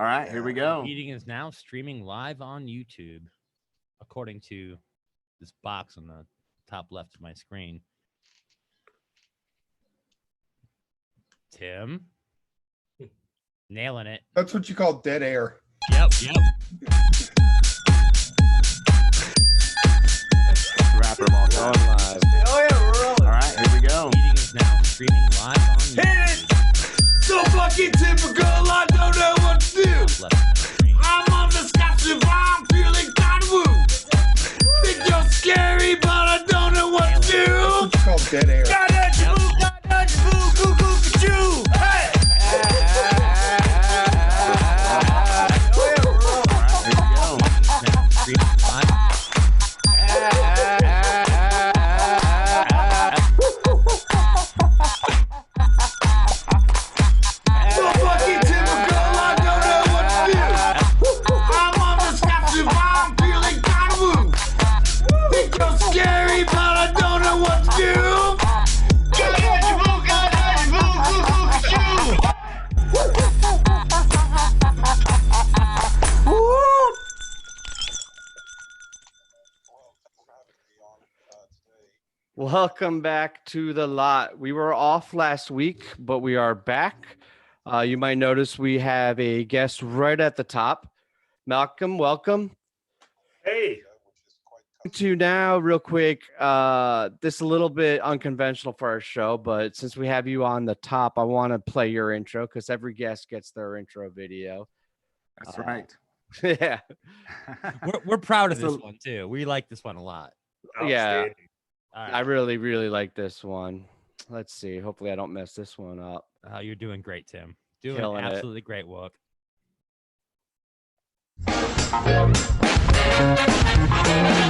All right, here we go. The meeting is now streaming live on YouTube, according to this box on the top left of my screen. Tim, nailing it. That's what you call dead air. Yep. Rapper ball going live. Oh yeah, we're rolling. All right, here we go. The meeting is now streaming live on YouTube. Hit it! So fucking typical, I don't know what to do. Left of my screen. I'm on the Scotch and I'm feeling kind of woo. Think you're scary, but I don't know what to do. That's what you call dead air. Cuckoo-Choo. Hey! Here we go. Now streaming live. So fucking typical, I don't know what to do. I'm on the Scotch and I'm feeling kind of woo. Think you're scary, but I don't know what to do. Welcome back to the lot. We were off last week, but we are back. You might notice we have a guest right at the top. Malcolm, welcome. Hey. To now, real quick, this is a little bit unconventional for our show, but since we have you on the top, I want to play your intro because every guest gets their intro video. That's right. Yeah. We're proud of this one too. We like this one a lot. Yeah. All right. I really, really like this one. Let's see. Hopefully I don't mess this one up. You're doing great, Tim. Doing Killing it. absolutely great work.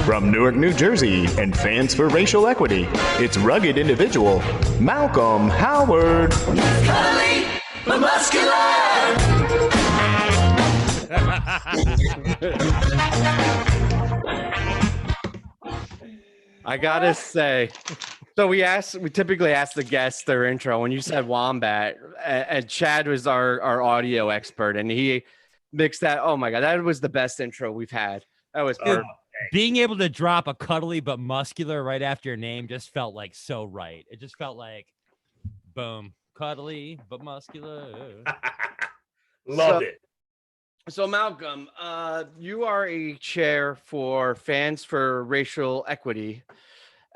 From Newark, New Jersey, and Fans for Racial Equity, it's rugged individual, Malcolm Howard. Curley, but muscular. I gotta say, so we typically ask the guests their intro. When you said Wombat, and Chad was our audio expert, and he mixed that. Oh my God, that was the best intro we've had. That was perfect. Being able to drop a cuddly but muscular right after your name just felt like so right. It just felt like, boom, cuddly but muscular. Loved it. So Malcolm, you are a chair for Fans for Racial Equity.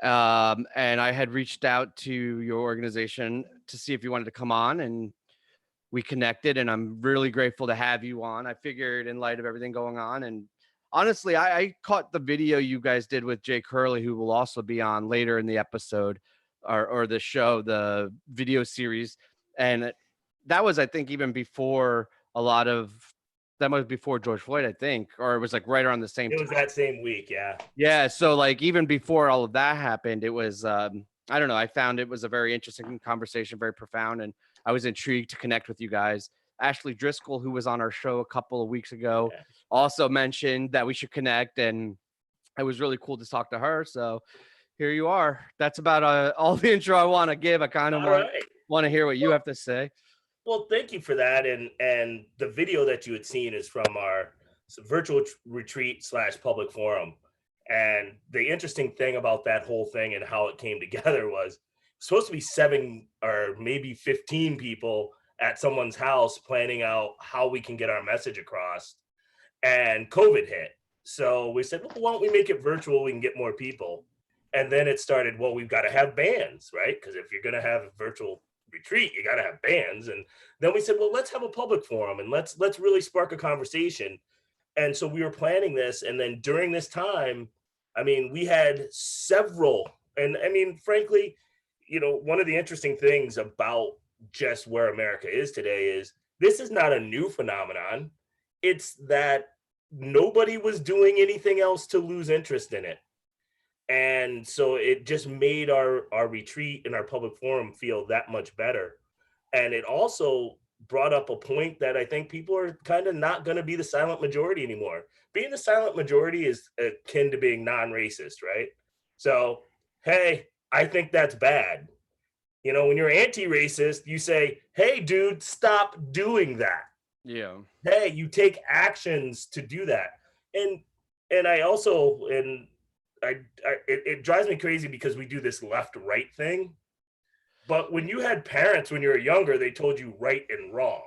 And I had reached out to your organization to see if you wanted to come on, and we connected, and I'm really grateful to have you on. I figured in light of everything going on, and honestly, I caught the video you guys did with Jay Curley, who will also be on later in the episode or the show, the video series. And that was, I think, even before that was before George Floyd, I think, or it was like right around the same time. It was that same week, yeah. Yeah, so like even before all of that happened, it was, I don't know, I found it was a very interesting conversation, very profound, and I was intrigued to connect with you guys. Ashley Driscoll, who was on our show a couple of weeks ago, also mentioned that we should connect, and it was really cool to talk to her. So here you are. That's about all the intro I want to give. I kind of want to hear what you have to say. Well, thank you for that. And the video that you had seen is from our virtual retreat / public forum. And the interesting thing about that whole thing and how it came together was supposed to be 7 or maybe 15 people at someone's house planning out how we can get our message across. And COVID hit. So we said, well, why don't we make it virtual? We can get more people. And then it started, well, we've got to have bands, right? Because if you're going to have a virtual retreat, you got to have bands. And then we said, well, let's have a public forum and let's really spark a conversation. And so we were planning this. And then during this time, I mean, we had several, and I mean, frankly, you know, one of the interesting things about just where America is today is this is not a new phenomenon. It's that nobody was doing anything else to lose interest in it. And so it just made our retreat and our public forum feel that much better. And it also brought up a point that I think people are kind of not going to be the silent majority anymore. Being the silent majority is akin to being non-racist, right? So, hey, I think that's bad. You know, when you're anti-racist, you say, hey, dude, stop doing that. Yeah. Hey, you take actions to do that. And I also, it drives me crazy because we do this left right thing. But when you had parents when you were younger, they told you right and wrong.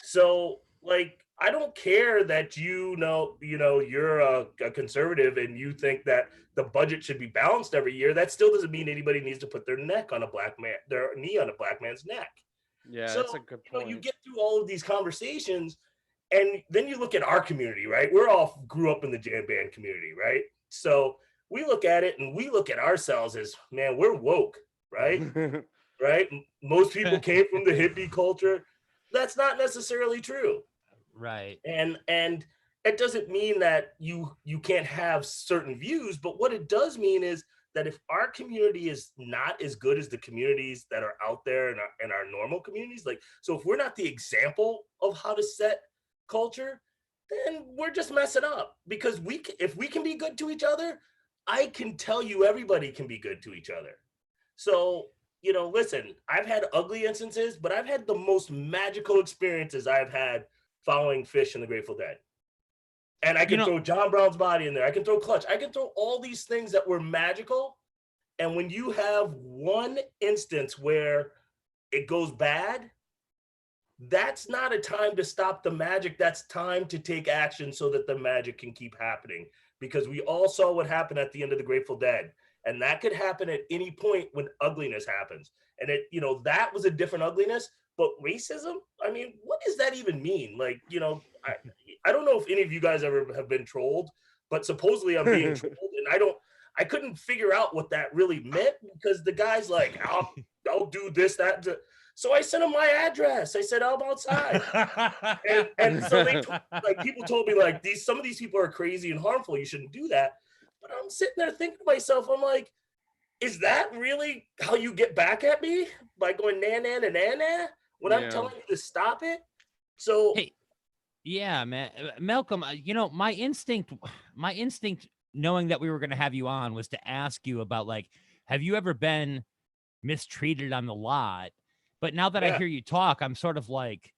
So like, I don't care that you're a conservative and you think that the budget should be balanced every year. That still doesn't mean anybody needs to put their knee on a black man's neck. Yeah, So that's a good point. you get through all of these conversations, and then you look at our community, right? We're all grew up in the jam band community, right? So we look at it and we look at ourselves as, man, we're woke, right? Right? Most people came from the hippie culture. That's not necessarily true. Right. And it doesn't mean that you can't have certain views, but what it does mean is that if our community is not as good as the communities that are out there in our normal communities, like, so if we're not the example of how to set culture, then we're just messing up. Because if we can be good to each other, I can tell you everybody can be good to each other. So, listen, I've had ugly instances, but I've had the most magical experiences I've had following Phish and the Grateful Dead. And I can throw John Brown's Body in there. I can throw Clutch. I can throw all these things that were magical. And when you have one instance where it goes bad, that's not a time to stop the magic. That's time to take action so that the magic can keep happening. Because we all saw what happened at the end of the Grateful Dead. And that could happen at any point when ugliness happens. And that was a different ugliness. But racism, I mean, what does that even mean? Like, I don't know if any of you guys ever have been trolled, but supposedly I'm being trolled, and I couldn't figure out what that really meant, because the guy's like, I'll do this, that. So I sent him my address. I said, I'm outside. and so people told me like, some of these people are crazy and harmful. You shouldn't do that. But I'm sitting there thinking to myself, I'm like, is that really how you get back at me? By going na na na na na when I'm telling you to stop it? So Hey, yeah, man, Malcolm, my instinct knowing that we were going to have you on was to ask you about, like, have you ever been mistreated on the lot? But now that I hear you talk, I'm sort of like,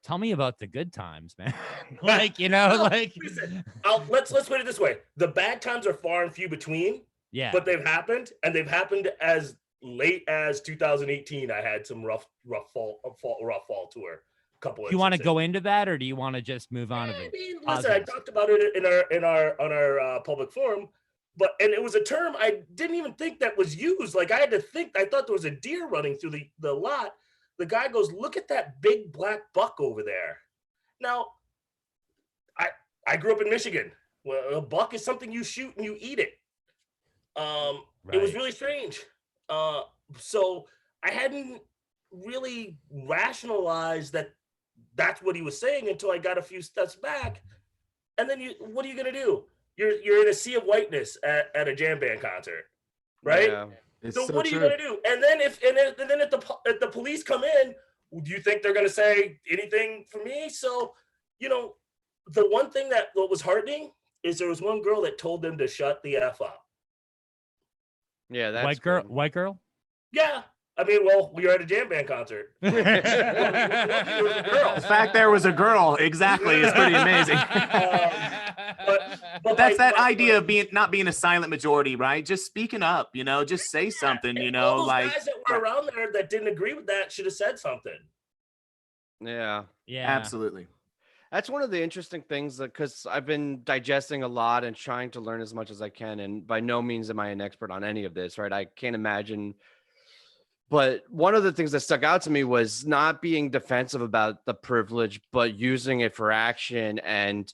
tell me about the good times, man. Like, listen, let's put it this way. The bad times are far and few between. Yeah. But they've happened, and they've happened as late as 2018. I had some rough fall tour. Do you want to go into that, or do you want to just move on? Listen, I talked about it on our public forum, and it was a term I didn't even think that was used. Like, I had to think. I thought there was a deer running through the lot. The guy goes, "Look at that big black buck over there." Now, I grew up in Michigan. Well, a buck is something you shoot and you eat it. It was really strange. So I hadn't really rationalized that that's what he was saying until I got a few steps back. And then what are you going to do? You're in a sea of whiteness at a jam band concert, right? Yeah. So what are you going to do? And then if the police come in, do you think they're going to say anything for me? So, the one thing what was heartening is there was one girl that told them to shut the F up. Yeah, that's white girl. Yeah, I mean, well, we were at a jam band concert. The fact there was a girl, exactly, is pretty amazing. But that's that idea of not being a silent majority, right? Just speaking up, just say something, all those guys that were around there that didn't agree with that should have said something. Yeah, absolutely. That's one of the interesting things, because I've been digesting a lot and trying to learn as much as I can. And by no means am I an expert on any of this, right? I can't imagine. But one of the things that stuck out to me was not being defensive about the privilege, but using it for action and,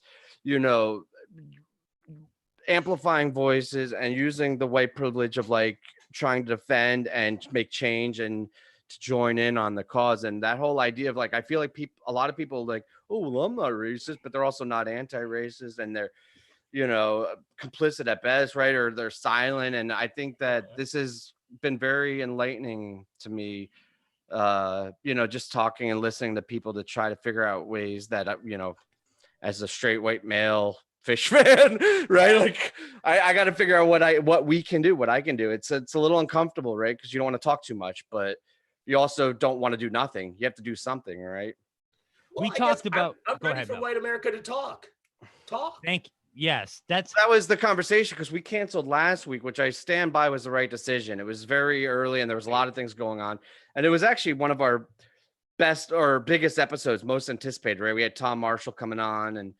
amplifying voices and using the white privilege of like trying to defend and make change and to join in on the cause. And that whole idea of like, I feel like a lot of people like, oh, well, I'm not racist, but they're also not anti-racist, and they're, complicit at best, right? Or they're silent. And I think that this has been very enlightening to me, just talking and listening to people to try to figure out ways that, as a straight white male Phish fan, right? Like I got to figure out what we can do, what I can do. It's a little uncomfortable, right? Because you don't want to talk too much, but you also don't want to do nothing. You have to do something, right? We I guess talked about. I'm Go ready ahead, for Mel. white America to talk. Thank you. Yes, that's That was the conversation because we canceled last week, which I stand by was the right decision. It was very early and there was a lot of things going on. And it was actually one of our best or biggest episodes, most anticipated, right? We had Tom Marshall coming on and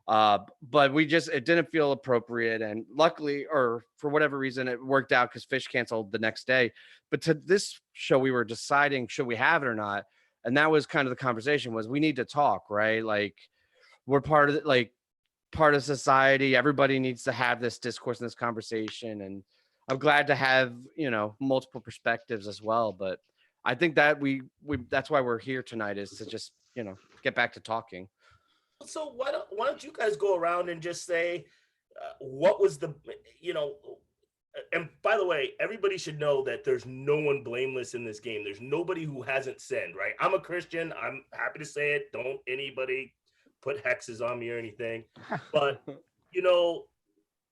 but it didn't feel appropriate. And luckily, or for whatever reason, it worked out because Phish canceled the next day. But to this show, we were deciding, should we have it or not? And that was kind of the conversation was we need to talk, right? Like we're part of society. Everybody needs to have this discourse and this conversation. And I'm glad to have, multiple perspectives as well. But I think that we that's why we're here tonight is to just, get back to talking. So why don't you guys go around and just say what was the, and by the way, everybody should know that there's no one blameless in this game. There's nobody who hasn't sinned, right? I'm a Christian. I'm happy to say it. Don't anybody put hexes on me or anything. But,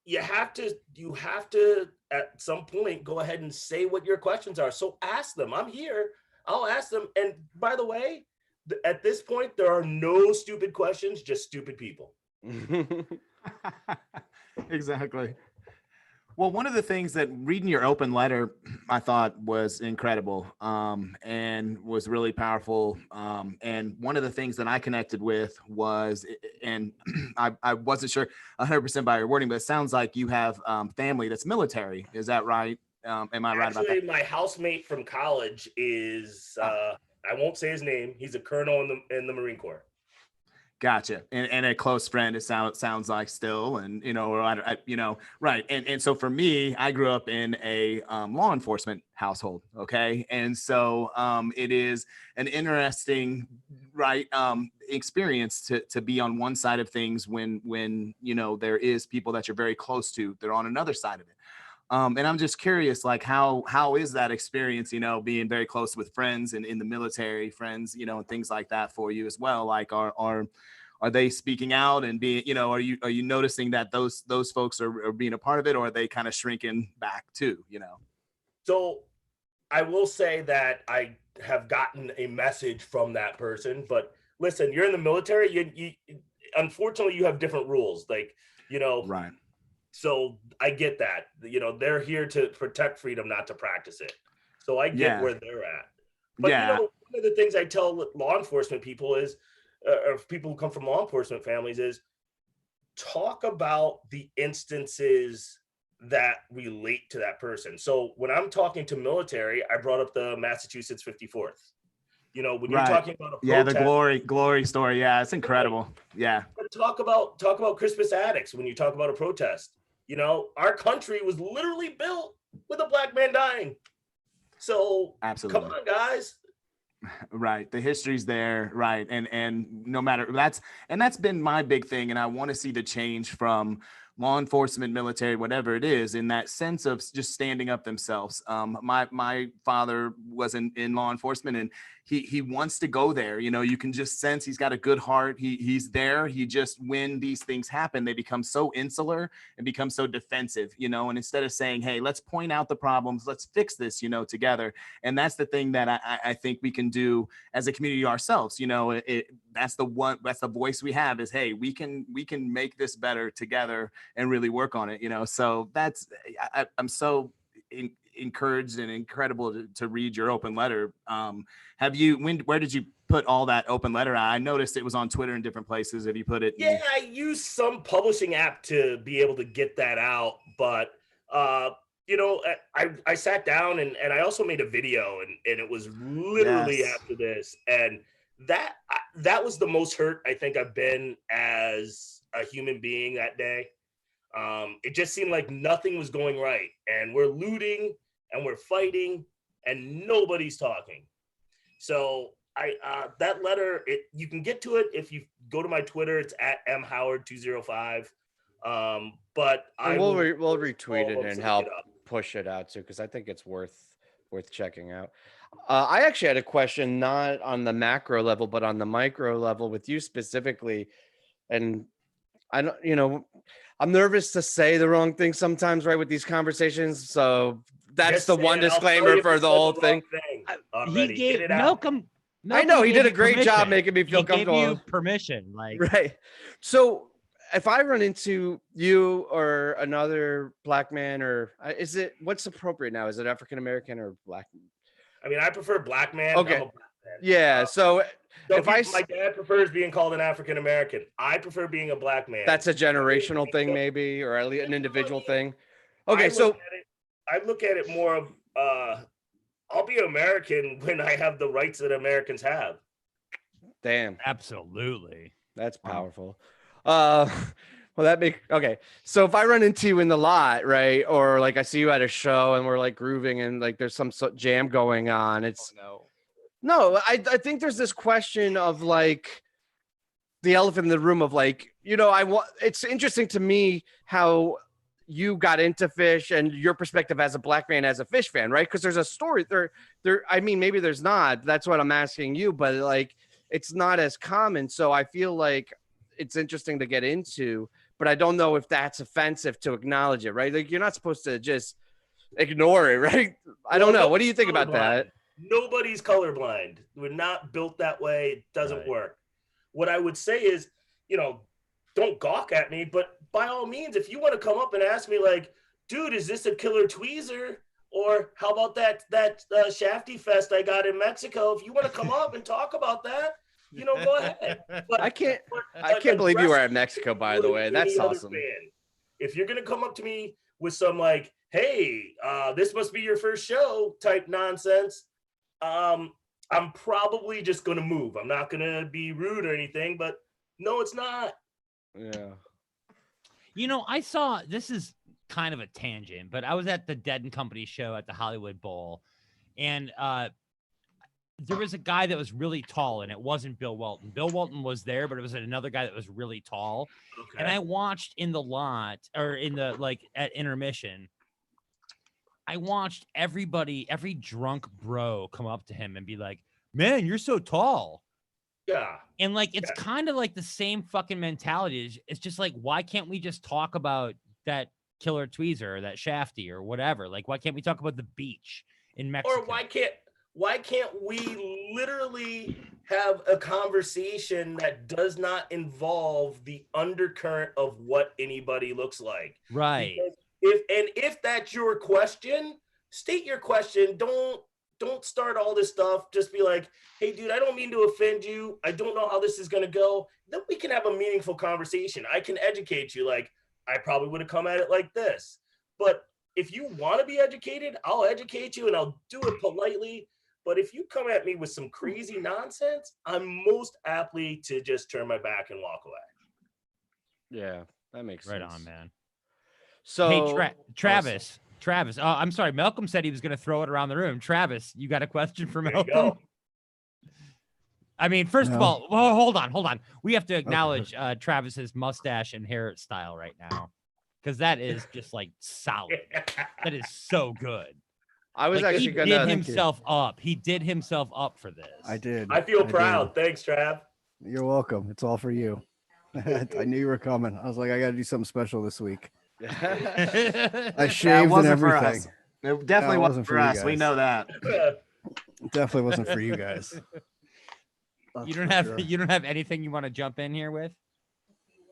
you have to at some point go ahead and say what your questions are. So ask them. I'm here. I'll ask them. And by the way, at this point, there are no stupid questions, just stupid people. Exactly. Well, one of the things that reading your open letter, I thought was incredible and was really powerful. And one of the things that I connected with was, and I wasn't sure 100% by your wording, but it sounds like you have family that's military. Is that right? Am I right about that? Actually, my housemate from college is, I won't say his name. He's a colonel in the Marine Corps. Gotcha. And a close friend, it sounds like still, and, right. And so for me, I grew up in a law enforcement household. Okay. And so it is an interesting, right, experience to be on one side of things when, there is people that you're very close to, they're on another side of it. And I'm just curious, like, how is that experience, being very close with friends and in the military, friends, and things like that for you as well? Like, are they speaking out and being, are you noticing that those folks are being a part of it, or are they kind of shrinking back too, So I will say that I have gotten a message from that person, but listen, you're in the military. You unfortunately, you have different rules, like, right. So I get that, they're here to protect freedom, not to practice it. So I get where they're at. But one of the things I tell law enforcement people is, or people who come from law enforcement families, is talk about the instances that relate to that person. So when I'm talking to military, I brought up the Massachusetts 54th. When you're talking about a protest, the glory story. Yeah, it's incredible. Yeah. But talk about Crispus Attucks when you talk about a protest. Our country was literally built with a black man dying. So absolutely, come on, guys. Right. The history's there. Right. And no matter that's been my big thing. And I want to see the change from law enforcement, military, whatever it is, in that sense of just standing up themselves. My father was in law enforcement, and he wants to go there. You can just sense he's got a good heart. He's there. He just, when these things happen, they become so insular and become so defensive, and instead of saying, hey, let's point out the problems, let's fix this, together. And that's the thing that I think we can do as a community ourselves. That's the voice we have is, hey, we can make this better together and really work on it, so that's, I'm so encouraged and incredible to read your open letter. Where did you put all that open letter? I noticed it was on Twitter and different places. Have you put it? Yeah, I used some publishing app to be able to get that out, but I sat down and I also made a video, and it was literally after this, and that was the most hurt I think I've been as a human being that day. It just seemed like nothing was going right, and we're looting and we're fighting and nobody's talking. So that letter, you can get to it if you go to my Twitter. It's at mhoward205. But we'll retweet it and help push it out too, because I think it's worth checking out. I actually had a question, not on the macro level, but on the micro level with you specifically. And I don't, I'm nervous to say the wrong thing sometimes, right, with these conversations. So that's the one disclaimer for the whole thing. He gave Malcolm I know Malcolm he gave did a you great job permission. making me feel He gave comfortable. you permission, like Right. So if I run into you or another black man, or is it what's appropriate now? Is it African American or black? I mean, I prefer black man. Okay. I'm a black man. Yeah. So Don't get, my dad prefers being called an African American. I prefer being a black man. That's a generational thing, maybe, or at least an individual thing. Okay. I look at it more of I'll be American when I have the rights that Americans have. Damn. absolutely. That's powerful. Well, that okay. So if I run into you in the lot, right, or like I see you at a show and we're like grooving and like there's some jam going on, it's no. I think there's this question of like the elephant in the room of like, you know, it's interesting to me how you got into Phish and your perspective as a black man, as a Phish fan, right? Because there's a story there. I mean, maybe there's not. That's what I'm asking you, but like, it's not as common. So I feel like it's interesting to get into, but I don't know if that's offensive to acknowledge it, right? Like, you're not supposed to just ignore it, right? I don't know. What do you think about that? Nobody's colorblind. We're not built that way. It doesn't work. What I would say is, you know, don't gawk at me, but by all means, if you want to come up and ask me like, dude, is this a killer tweezer? Or how about that Shafty Fest I got in Mexico? If you want to come up and talk about that, you know, go ahead. But I can't believe you were at Mexico, by the way. That's awesome. If you're gonna come up to me with some like, hey, this must be your first show type nonsense, I'm probably just gonna move. I'm not gonna be rude or anything, but no, it's not. Yeah. You know, I saw, this is kind of a tangent, but I was at the Dead and Company show at the Hollywood Bowl, and there was a guy that was really tall, and it wasn't Bill Walton. Bill Walton was there, but it was another guy that was really tall. Okay. And I watched in the lot, or in the, like, at intermission, I watched everybody, every drunk bro come up to him and be like, man, you're so tall. Yeah. And like, it's kind of like the same fucking mentality. It's just like, why can't we just talk about that killer tweezer or that Shafty or whatever? Like, why can't we talk about the beach in Mexico? Or why can't we literally have a conversation that does not involve the undercurrent of what anybody looks like? Right. Because if that's your question, state your question. Don't start all this stuff. Just be like, hey, dude, I don't mean to offend you. I don't know how this is going to go. Then we can have a meaningful conversation. I can educate you. Like, I probably would have come at it like this. But if you want to be educated, I'll educate you and I'll do it politely. But if you come at me with some crazy nonsense, I'm most aptly to just turn my back and walk away. Yeah, that makes sense. Right on, man. So, hey, Travis. Travis. Oh, I'm sorry. Malcolm said he was going to throw it around the room. Travis, you got a question for Malcolm? I mean, first of all, well, hold on. We have to acknowledge Travis's mustache and hairstyle right now, because that is just like solid. That is so good. I was like, actually he did himself up. He did himself up for this. I did. I feel proud. Thanks, Trav. You're welcome. It's all for you. I knew you were coming. I was like, I got to do something special this week. I shaved and everything. It definitely wasn't for us. We know that. Definitely wasn't for you guys. You don't have anything you want to jump in here with?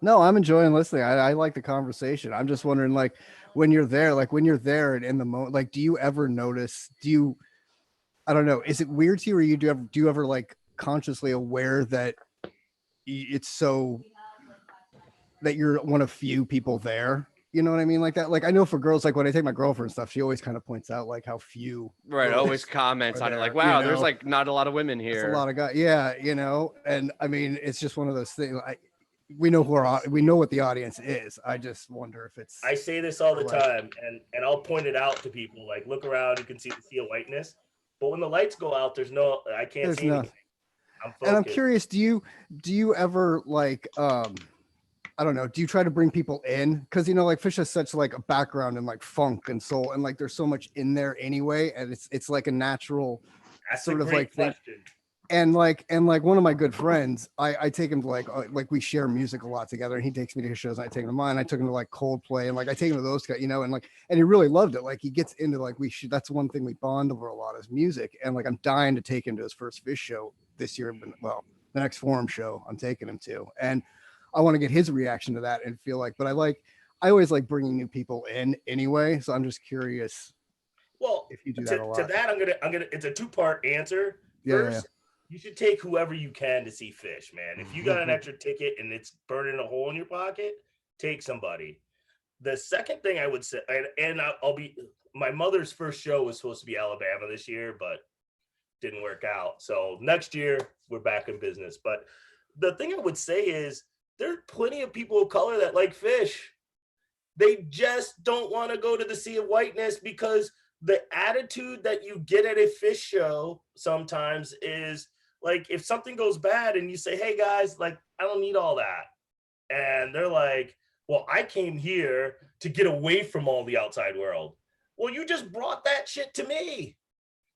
No, I'm enjoying listening. I like the conversation. I'm just wondering, like, when you're there and in the moment, like, do you ever notice, I don't know, is it weird to you, or do you ever like consciously aware that it's so that you're one of few people there? You know what I mean? Like that. Like, I know for girls, like when I take my girlfriend and stuff, she always kind of points out like how few. Right. Always comments on it. Like, wow, there's like not a lot of women here. There's a lot of guys. Yeah. You know, and I mean, it's just one of those things. We know we know what the audience is. I just wonder if it's. I say this all the time, and I'll point it out to people. Like, look around, you can see a whiteness, but when the lights go out, I can't see anything. And I'm curious, do you ever like I don't know, do you try to bring people in? Because, you know, like Phish has such like a background in like funk and soul, and like there's so much in there anyway, and it's like a natural sort of like thing. And like one of my good friends, I take him to like we share music a lot together, and he takes me to his shows, and I take him to mine. I took him to like Coldplay, and like I take him to those guys, you know, and he really loved it. Like he gets into like that's one thing we bond over a lot is music, and like I'm dying to take him to his first Phish show this year, well, the next forum show I'm taking him to, and I want to get his reaction to that and feel like, but I always like bringing new people in anyway. So I'm just curious. Well, if you do that a lot. To that, I'm gonna. It's a 2-part answer. First, you should take whoever you can to see Phish, man. If you got an extra ticket and it's burning a hole in your pocket, take somebody. The second thing I would say, and I'll be, my mother's first show was supposed to be Alabama this year, but didn't work out. So next year we're back in business. But the thing I would say is there are plenty of people of color that like Phish. They just don't want to go to the Sea of Whiteness because the attitude that you get at a Phish show sometimes is like, if something goes bad and you say, hey guys, like, I don't need all that. And they're like, well, I came here to get away from all the outside world. Well, you just brought that shit to me.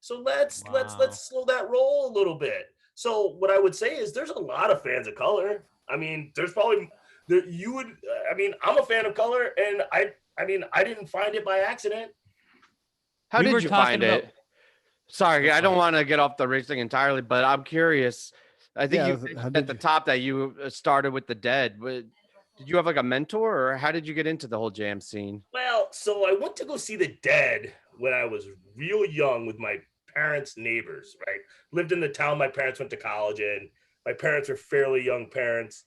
So let's slow that roll a little bit. So what I would say is there's a lot of fans of color. I mean, there's probably I'm a fan of color, and I didn't find it by accident. How did you find it? Sorry, I don't want to get off the race thing entirely, but I'm curious. I think you mentioned at the top that you started with the Dead. Did you have like a mentor, or how did you get into the whole jam scene? Well, so I went to go see the Dead when I was real young with my parents' neighbors, right? Lived in the town my parents went to college in. My parents were fairly young parents.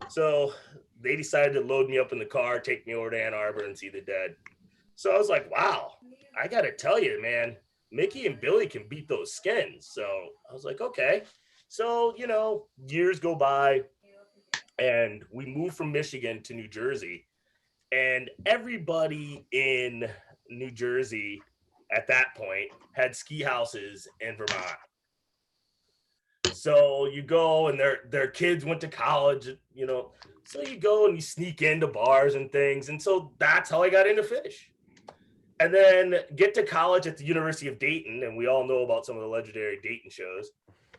So they decided to load me up in the car, take me over to Ann Arbor and see the Dead. So I was like, wow, I got to tell you, man, Mickey and Billy can beat those skins. So I was like, okay. So, years go by and we moved from Michigan to New Jersey, and everybody in New Jersey at that point had ski houses in Vermont. So you go and their kids went to college, so you go and you sneak into bars and things. And so that's how I got into Phish. And then get to college at the University of Dayton, and we all know about some of the legendary Dayton shows.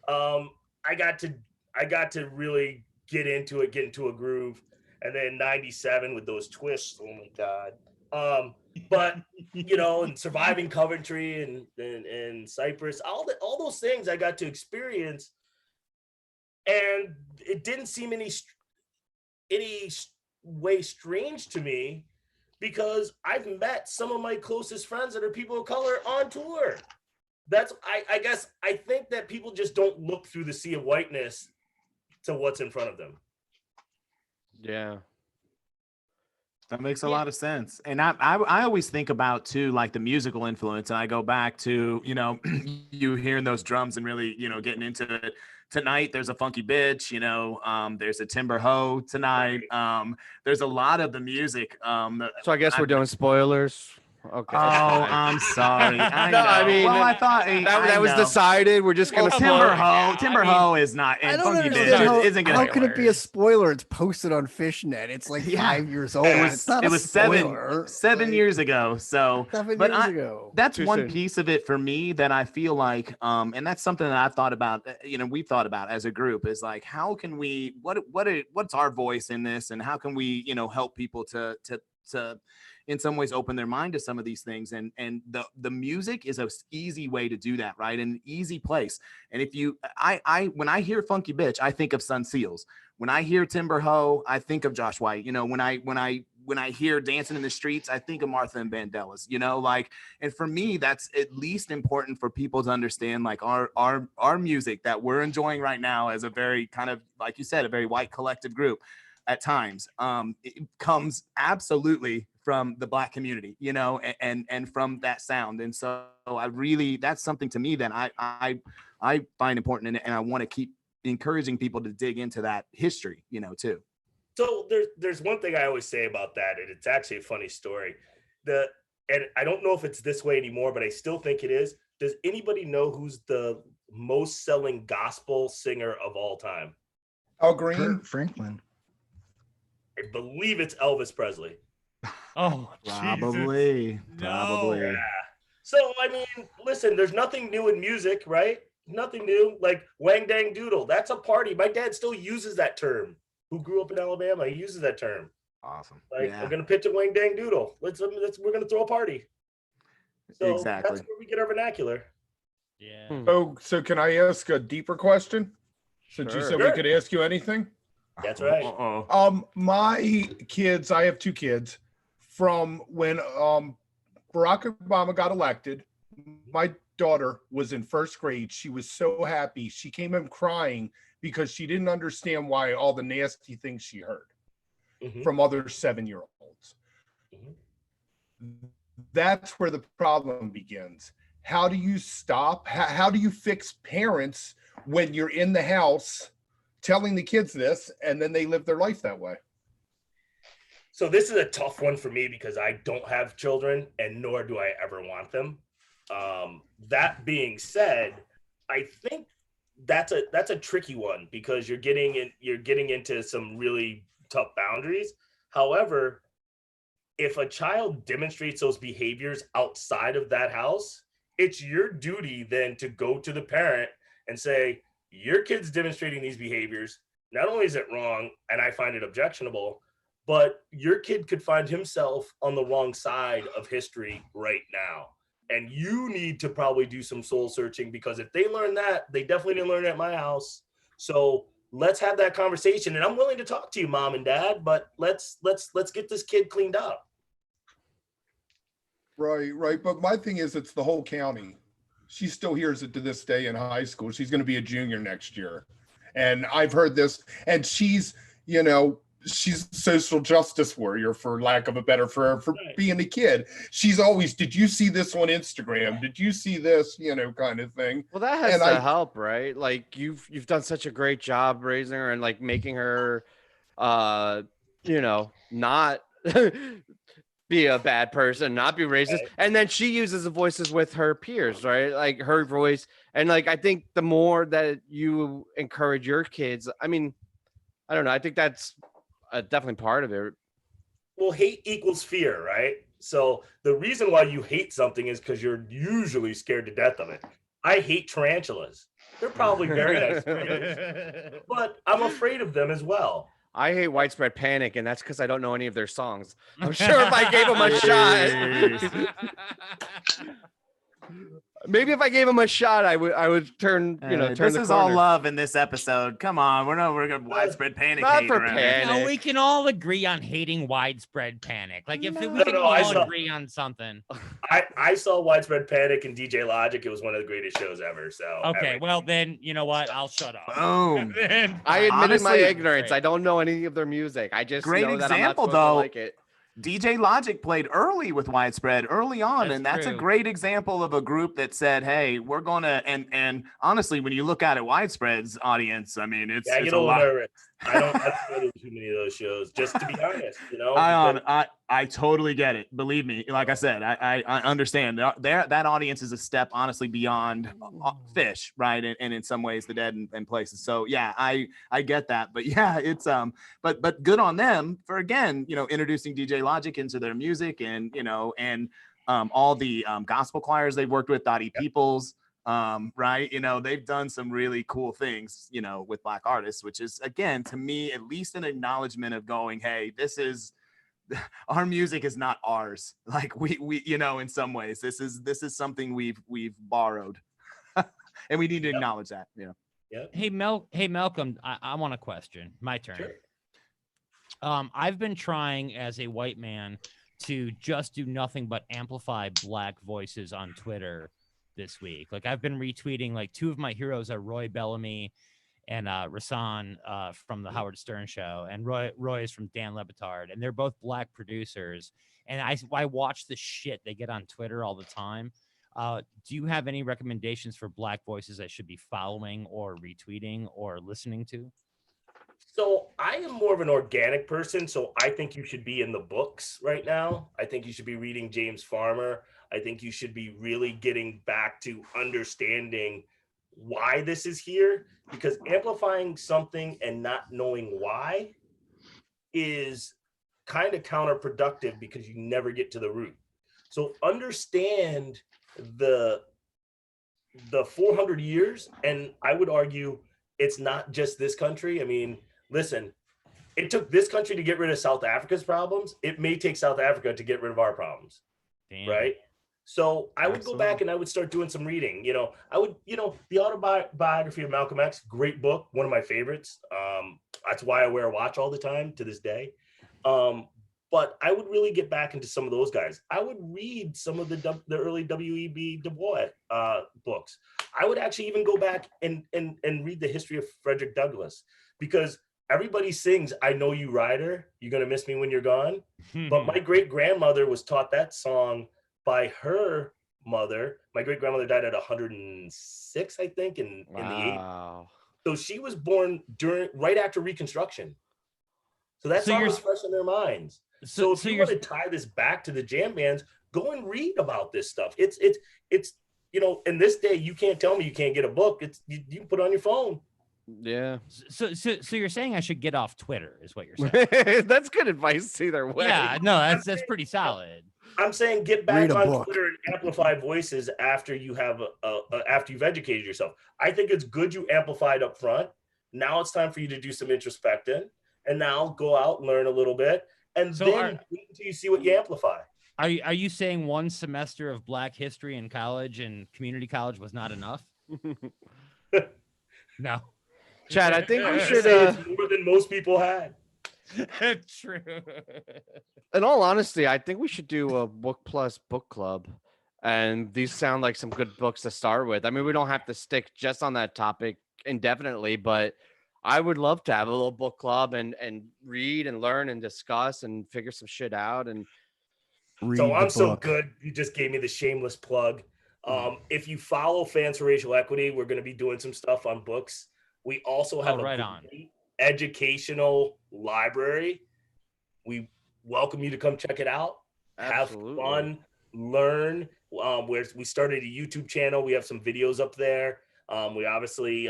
I got to really get into a groove. And then 97 with those twists, oh my God. But and surviving Coventry and Cyprus, all those things I got to experience. And it didn't seem any way strange to me, because I've met some of my closest friends that are people of color on tour. That's, I guess, I think that people just don't look through the sea of whiteness to what's in front of them. Yeah. That makes a lot of sense. And I always think about too, like the musical influence. And I go back to, you hearing those drums and really, getting into it. Tonight, there's a funky bitch, there's a timber hoe tonight. There's a lot of the music. So I guess we're doing spoilers. Okay. Oh, I'm sorry. I mean, well, I thought that was decided. We're just gonna Timber hoe is not. And I don't funky understand bitch isn't gonna. How could it be a spoiler? It's posted on Fishnet. It's like 5 years old. It's not it was seven years ago. So, 7 years ago. That's Too one soon. piece of it for me that I feel like, and that's something that I've thought about. We've thought about as a group is like, how can we? What's our voice in this, and how can we, help people to in some ways open their mind to some of these things, and the music is an easy way to do that, right? An easy place. And if you, when I hear funky bitch, I think of Sun Seals. When I hear Timber Hoe, I think of Josh White. When I hear Dancing in the Streets, I think of Martha and Vandellas. And for me, that's at least important for people to understand, like our music that we're enjoying right now as a very kind of, like you said, a very white collective group at times. It comes absolutely from the Black community, and from that sound. And so that's something to me that I find important, and I want to keep encouraging people to dig into that history, too. So there's one thing I always say about that, and it's actually a funny story. And I don't know if it's this way anymore, but I still think it is. Does anybody know who's the most selling gospel singer of all time? Al Green? Kurt Franklin. I believe it's Elvis Presley. Oh, Probably. Yeah. So, I mean, listen, there's nothing new in music, right? Nothing new. Like Wang Dang Doodle, that's a party. My dad still uses that term. Who grew up in Alabama, he uses that term. Awesome. Like, we're gonna pitch a Wang Dang Doodle. We're gonna throw a party. So Exactly. that's where we get our vernacular. Yeah. So can I ask a deeper question? Since you Sure. said we Sure. could ask you anything. That's right. My kids, I have two kids. From when Barack Obama got elected, my daughter was in first grade. She was so happy. She came in crying because she didn't understand why all the nasty things she heard Mhm. from other 7-year-olds. Mhm. That's where the problem begins. How do you stop? How do you fix parents when you're in the house telling the kids this and then they live their life that way? So this is a tough one for me because I don't have children and nor do I ever want them. That being said, I think that's a tricky one because you're getting into some really tough boundaries. However, if a child demonstrates those behaviors outside of that house, it's your duty then to go to the parent and say, your kid's demonstrating these behaviors. Not only is it wrong, and I find it objectionable, but your kid could find himself on the wrong side of history right now. And you need to probably do some soul searching because if they learn that, they definitely didn't learn it at my house. So let's have that conversation. And I'm willing to talk to you, mom and dad, but let's get this kid cleaned up. Right. But my thing is, it's the whole county. She still hears it to this day in high school. She's going to be a junior next year. And I've heard this, and she's a social justice warrior, for lack of a better, for Right. being a kid. She's always, did you see this on Instagram? Did you see this, kind of thing. Well, that has And to help, right? Like you've done such a great job raising her and like making her, not be a bad person, not be racist. Right. And then she uses the voices with her peers, right? Like her voice. And like, I think the more that you encourage your kids, I mean, I don't know. I think that's definitely part of it. Well, hate equals fear, right? So the reason why you hate something is because you're usually scared to death of it. I hate tarantulas. They're probably very nice creatures, but I'm afraid of them as well. I hate widespread panic, and that's because I don't know any of their songs. I'm sure if I gave them a shot, maybe if I gave them a shot, I would turn. Turn this the is all corner. love in this episode. Come on, we're gonna widespread panic. Not hate for around here. panic. No, we can all agree on hating widespread panic. Like if we can No, I all saw- agree on something. I saw Widespread Panic and DJ Logic. It was one of the greatest shows ever. So Okay, well then you know what? I'll shut up. Boom. Then I admitted my Honestly, ignorance. great. I don't know any of their music. I just Great know that I'm not example, supposed to though. like it. DJ Logic played early with Widespread early on, That's and that's a true. great example of a group that said, "Hey, we're gonna." And honestly, when you look at it, Widespread's audience, I mean, it's I it's get a a little lot. nervous. I don't go to too many of those shows, just to be honest. because- I totally get it. Believe me, like I said, I understand. That audience is a step honestly beyond Phish, right? And in some ways, the Dead and places. So yeah, I get that. But yeah, it's but good on them for again, introducing DJ Logic into their music and all the gospel choirs they've worked with, Dottie Peoples. Right, they've done some really cool things, with Black artists, which is again to me at least an acknowledgement of going, hey, this is our music is not ours. Like we in some ways this is something we've borrowed, and we need to acknowledge that. Hey Malcolm, I want a question. My turn. Sure. I've been trying as a white man to just do nothing but amplify Black voices on Twitter this week. Like I've been retweeting, like two of my heroes are Roy Bellamy and Rasan from the Howard Stern show, and Roy is from Dan Le Batard, and they're both Black producers. And I watch the shit they get on Twitter all the time. Do you have any recommendations for Black voices I should be following or retweeting or listening to? So I am more of an organic person, so I think you should be in the books right now. I think you should be reading James Farmer. I think you should be really getting back to understanding why this is here, because amplifying something and not knowing why is kind of counterproductive because you never get to the root. So understand the 400 years, and I would argue it's not just this country. I mean, listen, it took this country to get rid of South Africa's problems. It may take South Africa to get rid of our problems. Damn. Right? So I would go back and I would start doing some reading. The autobiography of Malcolm X, great book, one of my favorites. That's why I wear a watch all the time to this day. But I would really get back into some of those guys. I would read some of the early W.E.B. Du Bois books. I would actually even go back and read the history of Frederick Douglass, because everybody sings "I Know You Rider, You're Gonna Miss Me When You're Gone." But my great grandmother was taught that song by her mother. My great grandmother died at 106, I think, in the 80s. So she was born right after Reconstruction. So that song was fresh in their minds. So if you want to tie this back to the jam bands, go and read about this stuff. It's in this day, you can't tell me you can't get a book. You can put it on your phone. Yeah. So you're saying I should get off Twitter, is what you're saying? That's good advice either way. Yeah, no, that's pretty solid. I'm saying get back on Twitter and amplify voices after you have after you've educated yourself. I think it's good you amplified up front. Now it's time for you to do some introspecting, and now go out and learn a little bit, and then wait until you see what you amplify. Are you saying one semester of Black history in college and community college was not enough? No. Chad, I think we should it's more than most people had. True. In all honesty, I think we should do a book plus book club, and these sound like some good books to start with. I mean, we don't have to stick just on that topic indefinitely, but I would love to have a little book club and read and learn and discuss and figure some shit out. And so I'm so good. You just gave me the shameless plug. If you follow Phans for Racial Equity, we're going to be doing some stuff on books. We also have educational library. We welcome you to come check it out. Absolutely. Have fun, learn. We started a YouTube channel. We have some videos up there. We obviously,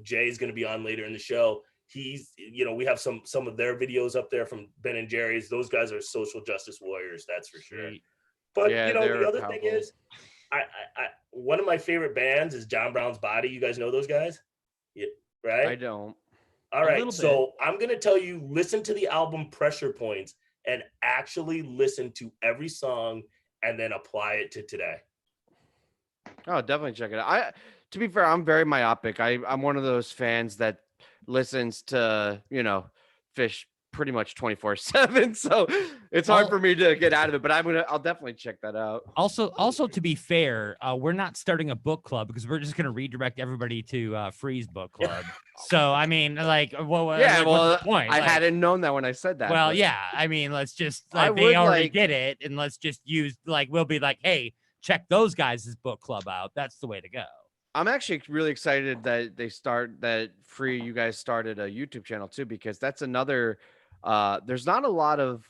Jay is going to be on later in the show. We have some of their videos up there from Ben&Jerry's. Those guys are social justice warriors, that's for sure. But the other thing is, I one of my favorite bands is John Brown's Body. You guys know those guys? Yeah, right? I don't. All right, so I'm going to tell you, listen to the album Pressure Points and actually listen to every song and then apply it to today. Oh, definitely check it out. To be fair, I'm very myopic. I'm one of those fans that listens to, Phish pretty much 24/7. So it's hard for me to get out of it, but I'll definitely check that out. Also to be fair, we're not starting a book club because we're just going to redirect everybody to PHRE's book club. So, I mean, what's the point? I hadn't known that when I said that. Well, yeah, I mean, let's just, they already did it, and let's just use, we'll be like, hey, check those guys' book club out. That's the way to go. I'm actually really excited that PHRE, you guys started a YouTube channel too, because that's another, there's not a lot of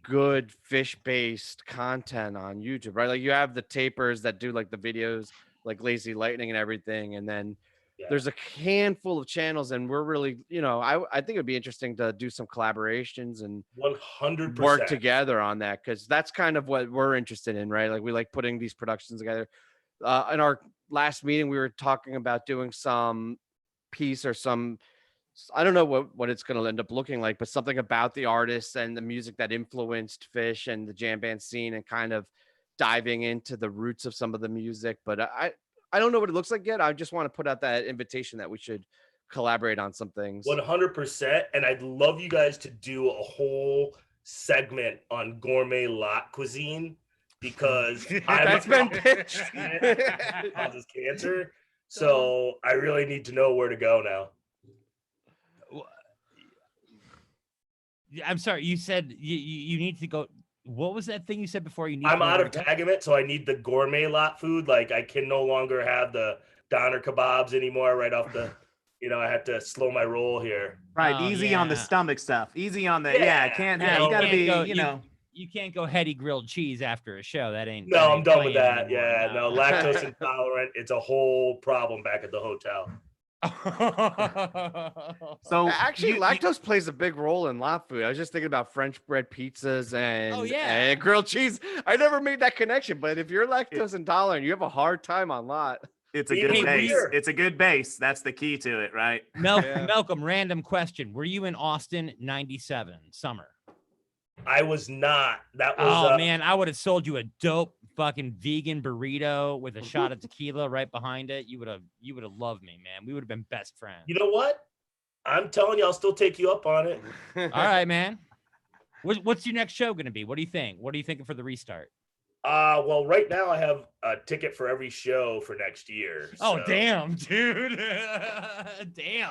good Phish-based content on YouTube, right? Like you have the tapers that do like the videos, like Lazy Lightning and everything. And then there's a handful of channels, and we're really, I think it'd be interesting to do some collaborations and 100% work together on that. Cause that's kind of what we're interested in, right? Like we like putting these productions together. In our last meeting, we were talking about doing some piece or some, I don't know what it's going to end up looking like, but something about the artists and the music that influenced Phish and the jam band scene, and kind of diving into the roots of some of the music. But I don't know what it looks like yet. I just want to put out that invitation that we should collaborate on some things. 100%. And I'd love you guys to do a whole segment on gourmet lot cuisine, because that's been pitched. It causes cancer. So I really need to know where to go now. I'm sorry, you said you need to go. What was that thing you said before? I'm out of Tagamet, so I need the gourmet lot food. Like I can no longer have the doner kebabs anymore right off the, I have to slow my roll here. Right, easy on the stomach stuff. Easy on the, can't have, you gotta be, You can't go heady grilled cheese after a show. That ain't. No, I'm done with that. Yeah, no, lactose intolerant. It's a whole problem back at the hotel. So actually, lactose plays a big role in lot food. I was just thinking about French bread pizzas and grilled cheese. I never made that connection, but if you're lactose intolerant, you have a hard time on lot. It's a good base. It's a good base. That's the key to it, right? Malcolm, random question. Were you in Austin 97 summer? I was not. That was man, I would have sold you a dope fucking vegan burrito with a shot of tequila right behind it, you would have loved me, man. We would have been best friends. You know what? I'm telling you, I'll still take you up on it. All right, man. What's your next show going to be? What do you think? What are you thinking for the restart? Well, right now I have a ticket for every show for next year. Oh, so damn, dude. Damn.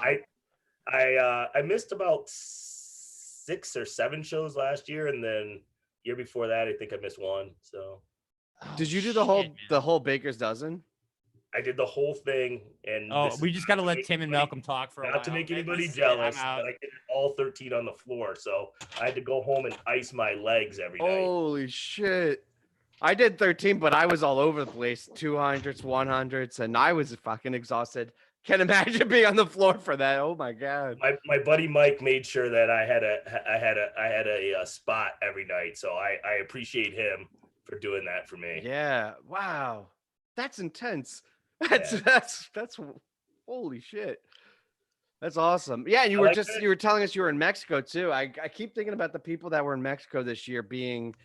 I missed about 6 or 7 shows last year, and then year before that, I think I missed 1. So, Did you do the whole Baker's Dozen? I did the whole thing, and we just got to let Tim and Malcolm talk for a while. not to make anybody That's it, jealous, I'm out. but I did all 13 on the floor, so I had to go home and ice my legs every night. Holy shit. I did 13, but I was all over the place. 200s, 100s, and I was fucking exhausted. Can't imagine being on the floor for that. Oh my god. My buddy Mike made sure that I had a spot every night, so I appreciate him for doing that for me. Yeah. Wow. That's intense. That's holy shit. That's awesome. Yeah, you were telling us you were in Mexico too. I keep thinking about the people that were in Mexico this year being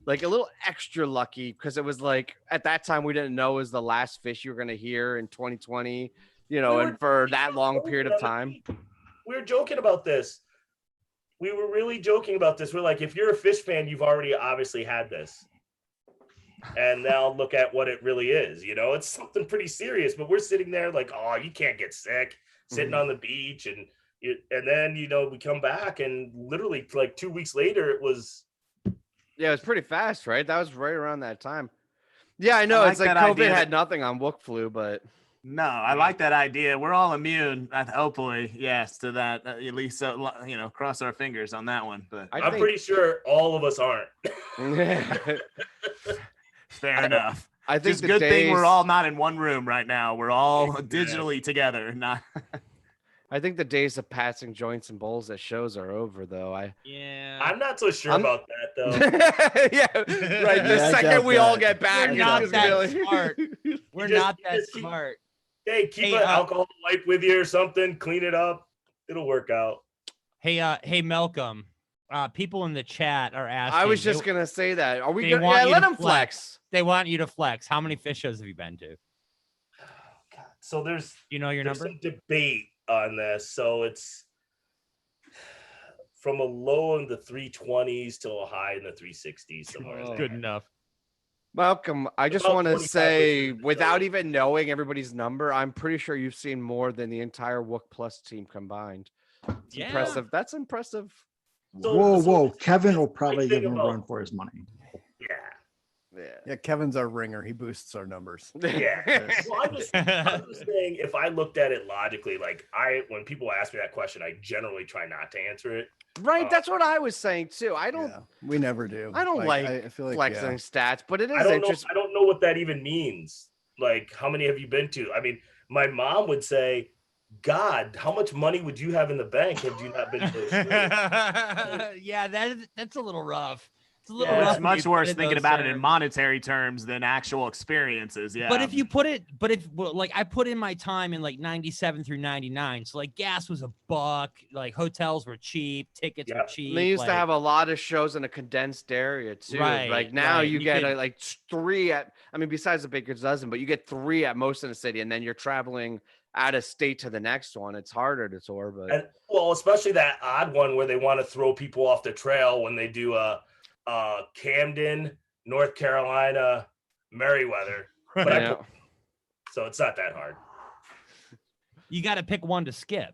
like a little extra lucky because it was like at that time we didn't know it was the last Phish you were gonna hear in 2020, and for that long period of time. We were joking about this. We were really joking about this. We're like, if you're a Phish fan, you've already obviously had this. And now look at what it really is. It's something pretty serious, but we're sitting there like, oh, you can't get sick, sitting on the beach. And then, we come back and literally like 2 weeks later, it was. Yeah, it was pretty fast, right? That was right around that time. Yeah, I know. I like it's like that COVID idea had nothing on Wook flu, but. No, I like that idea. We're all immune, hopefully, yes, to that. At least, cross our fingers on that one. But I'm pretty sure all of us aren't. Fair enough. I think it's a good thing we're all not in one room right now. We're all digitally together. Not. I think the days of passing joints and bowls at shows are over, though. I'm not so sure about that, though. Yeah, right. The second we all get back, we're not that smart. We're not that smart. Hey, keep an alcohol wipe with you or something. Clean it up. It'll work out. Hey, Malcolm. People in the chat are asking. I was just gonna say that. Are we? Let them flex. They want you to flex. How many Phish shows have you been to? Oh, God. So there's. Your number? Some debate on this. So it's from a low in the 320s to a high in the 360s. Somewhere. Good enough. Malcolm, I just want to say, without even knowing everybody's number, I'm pretty sure you've seen more than the entire Wook Plus team combined. It's impressive. That's impressive. Whoa. Kevin will probably give him a run for his money. Yeah, Kevin's our ringer. He boosts our numbers. Yeah. Well, I'm just saying, if I looked at it logically, like when people ask me that question, I generally try not to answer it. Right, that's what I was saying too. I don't. Yeah, we never do. I don't I feel like flexing stats, but it is interesting. I don't know what that even means. Like, how many have you been to? I mean, my mom would say, God, how much money would you have in the bank had you not been to? Yeah, that's a little rough. It's a little rough. It's much worse thinking about it in monetary terms than actual experiences. Yeah. But if I put in my time in like 97 through 99. So like gas was $1, like hotels were cheap, tickets were cheap. They used to have a lot of shows in a condensed area too. Right. Like now you get like 3 besides the Baker's Dozen, but you get 3 at most in a city, and then you're traveling out of state to the next one. It's harder to tour, but especially that odd one where they want to throw people off the trail when they do Camden, North Carolina, Meriwether. But so it's not that hard. You got to pick one to skip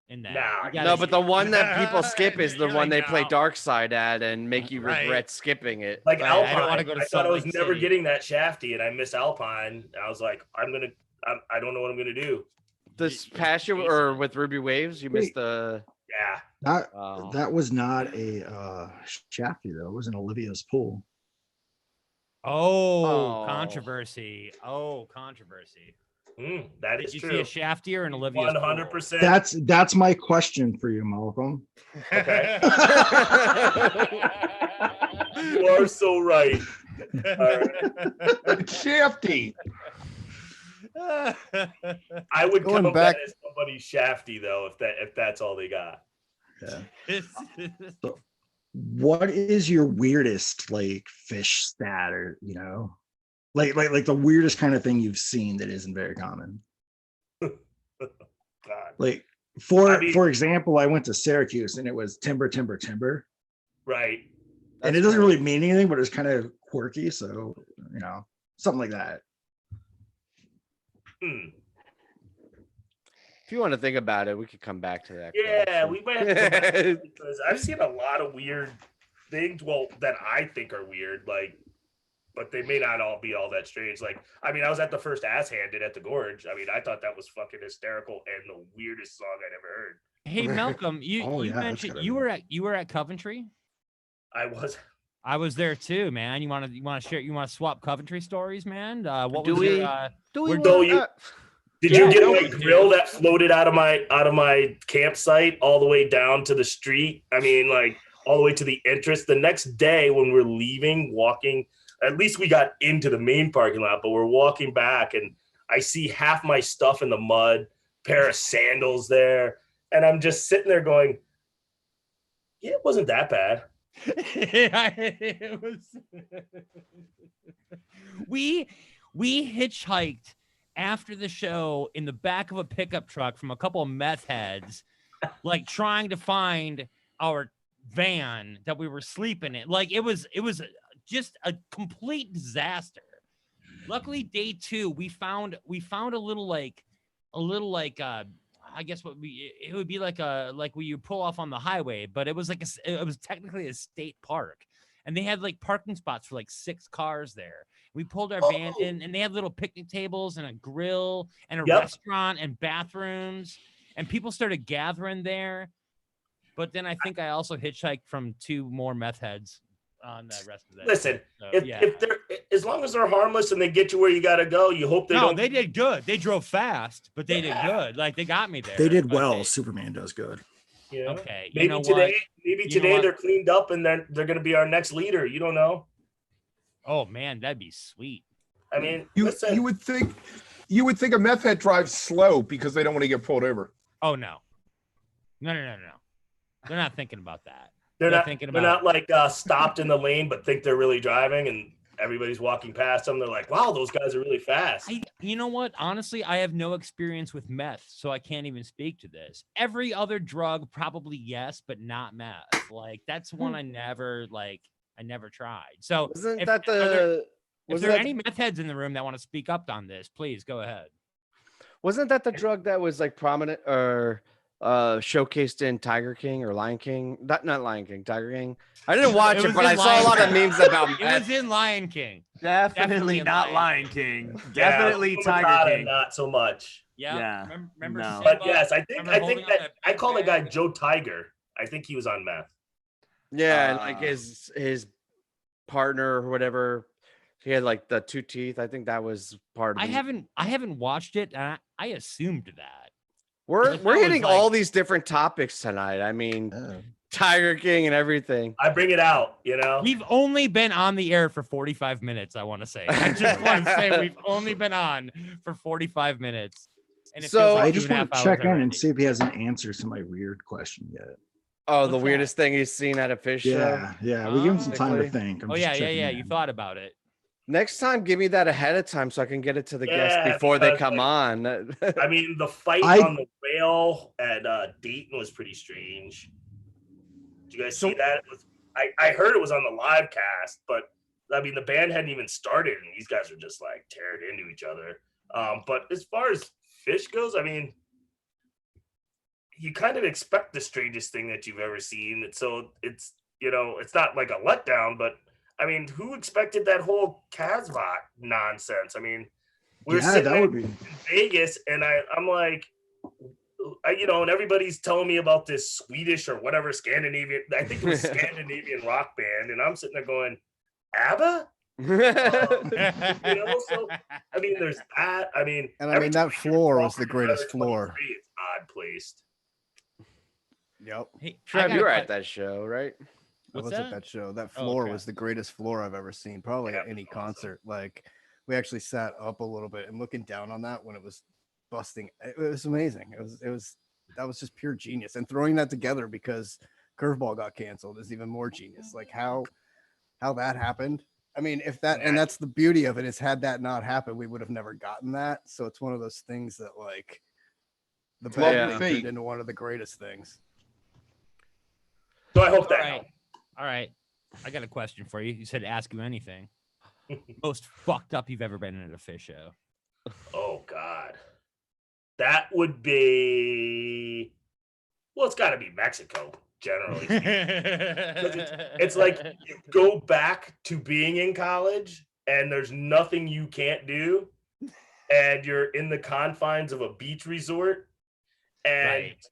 in that. No, but the one that people skip is the one they play Dark Side at and make you regret skipping it. Like Alpine, I don't want to go to thought I was never getting that Shafty, and I missed Alpine. I was like, I don't know what I'm gonna do. This past year or with Ruby Waves, you missed the. Yeah. That was not a Shafty though. It was an Olivia's pool. Controversy. That is true. Did you true. see a Shafty or an Olivia's 100%. That's my question for you, Malcolm. Okay. You are so right. All right. Shafty. I would come back as somebody's Shafty though, if that's all they got. Yeah. So, what is your weirdest like Phish stat, or Like the weirdest kind of thing you've seen that isn't very common. God. Like I mean- for example, I went to Syracuse and it was timber, Right. and it doesn't really mean anything, but it's kind of quirky. So something like that. Hmm. If you want to think about it, we could come back to that. Yeah, question. we might have to go back to it because I've seen a lot of weird things. Well, that I think are weird, like, but they may not all be all that strange. Like, I mean, I was at the first ass handed at the Gorge. I mean, I thought that was fucking hysterical and the weirdest song I'd ever heard. Hey Malcolm, you Oh, you yeah, that's mentioned gotta you were at Coventry. I I was there too, man. You want to share? You want to swap Coventry stories, man? What Do was we- your? Do we? So want- you- Did Yeah, you get no, my we do. grill that floated out of my campsite all the way down to the street? I mean, like all the way to the entrance. The next day when we're leaving, walking, at least we got into the main parking lot, but we're walking back and I see half my stuff in the mud, pair of sandals there, and I'm just sitting there going, yeah, it wasn't that bad. It was. we hitchhiked after the show in the back of a pickup truck from a couple of meth heads, like trying to find our van that we were sleeping in. Like it was just a complete disaster. Luckily, day 2 we found a little like I guess it would be like where you pull off on the highway, but it was like it was technically a state park, and they had like parking spots for like 6 cars there. We pulled our van in, and they had little picnic tables and a grill and a restaurant and bathrooms, and people started gathering there. But then I think I also hitchhiked from 2 more meth heads on the rest of that. Listen, So, if they're as long as they're harmless and they get you where you gotta go, you hope they don't. they did good. They drove fast, but they did good. Like they got me there. They did but well. Superman does good. Yeah. Okay. Maybe You know today, what? maybe You know today what? they're cleaned up and they're going to be our next leader. You don't know. Oh man, that'd be sweet. I mean, You listen, you would think a meth head drives slow because they don't want to get pulled over. Oh no. No. They're not thinking about that. they're not thinking they're not like stopped in the lane, but think they're really driving, and everybody's walking past them. They're like, "Wow, those guys are really fast." You know what? Honestly, I have no experience with meth, so I can't even speak to this. Every other drug, probably yes, but not meth. Like that's one I never tried. So Wasn't if- that are there- the? if Wasn't there are that, any meth heads in the room that want to speak up on this, please go ahead. wasn't that the drug that was like prominent or showcased in Tiger King or Lion King? Not Lion King, Tiger King. I didn't watch It it, was but I in saw a lot of Lion memes about It meth. was in Lion King. Definitely in not Lion Lion King. Yeah, Definitely Hakuna Tiger Matata, King. not so much. Yeah. Yeah, Remember no. Simba? But yes, I think Remember holding up that that I call the guy bag? Joe Tiger. I think he was on meth. Yeah, and like Uh, his partner or whatever, he had like the 2 teeth. I think that was part of. I haven't watched it, and I assumed that. We're Like, we're that was hitting like- all these different topics tonight. I mean, Tiger King and everything. I bring it out, you know. We've only been on the air for 45 minutes, I want to say. I just want to say we've only been on for 45 minutes. And it So- feels like I two just and a want to half check hours in and already. see if he has an answer to my weird question yet. Oh, the What's weirdest thing he's seen at a Phish show. Yeah. We give him some time to Basically. think. I'm Oh just yeah. checking You in. thought about it. Next time, give me that ahead of time so I can get it to the Yeah, guests before they because, come like, on. I mean, the fight I- on the rail at Dayton was pretty strange. Did you guys see that? It was, I heard it was on the live cast, but I mean, the band hadn't even started, and these guys were just like tearing into each other. But as far as Phish goes, I mean, you kind of expect the strangest thing that you've ever seen. So it's, it's not like a letdown, but I mean, who expected that whole Casbah nonsense? I mean, we're Yeah, sitting that there would be. in Vegas, and I'm like, and everybody's telling me about this Swedish or whatever Scandinavian, I think it was Scandinavian rock band, and I'm sitting there going, ABBA? So I mean, there's that. I mean, And I every mean, time that I hear floor Fall was the from greatest Forever floor. 23, it's odd placed. Yep. Hey, Trev, I you were gotta at that show, right? I What's was that? at that show. That Oh, floor okay. was the greatest floor I've ever seen, probably Yeah, at any it was awesome. concert. Like we actually sat up a little bit and looking down on that when it was busting. It was amazing. That was just pure genius. And throwing that together because Curveball got canceled is even more genius. Like how that happened I mean, if that, and that's the beauty of it, is had that not happened, we would have never gotten that. So it's one of those things that like the bad Yeah. thing turned into one of the greatest things. So I hope All that right. helped. All right. I got a question for you. You said ask you anything. Most fucked up you've ever been in at a Phish show. Oh God, that would be. Well, it's got to be Mexico, generally. It's like you go back to being in college, and there's nothing you can't do, and you're in the confines of a beach resort, and Right.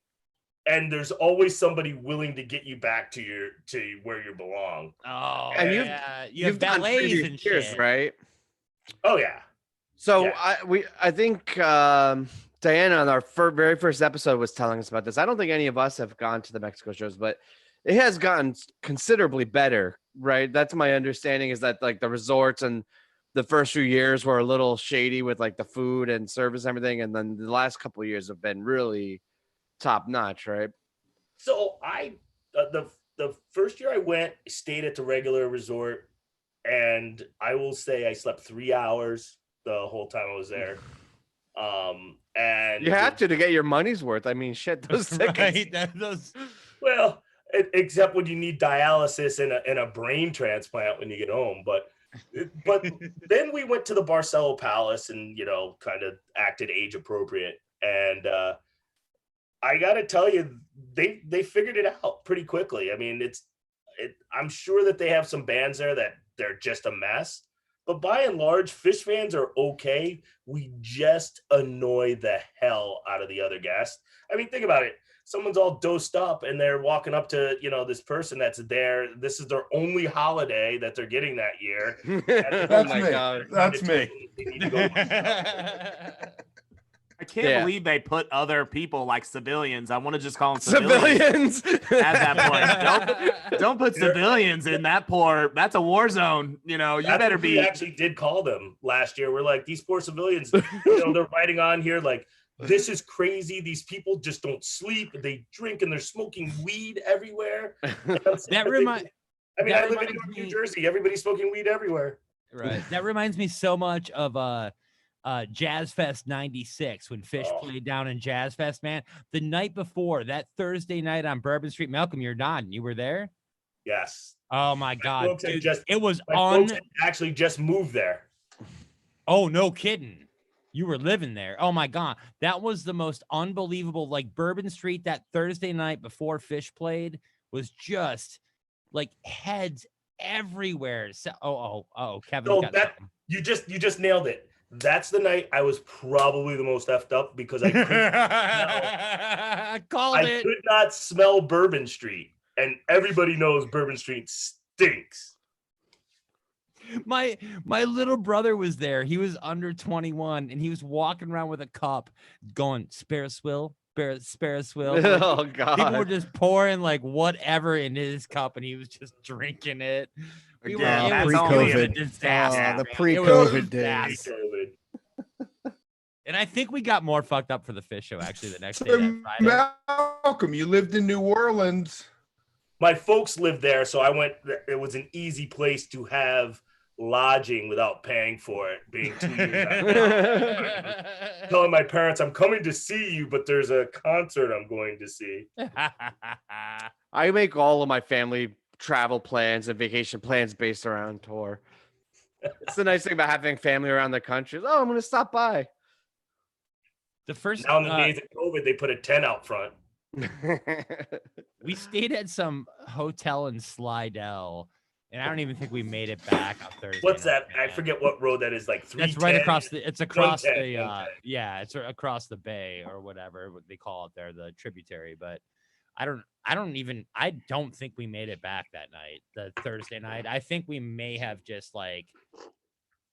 and there's always somebody willing to get you back to where you belong. Oh, And yeah. You you've have done ballets previous and years, shit. right? Oh yeah. So Yeah. I think Diana on our very first episode was telling us about this. I don't think any of us have gone to the Mexico shows, but it has gotten considerably better, right? That's my understanding, is that like the resorts and the first few years were a little shady with like the food and service and everything, and then the last couple of years have been really top notch, right? So I the first year I went, stayed at the regular resort, and I will say I slept 3 hours the whole time I was there. And You have to get your money's worth. I mean, shit, those tickets. Right. Those... Well, except when you need dialysis and a brain transplant when you get home. But then we went to the Barcelo Palace and kind of acted age appropriate. And I got to tell you, they figured it out pretty quickly. I mean, I'm sure that they have some bands there that they're just a mess. But by and large, Phish fans are okay. We just annoy the hell out of the other guests. I mean, think about it. Someone's all dosed up and they're walking up to, this person that's there. This is their only holiday that they're getting that year. That's me. That's me. They need to go. I can't Yeah. believe they put other people like civilians. I want to just call them Civilians. at that point. Don't put civilians in that poor. That's a war zone. You That's better what be. We actually did call them last year. We're like, these poor civilians, they're riding on here like, this is crazy. These people just don't sleep. They drink and they're smoking weed everywhere. That reminds. I mean, that I live in reminds New me- Jersey. Everybody's smoking weed everywhere. Right. That reminds me so much of Jazz Fest 96 when Phish played down in Jazz Fest, man. The night before, that Thursday night on Bourbon Street. Malcolm, you're nodding. You were there? Yes. Oh my God. folks had Dude, just- it was My on. folks had actually just moved there. Oh, no kidding. You were living there. Oh my God. That was the most unbelievable. Like Bourbon Street that Thursday night before Phish played was just like heads everywhere. So, Kevin. So you just nailed it. That's the night I was probably the most effed up because I could not smell Bourbon Street, and everybody knows Bourbon Street stinks. My little brother was there. He was under 21 and he was walking around with a cup going, spare a swill, spare a swill. Like, Oh God. people were just pouring like whatever in his cup and he was just drinking it. It Again, was that's really pre-COVID. a disaster. The man. pre-COVID It was a days. disaster. And I think we got more fucked up for the Phish show actually the next day. So, That Friday. Malcolm, you lived in New Orleans. My folks lived there, so I went. It was an easy place to have lodging without paying for it. Being 2 years out. Telling my parents, I'm coming to see you, but there's a concert I'm going to see. I make all of my family travel plans and vacation plans based around tour. It's the nice thing about having family around the country. Oh, I'm going to stop by. The first Now in the days of COVID, they put a tent out front. we stayed at some hotel in Slidell, and I don't even think we made it back on Thursday. What's night, that? I man. forget what road that is. Like 310. That's right across the. It's across 110, the. 110. Yeah, it's across the bay or whatever what they call it there, the tributary. But I don't think we made it back that night, the Thursday night. I think we may have just like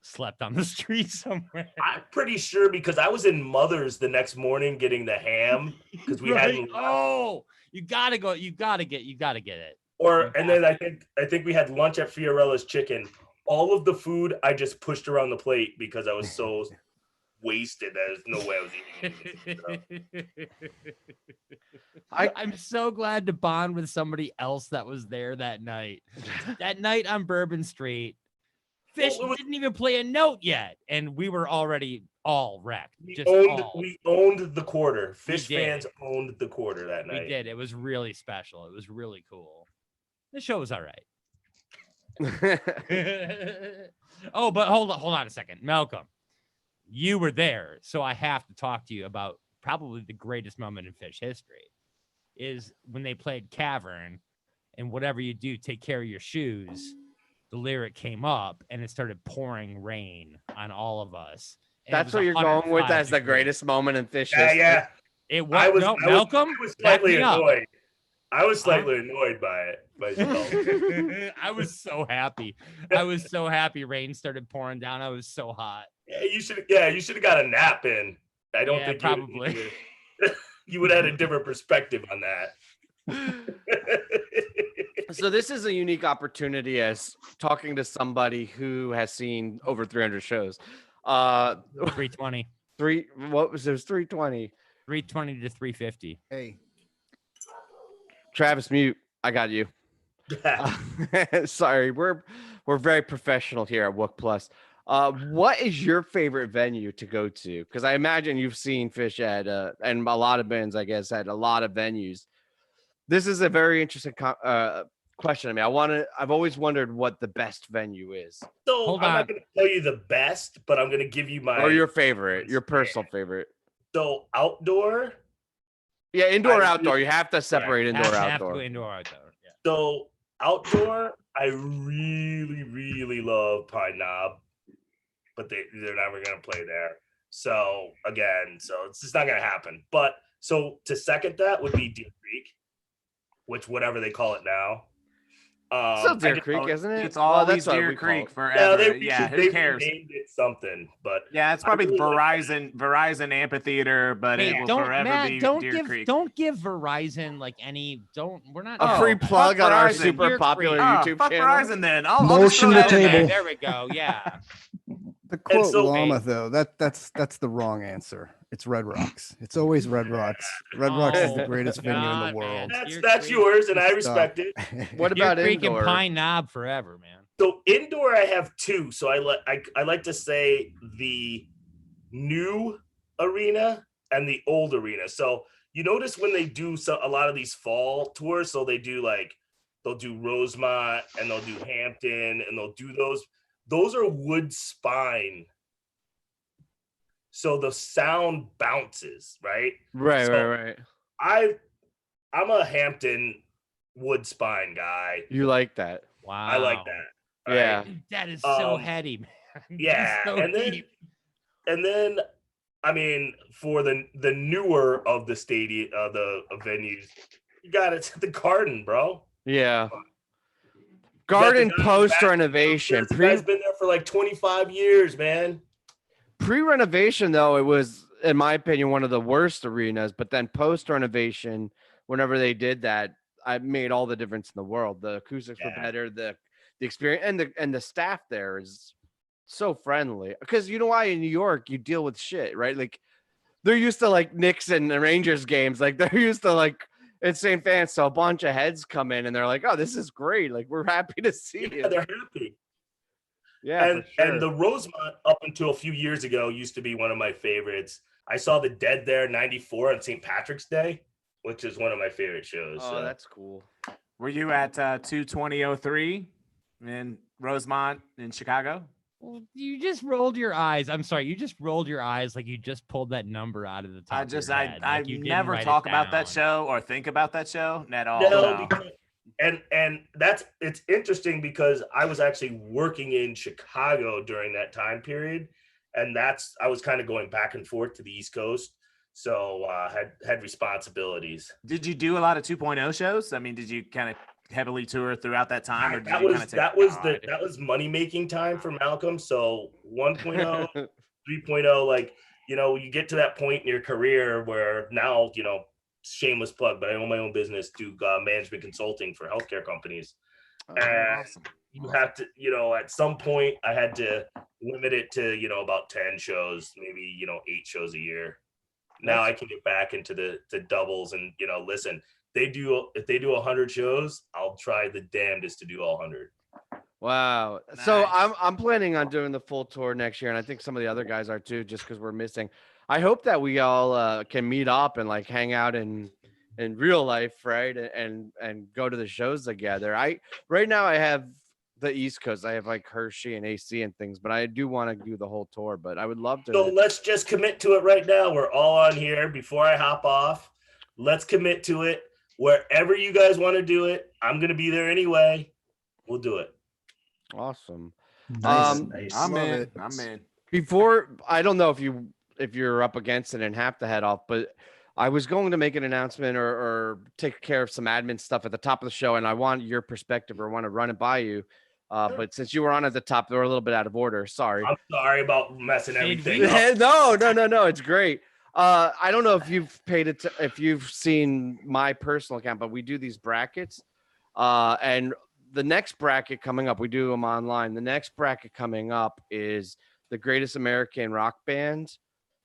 slept on the street somewhere. I'm pretty sure because I was in Mother's the next morning getting the ham because we Right. hadn't. Oh, you gotta go. You gotta get it. And then I think we had lunch at Fiorella's Chicken. All of the food I just pushed around the plate because I was so wasted. There's no way I was eating it. I'm so glad to bond with somebody else that was there that night. That night on Bourbon Street, Phish Well, didn't even play a note yet, and we were already all wrecked. we Just owned all. we owned the quarter. We Phish did. fans owned the quarter that We night. did. It was really special. It was really cool. The show was all right. Oh, but hold on a second. Malcolm, you were there, so I have to talk to you about probably the greatest moment in Phish history is when they played Cavern, and whatever you do, take care of your shoes. The lyric came up and it started pouring rain on all of us. And it That's was what you're going with 105 as the degrees. greatest moment in Phish Yeah, history. yeah. It was, no, Malcolm, I was back slightly me up. annoyed. I was slightly annoyed by it myself. I was so happy. I was so happy rain started pouring down. I was so hot. Yeah, you should have got a nap in. I don't Yeah, think probably. you would have had a different perspective on that. So this is a unique opportunity as talking to somebody who has seen over 300 shows. 320. What was it? It was 320. 320 to 350. Hey, Travis, mute. I got you. Sorry, we're very professional here at Wook Plus. What is your favorite venue to go to? Because I imagine you've seen Phish at and a lot of bands, I guess, at a lot of venues. This is a very interesting question. I mean, I've always wondered what the best venue is. So Hold I'm on. not going to tell you the best, but I'm going to give you my Or your favorite, your personal favorite. So outdoor. Yeah, indoor, I- outdoor. You have to separate indoor, Have to outdoor. go indoor, outdoor. Yeah. So outdoor, I really, really love Pine Knob, but they're never going to play there. So again, it's just not going to happen. But so to second that would be Deer Creek, which whatever they call it now. Still Deer I just- Creek, isn't it? It's always that's what Deer we call Creek it. forever. Yeah, Who cares? named it something, but Yeah, it's probably really like Verizon Amphitheater, but Hey, it will don't forever Matt, be don't Deer give Creek. don't give Verizon like any we're not A Oh, free plug on our Verizon. super Deer popular Creek. YouTube Fuck channel. Verizon then. I'll Motion just to throw that in table. there. There we go. Yeah. the quote so- llama though, that's the wrong answer. It's Red Rocks. It's always Red Rocks. Red Rocks is the Oh, greatest venue in God, the world. man. Deer that's Creek. yours, and I Stop. respect it. What Deer about Creek indoor? and Pine Knob forever, man. So indoor, I have two. So I like to say the new arena and the old arena. So you notice when they do a lot of these fall tours, so they'll do Rosemont and they'll do Hampton and they'll do those. Those are wood spine. So the sound bounces, right? Right, So- right. I'm a Hampton wood spine guy. You like that? Wow. I like that. right? Yeah. That is so Um, heady, man. That's Yeah, so and then deep. I mean, for the newer of the stadium, the venues, you got it at the Garden, bro. Yeah. got Garden the guy post back- renovation. This guy's been there for like 25 years, man. Pre renovation, though, it was, in my opinion, one of the worst arenas. But then post renovation, whenever they did that, I made all the difference in the world. The acoustics were Yeah. better. The experience and the staff there is so friendly. Because you know why in New York you deal with shit, right? Like they're used to like Knicks and Rangers games. Like they're used to like insane fans. So a bunch of heads come in and they're like, "Oh, this is great! Like we're happy to see Yeah, you." they're happy. Yeah, and for sure. and the Rosemont up until a few years ago used to be one of my favorites. I saw the Dead there '94 on St. Patrick's Day, which is one of my favorite shows. Oh, so. that's cool. Were you at 22003 in Rosemont in Chicago? Well, you just rolled your eyes. I'm sorry. You just rolled your eyes like you just pulled that number out of the top. of your head. I Like you didn't never write it talk about that down. show or think about that show at all. No, No. because, and it's interesting because I was actually working in Chicago during that time period, and I was kind of going back and forth to the East Coast, so had responsibilities. Did you do a lot of 2.0 shows? I mean, did you kind of heavily tour throughout that time, or did That you was kind of take? that was money making time for Malcolm. So 1.0, 3.0, like you get to that point in your career where now shameless plug, but I own my own business, do management consulting for healthcare companies. Oh, And awesome. you have to, at some point I had to limit it to, about 10 shows, maybe, 8 shows a year. Now I can get back into the doubles and, listen, if they do 100 shows, I'll try the damnedest to do all 100. Wow. So Nice. I'm planning on doing the full tour next year, and I think some of the other guys are too, just because we're missing. I hope that we all can meet up and like hang out in real life, right? And go to the shows together. Right now I have the East Coast. I have like Hershey and AC and things, but I do want to do the whole tour. But I would love to. So let's just commit to it right now. We're all on here. Before I hop off, let's commit to it. Wherever you guys want to do it, I'm gonna be there anyway. We'll do it. Awesome. Nice. I'm Love in. it. I'm in. Before, I don't know if you're up against it and have to head off, but I was going to make an announcement or take care of some admin stuff at the top of the show, and I want your perspective or want to run it by you. But since you were on at the top, they were a little bit out of order. Sorry. I'm sorry about messing everything up. No. It's great. I don't know if you've if you've seen my personal account, but we do these brackets. And the next bracket coming up, we do them online. The next bracket coming up is the greatest American rock bands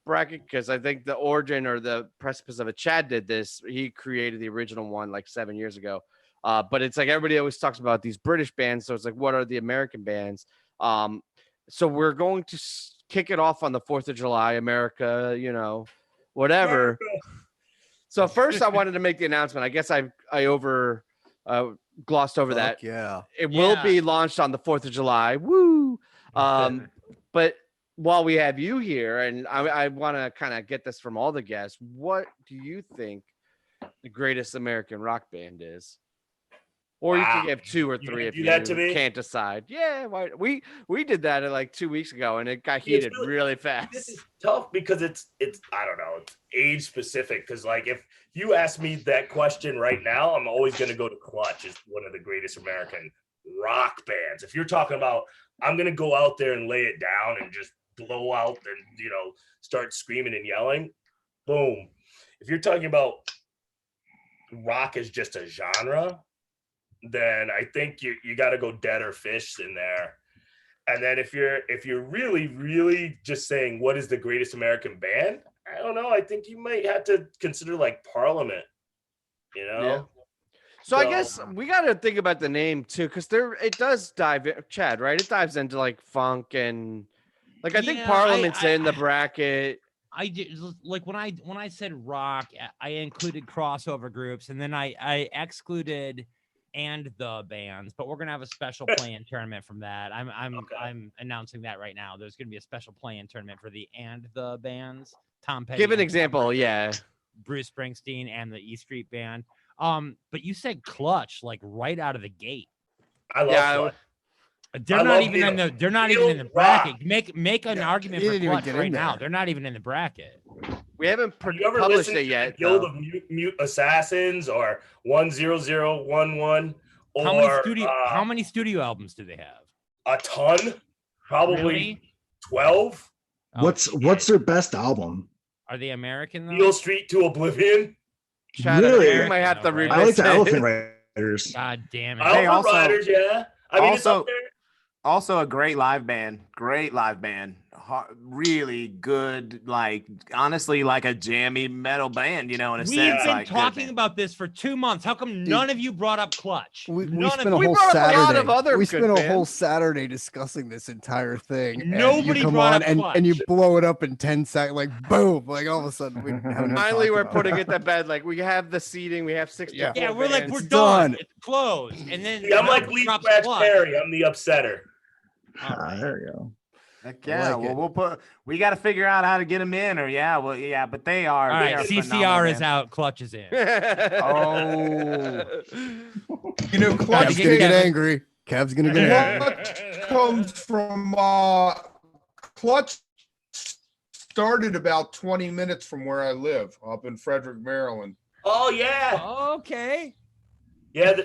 bracket, because I think the origin or the precipice of it, Chad did this. He created the original one like 7 years ago. But it's like everybody always talks about these British bands. So it's like, what are the American bands? So we're going to kick it off on the 4th of July, America, whatever. So first I wanted to make the announcement. I guess I glossed over that. Fuck yeah. It will be launched on the 4th of July. Woo! But while we have you here, and I want to kind of get this from all the guests, what do you think the greatest American rock band is? Or you can give 2 or 3 if you can't decide. Yeah, we did that like 2 weeks ago, and it got heated really fast. This is tough because it's I don't know, it's age specific. Because like if you ask me that question right now, I'm always going to go to Clutch as one of the greatest American rock bands. If you're talking about, I'm going to go out there and lay it down and just blow out and start screaming and yelling. Boom. If you're talking about rock as just a genre, then I think you got to go Dead or Phish in there. And then if you're really, really just saying what is the greatest American band, I don't know. I think you might have to consider like Parliament, Yeah. So I guess we got to think about the name too, because it does dive in, Chad, right? It dives into like funk and like I think Parliament's in the bracket. I did like when I said rock, I included crossover groups, and then I excluded and the bands, but we're gonna have a special play-in tournament from that. I'm announcing that right now. There's gonna be a special play-in tournament for the and the bands. Tom Petty. Give an example, Bruce Springsteen and the E Street Band. But you said Clutch like right out of the gate. I love Clutch. They're not even in the bracket. Make an argument for Clutch right now. They're not even in the bracket. We haven't published it yet. Guild of Mute Assassins or 10011 or how many studio albums do they have? A ton, probably 12. What's their best album? Are they American though? Beale Street to Oblivion. Really? You might have to revisit. I like the Elephant Riders. God damn it! Elephant Riders, yeah. I mean, it's up there. Also a great live band. Really good, like honestly, like a jammy metal band, in a sense. We've been talking about this for 2 months. How come none of you brought up Clutch? We spent a whole Saturday. We spent a whole Saturday discussing this entire thing. Nobody brought up Clutch. And you blow it up in 10 seconds, like boom, like all of a sudden. Finally, we're putting it to bed. Like we have the seating, we have 6. Yeah, we're like we're done. It's closed, and then I'm like Lee Scratch Perry. I'm the upsetter. There you go. Heck yeah, like we got to figure out how to get them in, but they are. All right, CCR is out, Clutch is in. Oh, Clutch gonna get angry. Kev's gonna get angry. Clutch comes from Clutch started about 20 minutes from where I live, up in Frederick, Maryland. Oh yeah. Okay. Yeah.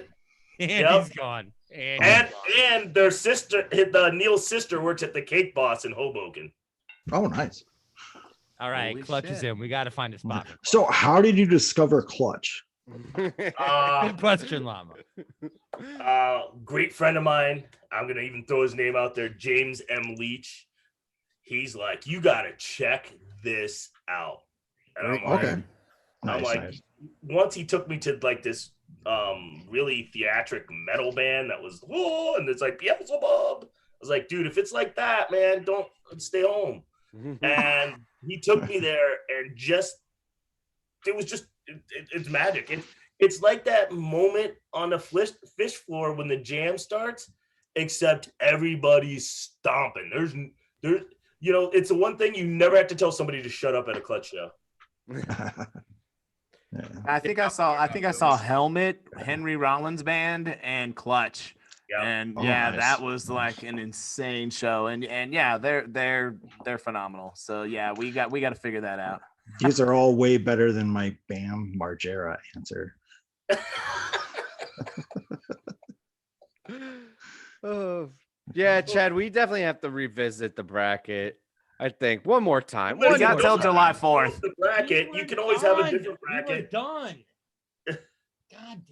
He's gone. And their sister, Neil's sister, works at the Cake Boss in Hoboken. Oh, nice. All right, Holy Clutch shit. is in. We got to find a spot. So, how did you discover Clutch? Good question, Llama. Great friend of mine. I'm gonna even throw his name out there, James M. Leach. He's like, you gotta check this out. And I'm like, Okay. once he took me to like this really theatric metal band that was, whoa, and it's like Beelzebub. I was like, dude, if it's like that, man, don't stay home. And he took me there, and it's magic. It's like that moment on the Phish floor when the jam starts, except everybody's stomping. There's it's the one thing you never have to tell somebody to shut up at a Clutch show. I think I saw Helmet, Henry Rollins Band, and Clutch. Yeah. And Nice. that was like an insane show. And yeah, they're phenomenal. So yeah, we got to figure that out. These are all way better than my Bam Margera answer. Oh, yeah, Chad, we definitely have to revisit the bracket. I think one more time. But We got till July 4th. The bracket, you can always have a different bracket. Done. God damn.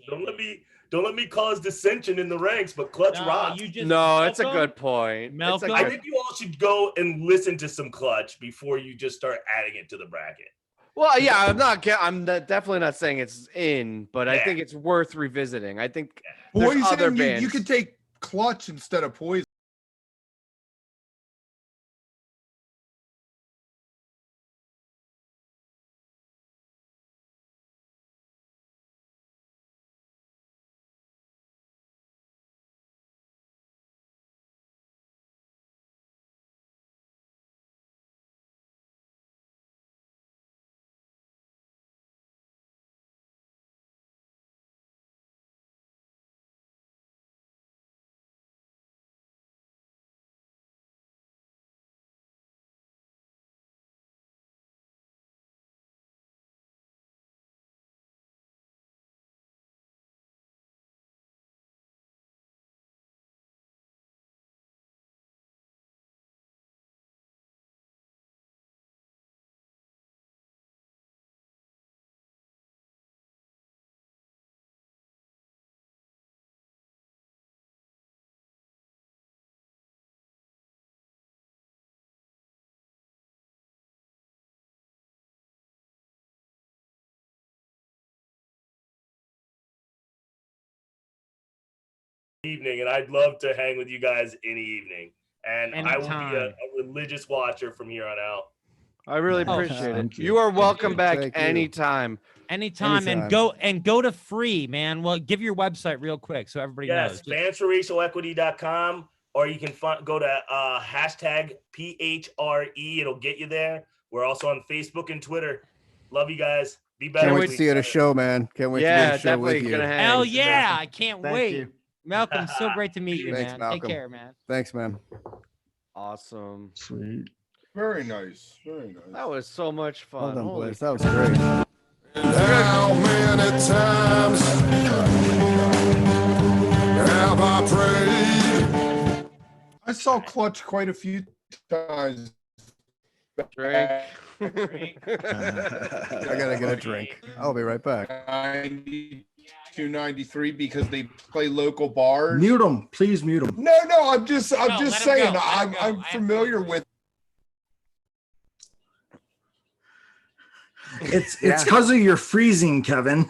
Don't let me cause dissension in the ranks, but Clutch rocks. No, it's a good point. Malcolm? I think you all should go and listen to some Clutch before you just start adding it to the bracket. Well, yeah, I'm definitely not saying it's in, but I think it's worth revisiting. I think there's other bands. You could take Clutch instead of Poison. Evening, and I'd love to hang with you guys any evening. And I will be Anytime. a religious watcher from here on out. I really Oh, appreciate it. thank you. You are welcome back Thank you. anytime. Anytime, and go to free, man. Well, give your website real quick so everybody knows. Yes, fansforracialequity.com, or you can go to hashtag PHRE. It'll get you there. We're also on Facebook and Twitter. Love you guys. Be better. Can't wait with to each see you at a other. show, man. Can't wait to Yeah, be at a show definitely with you. gonna hang. Hell yeah, I can't Thank wait. you. Malcolm, so great to meet you, Thanks, man. Malcolm. Take care, man. Thanks, man. Awesome. Sweet. Very nice. Very nice. That was so much fun. Well done, Holy Blaze. That was great. How many times have I prayed? I saw Clutch quite a few times. drink. I gotta get a drink. I'll be right back. 92, 93 because they play local bars. Mute them, please mute them. No, I'm just let him saying. go, let him go. I'm familiar with. It's because of your freezing, Kevin.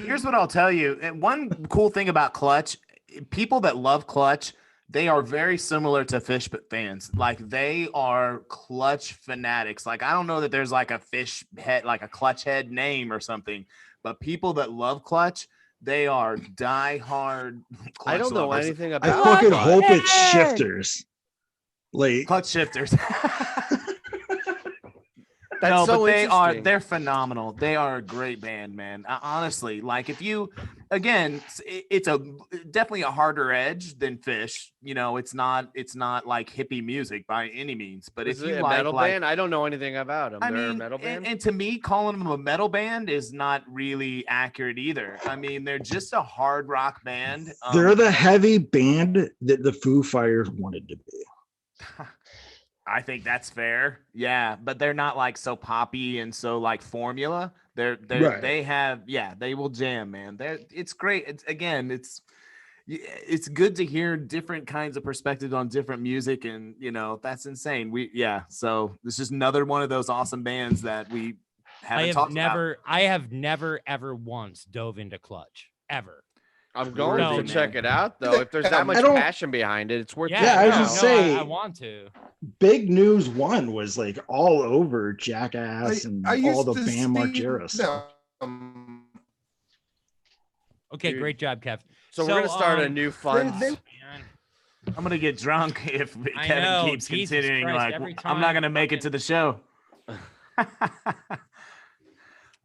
Here's what I'll tell you. And one cool thing about Clutch, people that love Clutch, they are very similar to Phish fans. Like they are Clutch fanatics. Like I don't know that there's like a Phish head, like a Clutch head name or something, but people that love Clutch, they are diehard Clutch I don't know lovers. anything I about fucking it. hope it's shifters. Like Clutch shifters. That's No, so but interesting. they're phenomenal. They are a great band, man. Honestly, like if you, again, it's definitely a harder edge than Phish. You know, it's not like hippie music by any means. But Is if it you a like, metal band? I don't know anything about them. I They're mean, a metal band. and to me, calling them a metal band is not really accurate either. I mean, they're just a hard rock band. they're the heavy band that the Foo Fighters wanted to be. I think that's fair. Yeah, but they're not like so poppy and so like formula. Right. They have, yeah, they will jam, man. It's great. It's good to hear different kinds of perspectives on different music, and you know that's insane. So this is another one of those awesome bands that we haven't talked about. I have never ever once dove into Clutch ever. I'm going No, to check it out though. If there's that much I don't- passion behind it, it's worth. Yeah, I was checking just out. say- I want to. Big News 1 was like all over Jackass and all used the to Bam see Margera stuff. them. Okay, Dude. great job, Kev. So we're gonna start a new fund. Man, I'm gonna get drunk if I Kevin know, keeps Jesus continuing. Christ, Like, every I'm not time gonna make it to the show.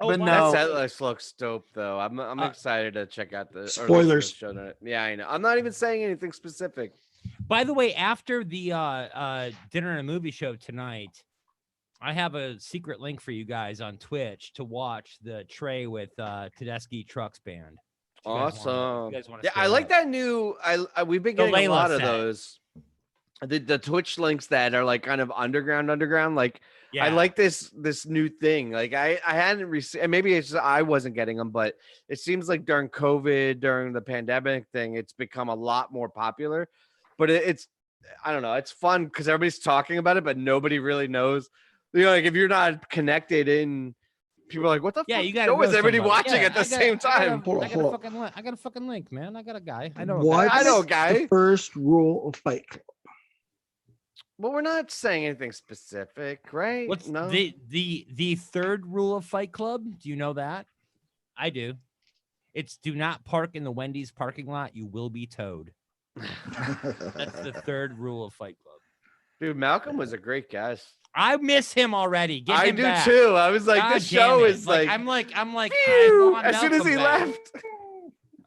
Oh, But wow. no, That looks dope though. I'm excited to check out the or listen to Spoilers. the show tonight. Yeah, I know. I'm not even saying anything specific. By the way, after the dinner and a movie show tonight, I have a secret link for you guys on Twitch to watch the Trey with Tedeschi Trucks Band. If you guys Awesome. wanna- you guys wanna Yeah, stay I like up. that new. We've been The getting a Layla lot of set. those. The Twitch links that are like kind of underground. Like I Yeah. like this new thing. Like I hadn't received, and maybe it's just I wasn't getting them, but it seems like during COVID, during the pandemic thing, it's become a lot more popular. But it's I don't know, it's fun because everybody's talking about it, but nobody really knows. You know, like if you're not connected in, people are like, "What the Yeah, fuck you got to show is everybody watching at the same time?" Hold on. I got a fucking link, man. I got a guy. I know. What's I know a guy. the first rule of Fight Club? Well, we're not saying anything specific, right? What's no. the third rule of Fight Club? Do you know that? I do. It's do not park in the Wendy's parking lot. You will be towed. That's the third rule of Fight Club. Dude, Malcolm was a great guest. I miss him already. Get I him do back. too. I was like, God this damn show it. is like, I'm like, phew, I want as soon as Malcolm he back. left.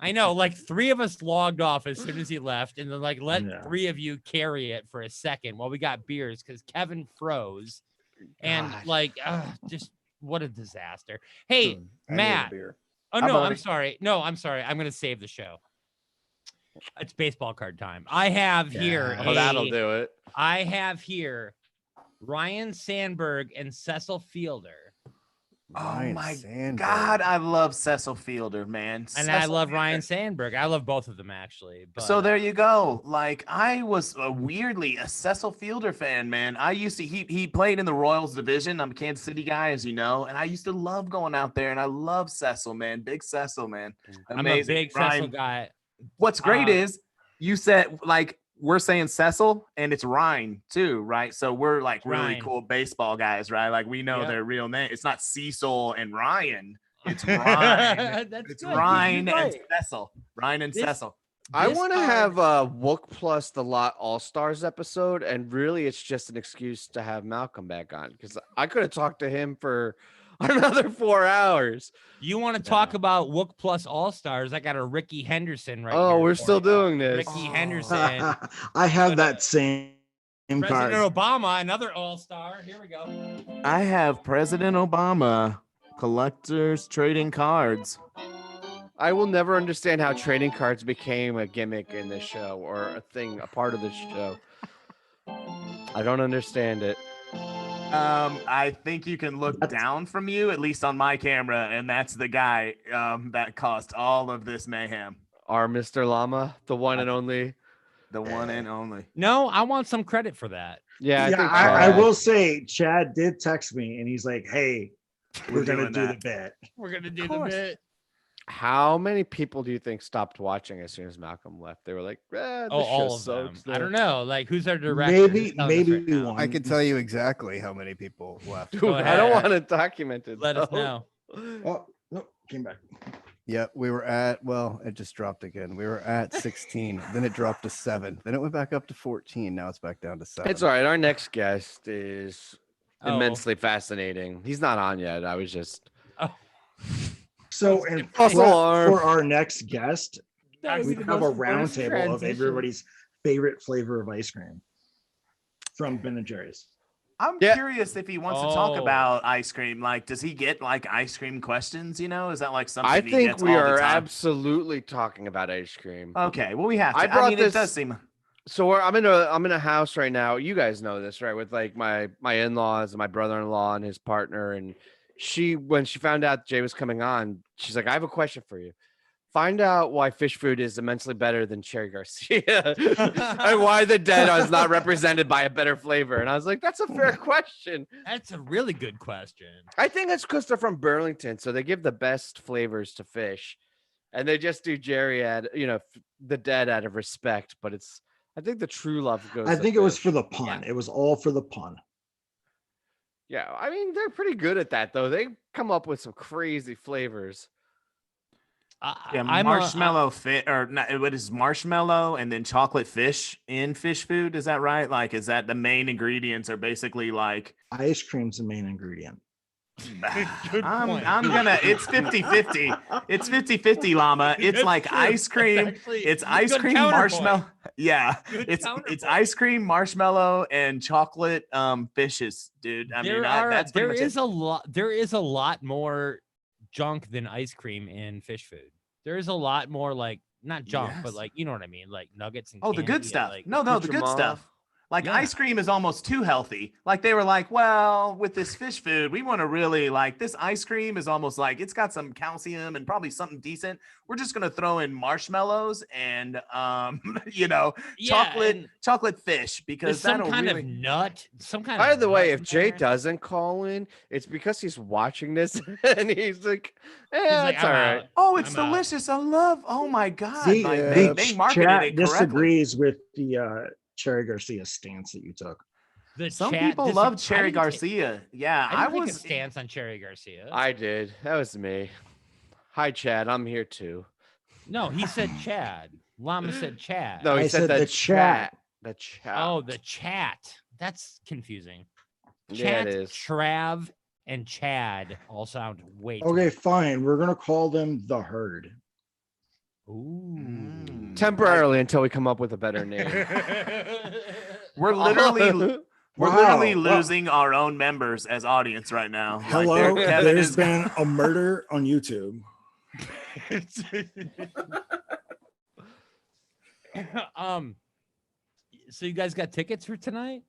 I know, like 3 of us logged off as soon as he left, and then like let Yeah. 3 of you carry it for a second while we got beers because Kevin froze, and God. like, just what a disaster. Hey, I need a Matt. beer. Oh How no, about I'm it? sorry. No, I'm sorry. I'm gonna save the show. It's baseball card time. I have here. Oh, that'll do it. I have here Ryan Sandberg and Cecil Fielder. oh Ryan my Sandberg. God, I love Cecil Fielder, man. And I Cecil love Fielder. Ryan Sandberg. I love both of them actually. But, So there you go. Like I was weirdly a Cecil Fielder fan, man. I used to he played in the Royals division. I'm a Kansas City guy, as you know, and I used to love going out there. And I love Cecil, man. Big Cecil, man. I'm a big Ryan, Cecil guy. What's great is you said like we're saying Cecil and it's Ryan too, right? So we're like really Ryan. cool baseball guys, right? Like we know Yep. their real name. It's not Cecil and Ryan. It's Ryan. That's It's good. Ryan You're and right. Cecil. Ryan and This- Cecil. I This want to card- have Wook plus the Lot All Stars episode, and really, it's just an excuse to have Malcolm back on because I could have talked to him for another 4 hours. You want to talk about Wook plus All Stars? I got a Ricky Henderson right Oh, here we're for still you. doing this. Ricky Henderson. I have that same President card. Obama, another All Star. Here we go. I have President Obama collectors trading cards. I will never understand how trading cards became a gimmick in this show or a thing, a part of this show. I don't understand it. I think you can look down from you, at least on my camera, and that's the guy that caused all of this mayhem. Our Mr. Llama, the one and only. The one and only. No, I want some credit for that. Yeah, I Yeah, think I Chad- will say Chad did text me and he's like, "Hey, we're gonna doing do the that. bit." We're gonna do Of the course. bit. How many people do you think stopped watching as soon as Malcolm left? They were like, this Oh, show all of them. sucks, I man." don't know. Like, who's our director? Maybe, Who's telling us maybe right now? one. I can tell you exactly how many people left. Dude, Go I don't ahead. want it documented. Let us though. know. Oh no, came back. Yeah, we were at, well, it just dropped again. We were at 16, then it dropped to 7, then it went back up to 14. Now it's back down to 7. It's all right. Our next guest is Oh. immensely fascinating. He's not on yet. I was just So, and False for, alarm. for our next guest, That we was have the a most round worst table of transition. everybody's favorite flavor of ice cream from Ben&Jerry's. I'm Yeah. curious if he wants to talk Oh. about ice cream. Like, does he get like ice cream questions? You know, is that like something I he think gets we all the are time? absolutely talking about ice cream. Okay, well, we have to. I I, brought mean, this- it does seem. So I'm in a house right now. You guys know this, right? With like my in-laws and my brother-in-law and his partner. And when she found out Jay was coming on, she's like, "I have a question for you. Find out why fish food is immensely better than Cherry Garcia, and why the dead is not represented by a better flavor." And I was like, "That's a fair question." That's a really good question. I think it's because they're from Burlington, so they give the best flavors to fish. And they just do Jerry the dead out of respect, but I think the true love goes. I to think it was Phish. for the pun. It was all for the pun. Yeah, I mean they're pretty good at that though. They come up with some crazy flavors. Yeah, I'm marshmallow what is marshmallow and then chocolate fish in fish food? Is that right? Like, is that the main ingredients are basically like Ice cream's the main ingredient. I'm gonna it's 50-50. It's 50-50, llama. It's That's like true. ice cream. Actually, It's ice good cream counterpoint. marshmallow. Yeah. Good It's counterpoint. ice cream, marshmallow, and chocolate fishes, dude. I mean, that's pretty much it. There is a lot more junk than ice cream in fish food. There is a lot more like not junk, but Yes. like you know what I mean, like nuggets and Oh, the candy good and, stuff. like, No, the good accoutrement. stuff. Like Yeah. ice cream is almost too healthy. Like they were like, well, with this fish food, we want to really like this ice cream is almost like it's got some calcium and probably something decent. We're just gonna throw in marshmallows and Yeah, chocolate fish there's because some that'll kind really of nut, some kind By of. the way, nut if Jay there. doesn't call in, it's because he's watching this and he's like, He's "Yeah, like, it's I'm all out. right." Oh, it's I'm out. delicious. I love. Oh my god. The, Like Yeah. they marketed chat it correctly. disagrees with the Cherry Garcia stance that you took. The Some chat people dis- love I Cherry didn't ta- Garcia. Yeah, I I didn't take a was. stance on Cherry Garcia. I did. That was me. Hi, Chad. I'm here too. No, he said Chad. Llama said Chad. No, he I said, said the the chat. chat. The chat. Oh, the chat. That's confusing. Yeah, Chat, it is. Trav, and Chad all sound way too Okay, fine. We're gonna call them the herd. Ooh. Temporarily until we come up with a better name. We're literally Wow. losing our own members as audience right now. Like, Hello, Kevin there's is- been a murder on YouTube. So you guys got tickets for tonight?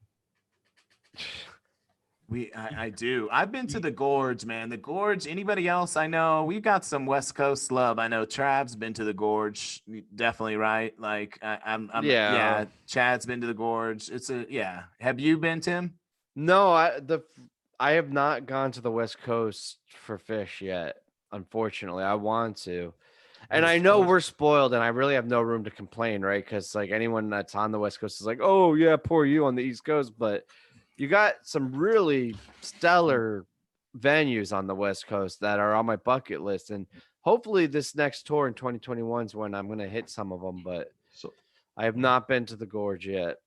I do. I've been to the Gorge, man. The Gorge. Anybody else I know? We've got some West Coast love. I know Trav's been to the Gorge. Definitely, right? Like I'm Yeah. Chad's been to the Gorge. Have you been, Tim? No, I have not gone to the West Coast for Phish yet. Unfortunately, I want to. And I know we're spoiled, and I really have no room to complain, right? Because like anyone that's on the West Coast is like, "Oh yeah, poor you on the East Coast," but you got some really stellar venues on the West Coast that are on my bucket list, and hopefully this next tour in 2021 is when I'm going to hit some of them. But I have not been to the Gorge yet.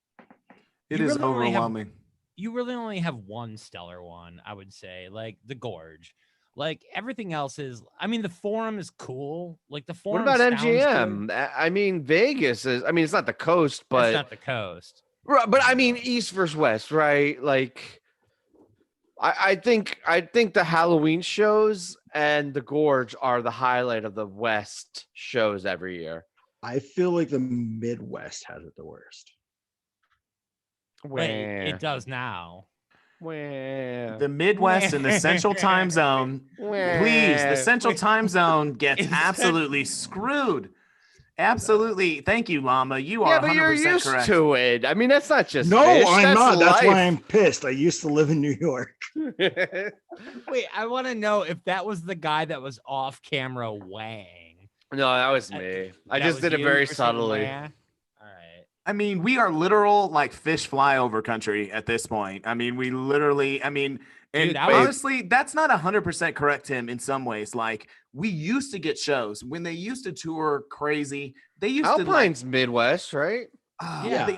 It You is really only have- overwhelming. You really only have one stellar one, I would say, like the Gorge. Like everything else is, I mean, the Forum is cool. Like the What Forum. about sounds MGM? good. I mean, Vegas is. I mean, it's not the coast, but It's not the coast. Right, but I mean East versus West, right? Like I think the Halloween shows and the Gorge are the highlight of the West shows every year. I feel like the Midwest has it the worst. But it does now. Where? The Midwest and the Central Time Zone. Please, the Central Time Zone gets absolutely screwed. Absolutely. Thank you, Llama. You are Yeah, but you're 100% used correct. to it. I mean, that's not just No, Phish, I'm not. That's life. why I'm pissed. I used to live in New York. Wait, I want to know if that was the guy that was off camera weighing. No, that was me. I That just was did it you? very You were saying subtly. wah? All right. I mean, we are literal like fish flyover country at this point. I mean, we literally, and Dude, I was- honestly, that's not 100% correct, Tim, in some ways. Like, we used to get shows when they used to tour crazy. They used to like, Alpine's Midwest, right? yeah,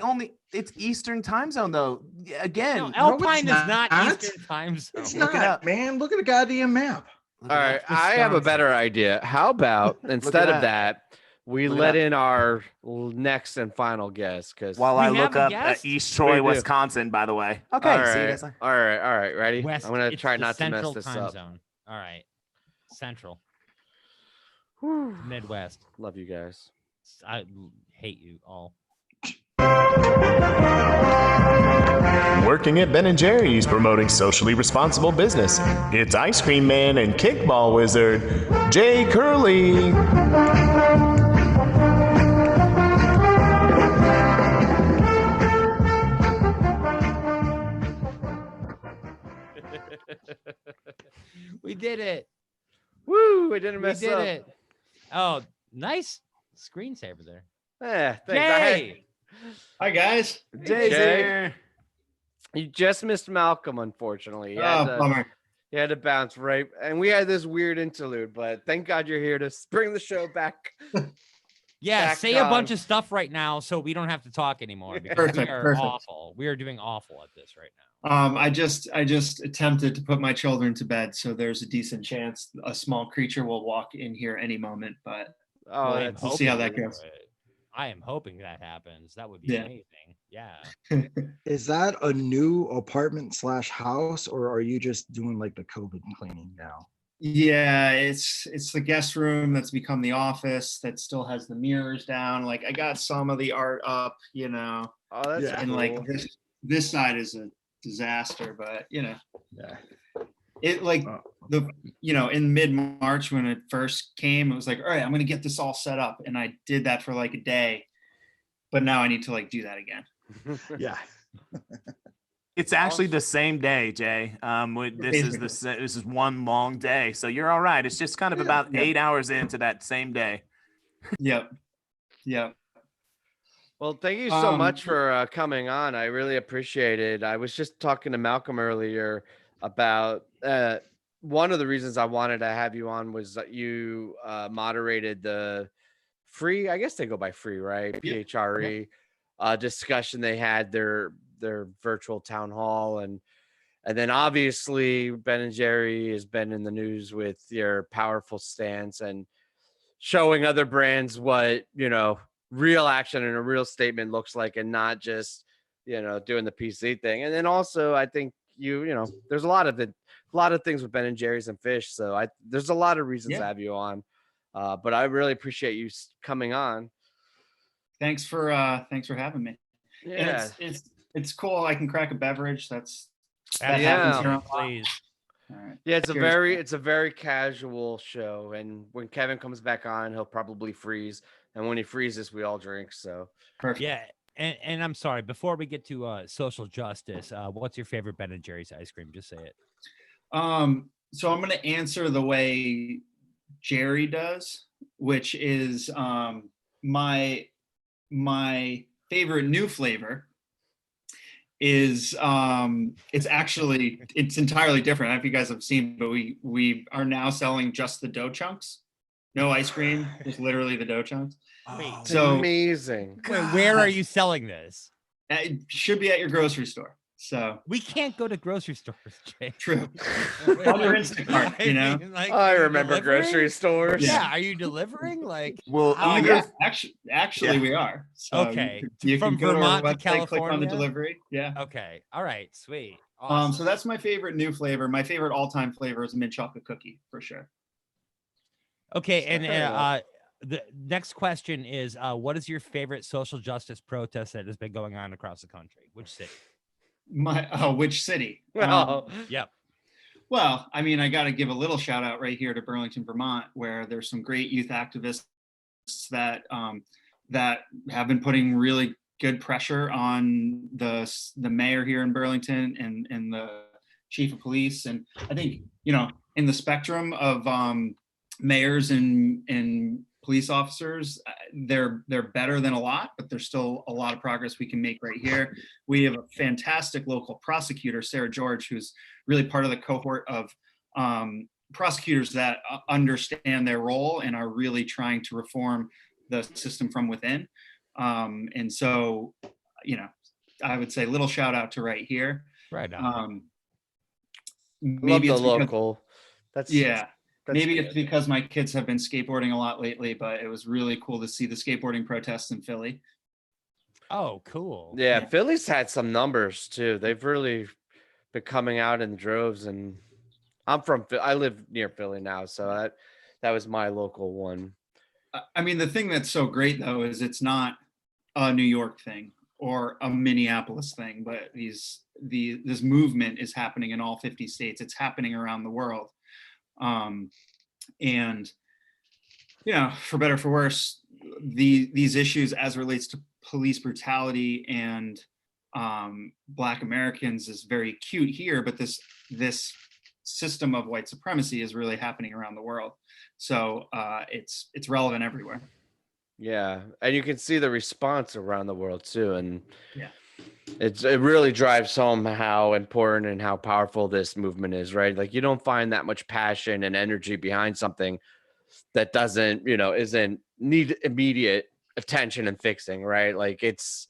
it's Eastern Time Zone though. Again, No, Alpine it's is not not. Eastern time zone. It's Look it not, up. man. Look at the goddamn map. look All it right, up. I have a Wisconsin. better idea. How about instead of that, we Look it let up. in our next and final guest? Because While We I have look a up guest? East Troy, We do. Wisconsin, by the way. Okay, all see you right, guys later. all right, ready? West, I'm gonna it's try the not to mess Central this time up. zone. All right, Central, Whew. Midwest. Love you guys. I hate you all. Working at Ben&Jerry's promoting socially responsible business. It's Ice Cream Man and Kickball Wizard, Jay Curley. We did it. Woo! I didn't We mess did up. it. Oh, Nice screensaver there. Yeah, thanks. Jay! Hi guys. Jay's Jay. here. You just missed Malcolm, unfortunately. Bummer. He had to bounce right, and we had this weird interlude, but thank God you're here to bring the show back. Yeah, Back say a bunch on. of stuff right now so we don't have to talk anymore because Perfect, we are perfect. awful. We are doing awful at this right now. I just attempted to put my children to bed, so there's a decent chance a small creature will walk in here any moment. But Oh, I am that's we'll see how hoping that we goes. would. I am hoping that happens. That would be Yeah. amazing. Yeah. Is that a new apartment / house, or are you just doing like the COVID cleaning now? Yeah, it's the guest room that's become the office that still has the mirrors down. Like I got some of the art up, Oh, that's Yeah. and cool. like this side is a disaster, but Yeah. it like Oh. in mid-March when it first came, it was like, all right, I'm gonna get this all set up, and I did that for like a day, but now I need to like do that again. Yeah. It's actually the same day, Jay. This is one long day, so you're all right. It's just kind of about Yeah. 8 hours into that same day. Yep. Well, thank you so much Um, for coming on. I really appreciate it. I was just talking to Malcolm earlier about one of the reasons I wanted to have you on was that you moderated the free, I guess they go by free, right? PHRE discussion. They had their virtual town hall, and then obviously Ben&Jerry has been in the news with your powerful stance and showing other brands what real action and a real statement looks like, and not just doing the PC thing. And then also I think there's a lot of things with Ben&Jerry's and Phish, so there's a lot of reasons to have you on, but I really appreciate you coming on. Thanks for having me. Yeah, And it's cool. I can crack a beverage. That Yeah. happens here. Please. All right. yeah, Cheers. it's a very casual show, and when Kevin comes back on, he'll probably freeze, and when he freezes, we all drink. So Perfect. Yeah. And I'm sorry, before we get to social justice, what's your favorite Ben&Jerry's ice cream? Just say it. So I'm going to answer the way Jerry does, which is my favorite new flavor is it's entirely different. I don't know if you guys have seen, but we are now selling just the dough chunks. No ice cream, just literally the dough chunks. it's So amazing. Wait, where are you selling this? it should be at your grocery store. So We can't go to grocery stores, Jay. true. On your Instacart, Like, I are you remember delivering? grocery stores. Yeah, are you delivering? Like, Well, how- either Yeah, actually we are. So Okay. you From can go Vermont to our to website, click on the California? delivery. Yeah. Okay. All right. Sweet. Awesome. So that's my favorite new flavor. My favorite all-time flavor is mint chocolate cookie for sure. Okay. And Fair enough. the next question is, what is your favorite social justice protest that has been going on across the country? Which city? Which city? Well, Yep. Well, I mean, I got to give a little shout out right here to Burlington, Vermont, where there's some great youth activists that have been putting really good pressure on the mayor here in Burlington and the chief of police. And I think in the spectrum of mayors and police officers, they're better than a lot, but there's still a lot of progress we can make right here. We have a fantastic local prosecutor, Sarah Gorge, who's really part of the cohort of prosecutors that understand their role and are really trying to reform the system from within. And so, I would say little shout out to right here. Right on. love Maybe the it's because, local. That's maybe good. it's because my kids have been skateboarding a lot lately, but it was really cool to see the skateboarding protests in Philly. Oh, cool. Yeah, Yeah. Philly's had some numbers too. They've really been coming out in droves, and I live near Philly now, so that was my local one. I mean, the thing that's so great though is it's not a New York thing or a Minneapolis thing, but this movement is happening in all 50 states. It's happening around the world. And for better or for worse, these issues as relates to police brutality and Black Americans is very acute here, but this system of white supremacy is really happening around the world. So it's relevant everywhere. Yeah, and you can see the response around the world too, and Yeah. it really drives home how important and how powerful this movement is, right? Like you don't find that much passion and energy behind something that doesn't, isn't need immediate attention and fixing, right? Like it's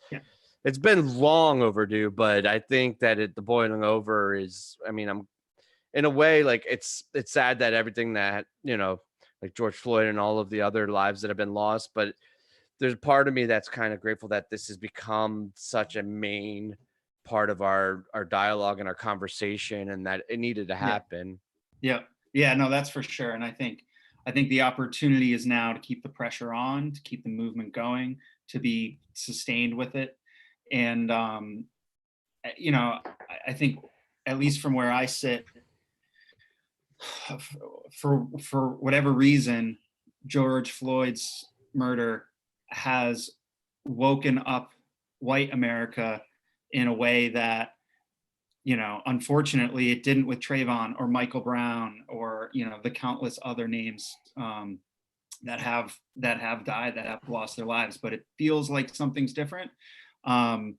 been long overdue, but I think that the boiling over is, I'm in a way, like it's sad that everything that, like George Floyd and all of the other lives that have been lost, but there's part of me that's kind of grateful that this has become such a main part of our dialogue and our conversation, and that it needed to happen. Yeah, no, that's for sure. And I think the opportunity is now to keep the pressure on, to keep the movement going, to be sustained with it. And, I think at least from where I sit, for whatever reason, George Floyd's murder has woken up white America in a way that, unfortunately it didn't with Trayvon or Michael Brown or, the countless other names that have died, that have lost their lives. But it feels like something's different. I'm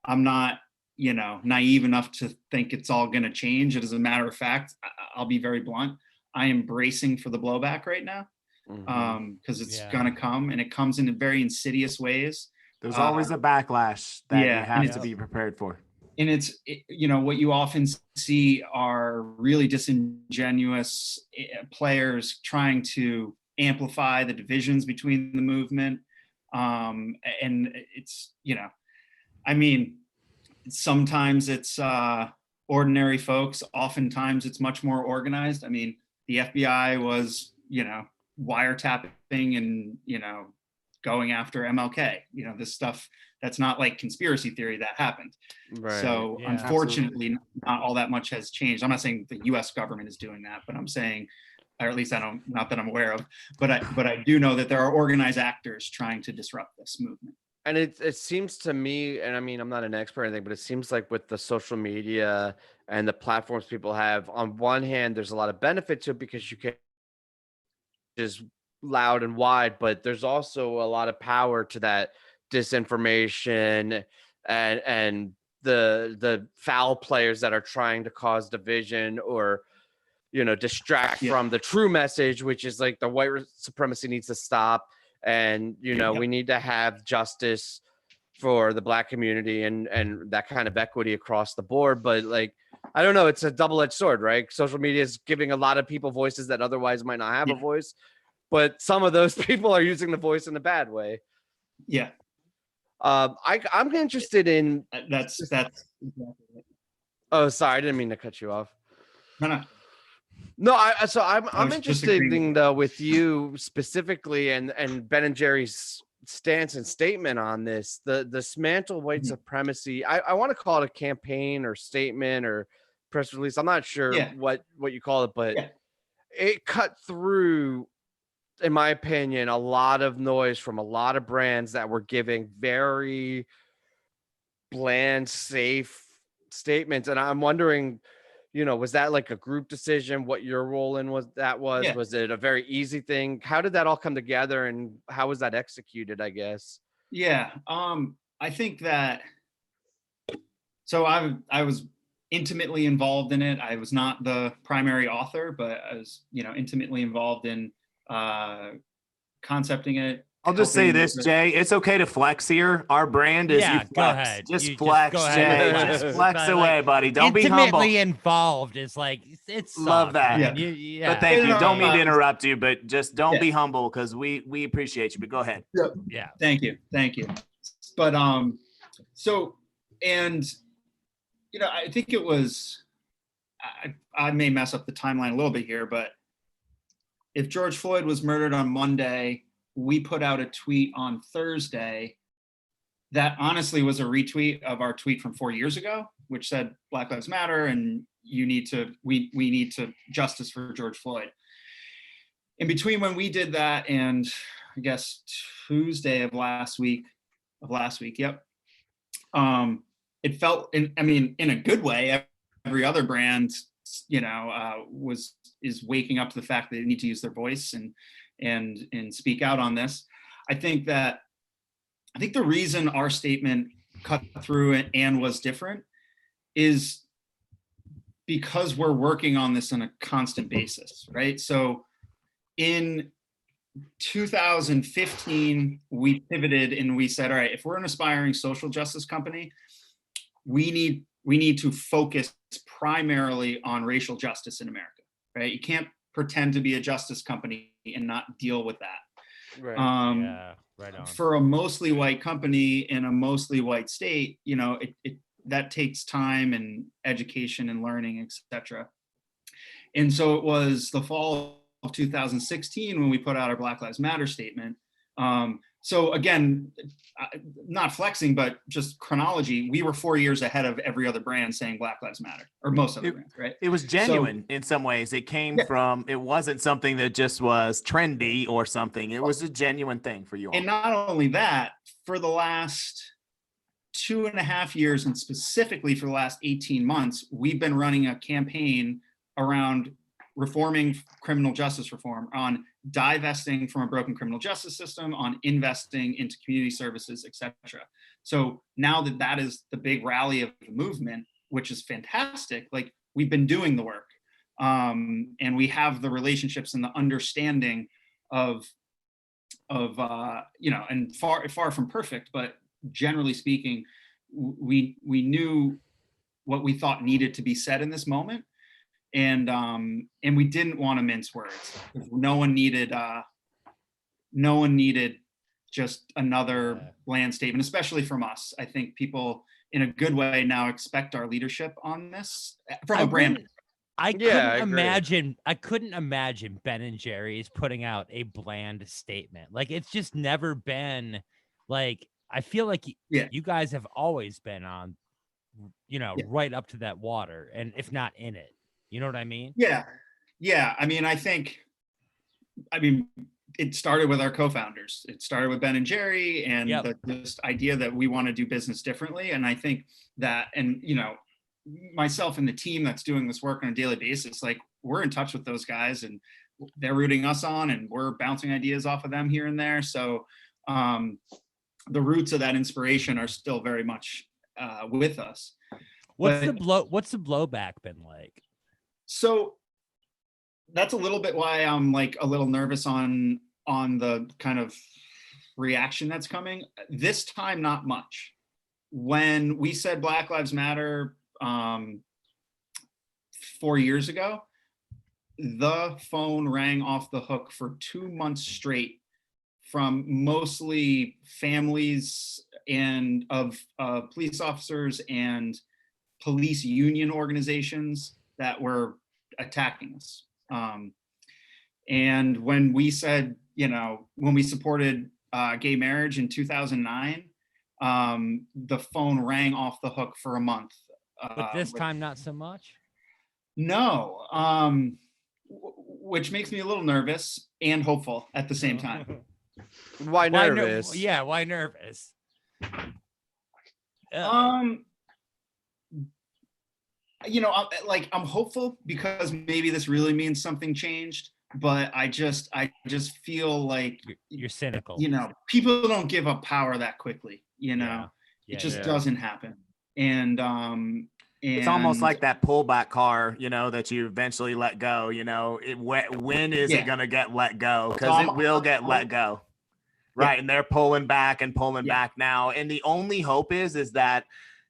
not, naive enough to think it's all going to change. As a matter of fact, I'll be very blunt. I am bracing for the blowback right now, because it's going to come, and it comes in very insidious ways. There's always a backlash that you have to be prepared for. And it's, what you often see are really disingenuous players trying to amplify the divisions between the movement. And it's, sometimes it's ordinary folks. Oftentimes it's much more organized. The FBI was, wiretapping and, going after MLK, this stuff that's not like conspiracy theory that happened. Right. So unfortunately, not all that much has changed. I'm not saying the US government is doing that, but I'm saying, or at least not that I'm aware of, but I do know that there are organized actors trying to disrupt this movement. And it seems to me, and I'm not an expert or anything, but it seems like with the social media and the platforms people have, on one hand, there's a lot of benefit to it because you can just loud and wide, but there's also a lot of power to that disinformation and the foul players that are trying to cause division or distract from the true message, which is like the white supremacy needs to stop, and we need to have justice for the Black community and that kind of equity across the board. But like, I don't know, it's a double-edged sword, right? Social media is giving a lot of people voices that otherwise might not have a voice, but some of those people are using the voice in a bad way. Yeah. I'm interested in that's exactly it. Oh, sorry, I didn't mean to cut you off. No, I'm interested in though with you specifically and Ben&Jerry's stance and statement on this, the dismantle white supremacy. I want to call it a campaign or statement or press release. I'm not sure what you call it, but it cut through, in my opinion, a lot of noise from a lot of brands that were giving very bland, safe statements. And I'm wondering, was that like a group decision? What your role in was it a very easy thing? How did that all come together, and how was that executed, I guess? Yeah. I think that, so I was intimately involved in it. I was not the primary author, but I was, intimately involved in concepting it. I'll just say this, Jay. It's okay to flex here. Our brand is you flex. Go ahead. Just flex, Jay. Just flex away, buddy. Don't be humble. Intimately involved is like it's love that. Yeah. But thank you. Don't mean to interrupt you, but just don't be humble because we appreciate you. But go ahead. Yeah. Thank you. But so, and I think it was. I may mess up the timeline a little bit here, but if George Floyd was murdered on Monday, we put out a tweet on Thursday that honestly was a retweet of our tweet from 4 years ago, which said Black Lives Matter and we need to justice for George Floyd. In between when we did that and I guess Tuesday of last week, it felt in a good way. Every other brand is waking up to the fact that they need to use their voice and speak out on this. I think the reason our statement cut through and was different is because we're working on this on a constant basis, right? So in 2015, we pivoted and we said, all right, if we're an aspiring social justice company, we need to focus primarily on racial justice in America, right? You can't pretend to be a justice company and not deal with that. Right. Yeah, right on. For a mostly white company in a mostly white state, that takes time and education and learning, etc. And so it was the fall of 2016 when we put out our Black Lives Matter statement. So again, not flexing, but just chronology, we were 4 years ahead of every other brand saying Black Lives Matter, or most other brands, right? It was genuine in some ways. It came from, it wasn't something that just was trendy or something. It was a genuine thing for you all. And not only that, for the last 2.5 years, and specifically for the last 18 months, we've been running a campaign around reforming criminal justice reform, on divesting from a broken criminal justice system, on investing into community services, etc. So now that is the big rally of the movement, which is fantastic, like we've been doing the work, and we have the relationships and the understanding of and far from perfect, but generally speaking, we knew what we thought needed to be said in this moment. And we didn't want to mince words. No one needed just another bland statement, especially from us. I think people in a good way now expect our leadership on this from a brand. I couldn't imagine Ben&Jerry is putting out a bland statement. Like, it's just never been like, I feel like you guys have always been on, right up to that water, and if not in it. You know what I mean? Yeah. I mean, it started with our co-founders. It started with Ben&Jerry and this idea that we want to do business differently. And I think that, and myself and the team that's doing this work on a daily basis, like we're in touch with those guys and they're rooting us on, and we're bouncing ideas off of them here and there. So the roots of that inspiration are still very much with us. What's the blowback been like? So that's a little bit why I'm like a little nervous on the kind of reaction that's coming. This time, not much. When we said Black Lives Matter 4 years ago, the phone rang off the hook for 2 months straight from mostly families and of police officers and police union organizations that were attacking us. And when we said, when we supported gay marriage in 2009, the phone rang off the hook for a month. But this time, not so much? No, which makes me a little nervous and hopeful at the same time. Why nervous? Why nervous? I'm hopeful because maybe this really means something changed, but I just feel like you're cynical. People don't give up power that quickly. It just doesn't happen. And it's almost like that pullback car, that you eventually let go. When is it going to get let go? Because it will get let go. Right. And they're pulling back back now. And the only hope is that,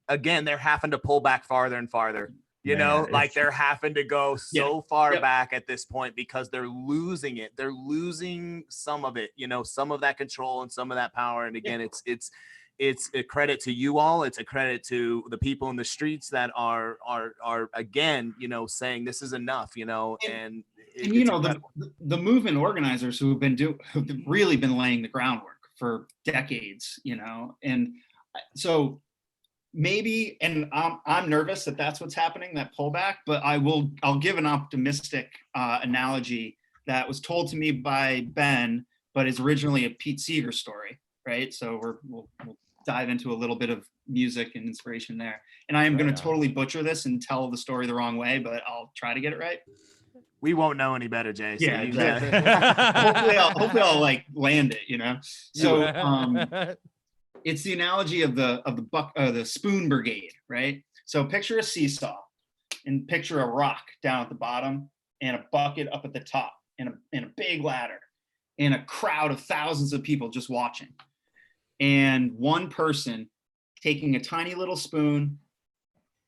again, they're having to pull back farther and farther. They're having to go so far back at this point because they're losing it. They're losing some of it, some of that control and some of that power. And again, it's a credit to you all. It's a credit to the people in the streets that are again, saying this is enough, and the movement organizers who've really been laying the groundwork for decades, and so maybe, and I'm nervous that that's what's happening, that pullback, but I'll give an optimistic analogy that was told to me by Ben, but is originally a Pete Seeger story, right? So we'll dive into a little bit of music and inspiration there. And I am going to totally butcher this and tell the story the wrong way, but I'll try to get it right. We won't know any better, Jay. So Yeah, you- exactly. hopefully I'll like land it, you know? So it's the analogy of the spoon brigade, right? So picture a seesaw and picture a rock down at the bottom and a bucket up at the top and a big ladder and a crowd of thousands of people just watching. And one person taking a tiny little spoon,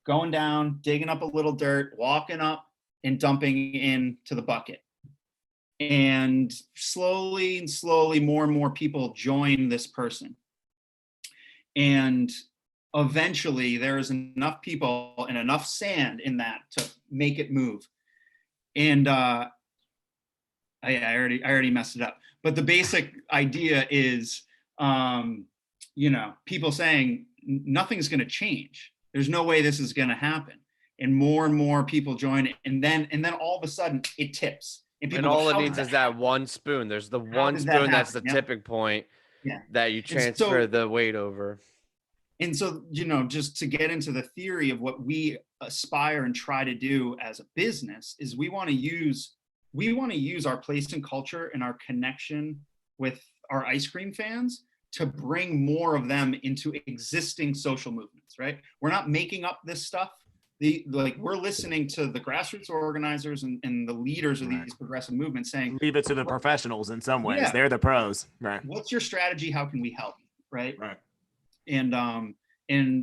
going down, digging up a little dirt, walking up and dumping into the bucket. And slowly, more and more people join this person. And eventually there's enough people and enough sand in that to make it move. And I already messed it up. But the basic idea is, you know, people saying nothing's going to change. There's no way this is going to happen. And more people join it. And then all of a sudden it tips. And all it needs is that one spoon. There's the one spoon that's the tipping point that you transfer the weight over. And so, you know, just to get into the theory of what we aspire and try to do as a business is we want to use our place in culture and our connection with our ice cream fans to bring more of them into existing social movements, right? We're not making up this stuff. We're listening to the grassroots organizers and the leaders of these progressive movements saying, leave it to the professionals in some ways. Yeah. They're the pros, right? What's your strategy? How can we help you? Right. And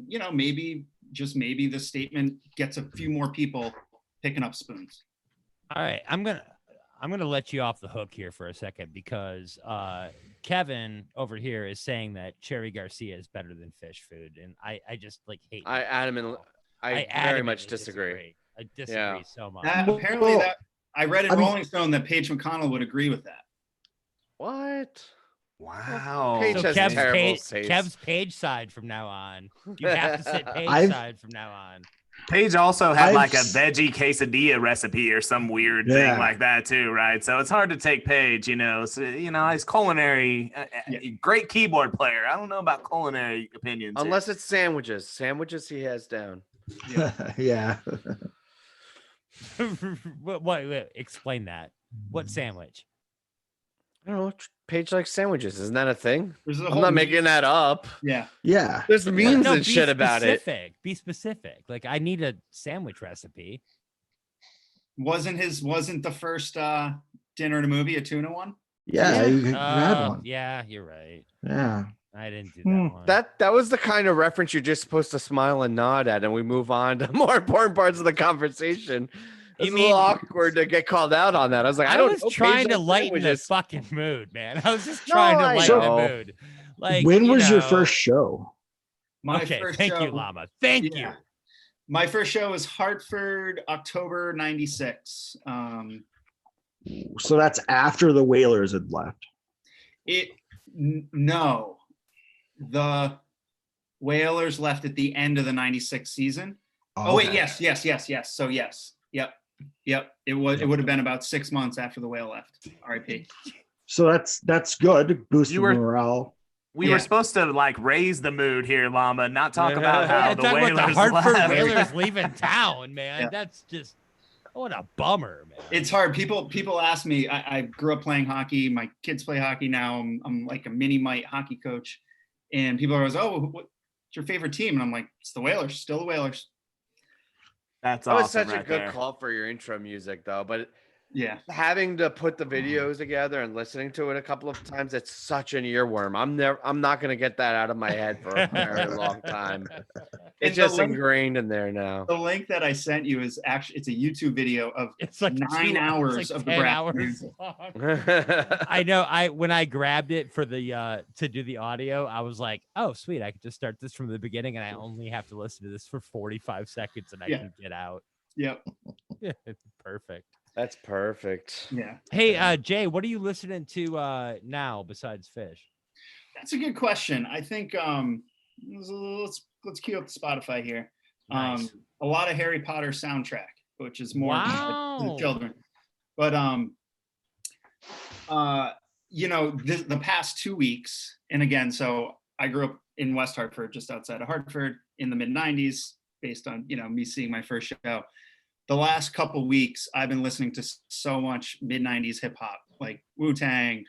you know, maybe the statement gets a few more people picking up spoons. All right, I'm gonna let you off the hook here for a second because Kevin over here is saying that Cherry Garcia is better than Phish food, and I just like hate. I very much disagree. I disagree so much. Apparently, I read in Rolling Stone that Paige McConnell would agree with that. What? Wow. Paige has terrible taste. Kev's Paige side from now on. You have to sit Paige side from now on. Paige also had like a veggie quesadilla recipe or some weird thing like that too, right? So it's hard to take Paige, you know. So, you know, he's culinary, great keyboard player. I don't know about culinary opinions. Unless it's sandwiches. Sandwiches he has down. Yeah. Wait, explain that. What sandwich? I don't know. Paige likes sandwiches. Isn't that a thing? I'm whole not making that up. Yeah. There's memes and shit about it. Be specific. Like I need a sandwich recipe. Wasn't the first dinner and a movie a tuna one? Yeah, you had one. Yeah, you're right. Yeah. I didn't do that one. That was the kind of reference you're just supposed to smile and nod at, and we move on to more important parts of the conversation. It's a little awkward to get called out on that. I was like, I was trying to lighten the fucking mood, man. I was just trying to lighten the mood. Like, when was your first show? Thank you, Llama. Thank you. My first show was Hartford, October '96. So that's after the Whalers had left. No, the Whalers left at the end of the '96 season. Oh wait, yes. So yes, yep. It would have been about 6 months after the Whale left. R.I.P. So that's good. Boosting morale. We were supposed to like raise the mood here, Llama, not talk about how the Whalers the Hartford left. Whalers leaving town, man. Yeah. That's just what a bummer, man. It's hard. People ask me. I grew up playing hockey. My kids play hockey now. I'm like a mini mite hockey coach, and people are always, what's your favorite team? And I'm like, it's the Whalers. Still the Whalers. That's awesome. That was such right a good there. call for your intro music, though. But having to put the videos together and listening to it a couple of times, it's such an earworm. I'm not gonna get that out of my head for a very long time. It's just ingrained in there now. The link that I sent you is actually it's a YouTube video of it's like 9 hours of the Brass. I know. When I grabbed it for the to do the audio, I was like, oh sweet, I could just start this from the beginning and I only have to listen to this for 45 seconds and I can get out. Yep. Perfect. That's perfect. Yeah. Hey, Jay, what are you listening to now besides Phish? That's a good question. I think let's cue up Spotify here. Nice. A lot of Harry Potter soundtrack, which is more for the children. But you know, the past 2 weeks, and again, so I grew up in West Hartford, just outside of Hartford in the mid 90s, based on, me seeing my first show. The last couple weeks, I've been listening to so much mid 90s hip hop, like Wu-Tang,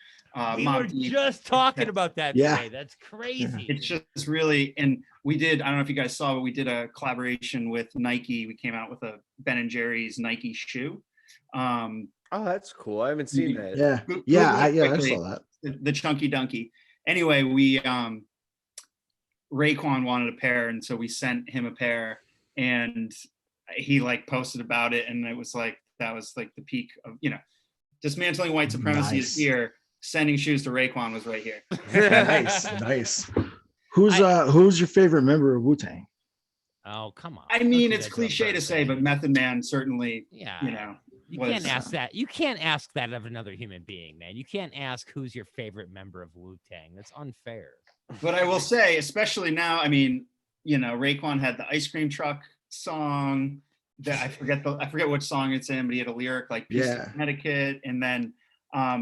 We were just talking about that today. That's crazy. It's just really, and we did, I don't know if you guys saw, but we did a collaboration with Nike. We came out with a Ben&Jerry's Nike shoe. Oh, that's cool. I haven't seen that. I saw that. The Chunky Dunky. Anyway, we Raekwon wanted a pair, and so we sent him a pair, and he like posted about it, and it was like, that was like the peak of, dismantling white supremacy is here. Sending shoes to Raekwon was right here. Nice. Who's your favorite member of Wu-Tang? Oh, come on. I mean, it's cliche to say, but Method Man certainly, You can't ask that. You can't ask that of another human being, man. You can't ask who's your favorite member of Wu-Tang. That's unfair. But I will say, especially now, I mean, Raekwon had the ice cream truck song that I forget which song it's in, but he had a lyric like Peace of Connecticut. And then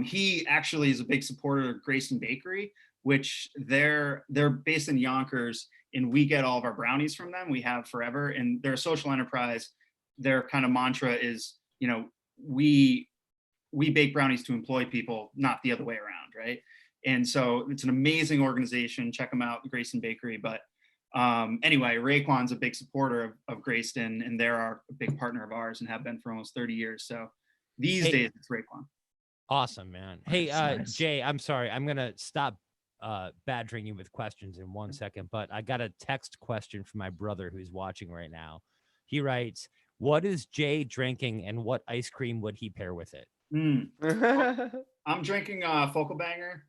he actually is a big supporter of Grayson Bakery, which they're based in Yonkers, and we get all of our brownies from them. We have forever, and they're a social enterprise. Their kind of mantra is, we bake brownies to employ people, not the other way around, right? And so it's an amazing organization. Check them out, Grayson Bakery. But anyway, Raekwon's a big supporter of Grayson, and they're a big partner of ours and have been for almost 30 years. So these days it's Raekwon. Awesome, man. Hey, Jay, I'm sorry. I'm going to stop badgering you with questions in 1 second, but I got a text question from my brother who's watching right now. He writes, what is Jay drinking and what ice cream would he pair with it? I'm drinking Focal Banger.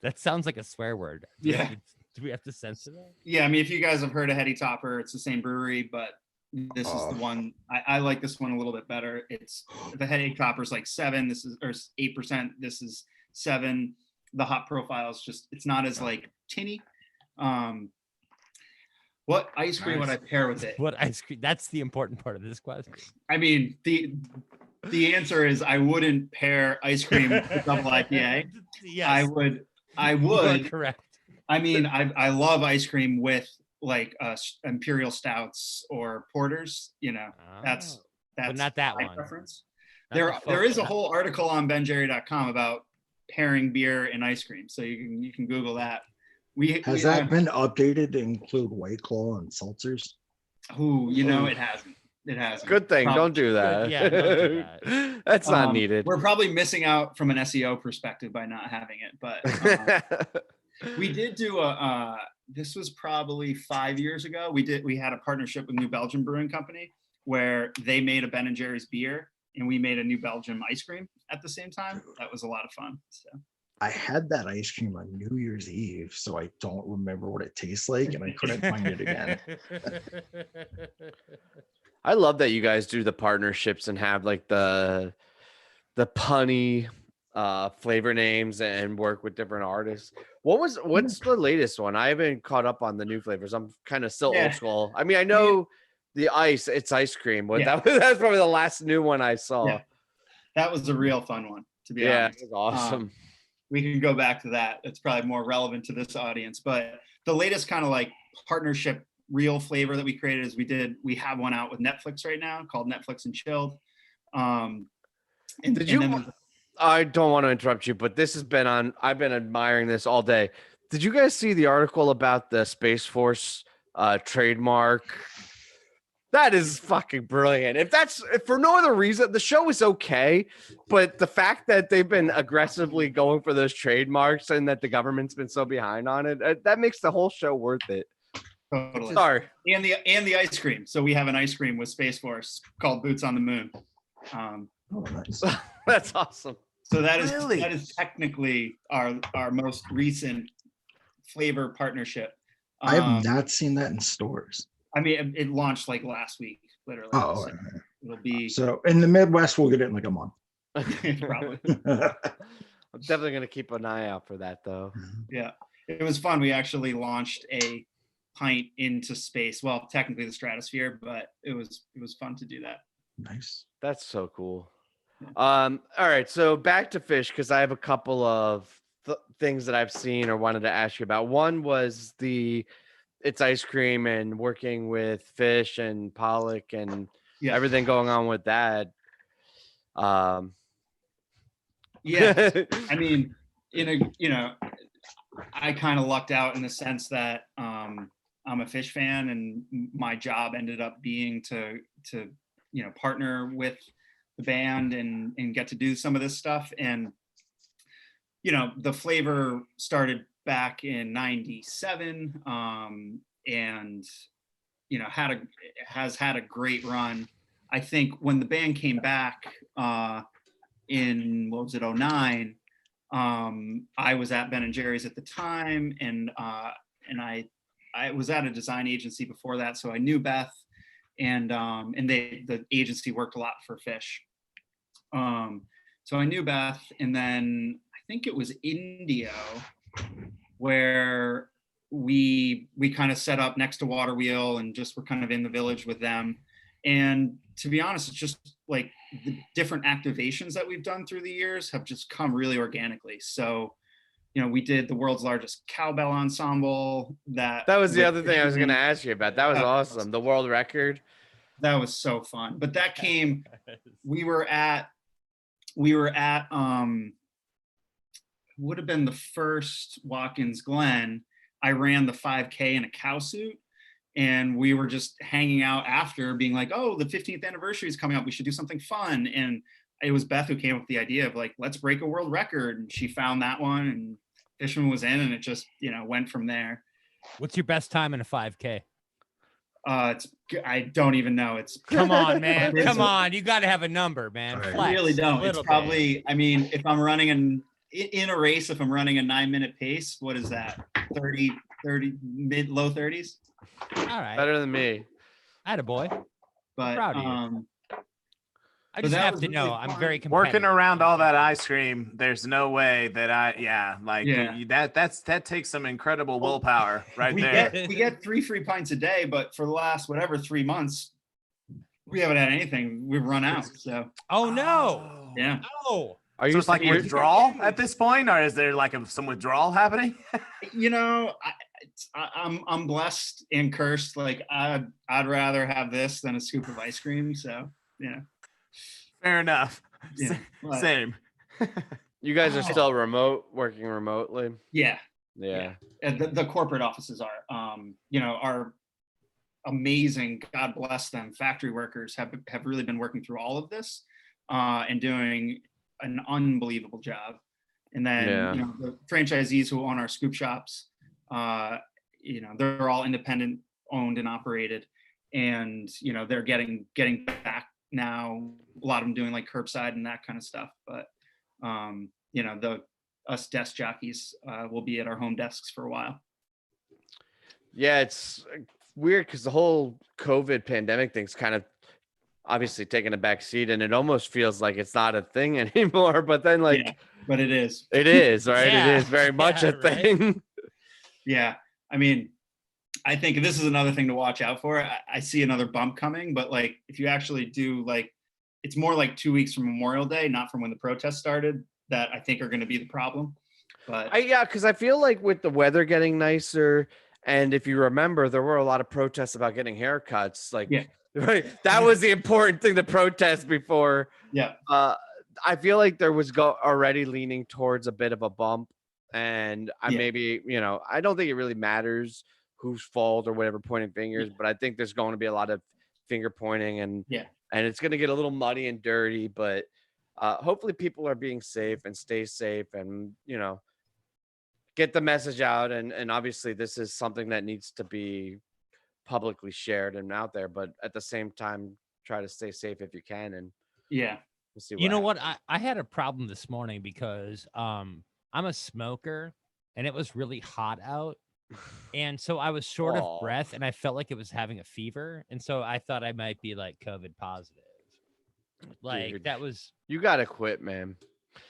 That sounds like a swear word. Yeah. Do we have to censor that? Yeah, I mean, if you guys have heard of Heady Topper, it's the same brewery, but this is the one I like. This one a little bit better. It's the Heady Topper's like 7. This is, or 8%. This is 7. The hop profile is just, it's not as like tinny. What ice cream would I pair with it? What ice cream? That's the important part of this question. I mean, the answer is I wouldn't pair ice cream with double IPA. Yes. I would. Correct. I mean, I love ice cream with like imperial stouts or porters. That's but not that my one. preference. Not There is a whole article on benjerry.com about pairing beer and ice cream, so you can Google that. Has that been updated to include White Claw and seltzers? It hasn't. It hasn't. Good thing. Don't do that. Yeah, don't do that. That's not needed. We're probably missing out from an SEO perspective by not having it, but we did do this was probably 5 years ago. We had a partnership with New Belgium Brewing Company where they made a Ben&Jerry's beer and we made a New Belgium ice cream at the same time. That was a lot of fun. So I had that ice cream on New Year's Eve, so I don't remember what it tastes like, and I couldn't find it again. I love that you guys do the partnerships and have like the punny flavor names and work with different artists. What's the latest one? I haven't caught up on the new flavors. I'm kind of still old school. I mean, I know the it's ice cream. That was probably the last new one I saw. Yeah. That was a real fun one, to be honest. It was awesome. We can go back to that. It's probably more relevant to this audience. But the latest kind of like partnership real flavor that we created is we have one out with Netflix right now called Netflix and Chilled. I don't want to interrupt you, but this has been on. I've been admiring this all day. Did you guys see the article about the Space Force trademark? That is fucking brilliant. If for no other reason, the show is okay, but the fact that they've been aggressively going for those trademarks and that the government's been so behind on it, that makes the whole show worth it. Totally. Sorry. And the ice cream. So we have an ice cream with Space Force called Boots on the Moon. Nice. That's awesome. So that is technically our most recent flavor partnership. I have not seen that in stores. I mean, it launched like last week, literally. Oh, so it'll be. So in the Midwest, we'll get it in like a month. Probably. I'm definitely gonna keep an eye out for that, though. Yeah, it was fun. We actually launched a pint into space. Well, technically the stratosphere, but it was fun to do that. Nice. That's so cool. All right, so back to Phish, because I have a couple of things that I've seen or wanted to ask you about. One was It's Ice Cream and working with Phish and Pollock and everything going on with that. Yeah, I mean, I kind of lucked out in the sense that I'm a Phish fan, and my job ended up being to partner with the band and get to do some of this stuff. And the Flavor started back in '97, and has had a great run. I think when the band came back in, what was it, '09, I was at Ben&Jerry's at the time, and I was at a design agency before that, so I knew Beth, and the agency worked a lot for Phish. So I knew Beth, and then I think it was Indio where we kind of set up next to Water Wheel and just were kind of in the village with them. And to be honest, it's just like the different activations that we've done through the years have just come really organically. So, we did the world's largest cowbell ensemble. That was the other thing I was going to ask you about. That was awesome. The world record. That was so fun. But that came, we were at would have been the first Watkins Glen. I ran the 5K in a cow suit, and we were just hanging out after, being like, oh, the 15th anniversary is coming up, we should do something fun. And it was Beth who came up with the idea of like, let's break a world record. And she found that one, and Fishman was in, and it just, went from there. What's your best time in a 5K? I don't even know. Come on, man. Come on. You got to have a number, man. I really don't. It's probably, if I'm running in a race, if I'm running a 9-minute pace, what is that? 30, low 30s? All right. Better than me. Attaboy. But proud of you. I just have to know. I'm very competitive. Working around all that ice cream, there's no way that that takes some incredible willpower right there. We get 3 free pints a day, but for the last 3 months, we haven't had anything. We've run out. So. Oh no. Yeah. Oh. Are you like withdrawal at this point, or is there like some withdrawal happening? I'm blessed and cursed. Like I'd rather have this than a scoop of ice cream. So yeah. Fair enough. Yeah, Same. You guys are still working remotely? Yeah. Yeah. The corporate offices are, our amazing, God bless them, factory workers have really been working through all of this and doing an unbelievable job. And then, the franchisees who own our scoop shops, they're all independent owned and operated. And, they're getting back now, a lot of them doing like curbside and that kind of stuff. But, us desk jockeys will be at our home desks for a while. Yeah, it's weird because the whole COVID pandemic thing's kind of obviously taking a back seat, and it almost feels like it's not a thing anymore. But then, but it is. It is, right? Yeah. It is very much a thing. Yeah, I think this is another thing to watch out for. I see another bump coming, but if you actually do it's more like 2 weeks from Memorial Day, not from when the protests started, that I think are going to be the problem. But because I feel like with the weather getting nicer, and if you remember, there were a lot of protests about getting haircuts. Right, that was the important thing to protest before. Yeah. I feel like there was already leaning towards a bit of a bump, and maybe I don't think it really matters whose fault or whatever pointing fingers, but I think there's going to be a lot of finger pointing, and it's going to get a little muddy and dirty, but hopefully people are being safe and stay safe, and get the message out, and obviously this is something that needs to be publicly shared and out there, but at the same time try to stay safe if you can. And we'll see what I had a problem this morning because I'm a smoker and it was really hot out. And so I was short of breath, and I felt like it was having a fever. And so I thought I might be COVID positive. Dude, that was. You got to quit, man.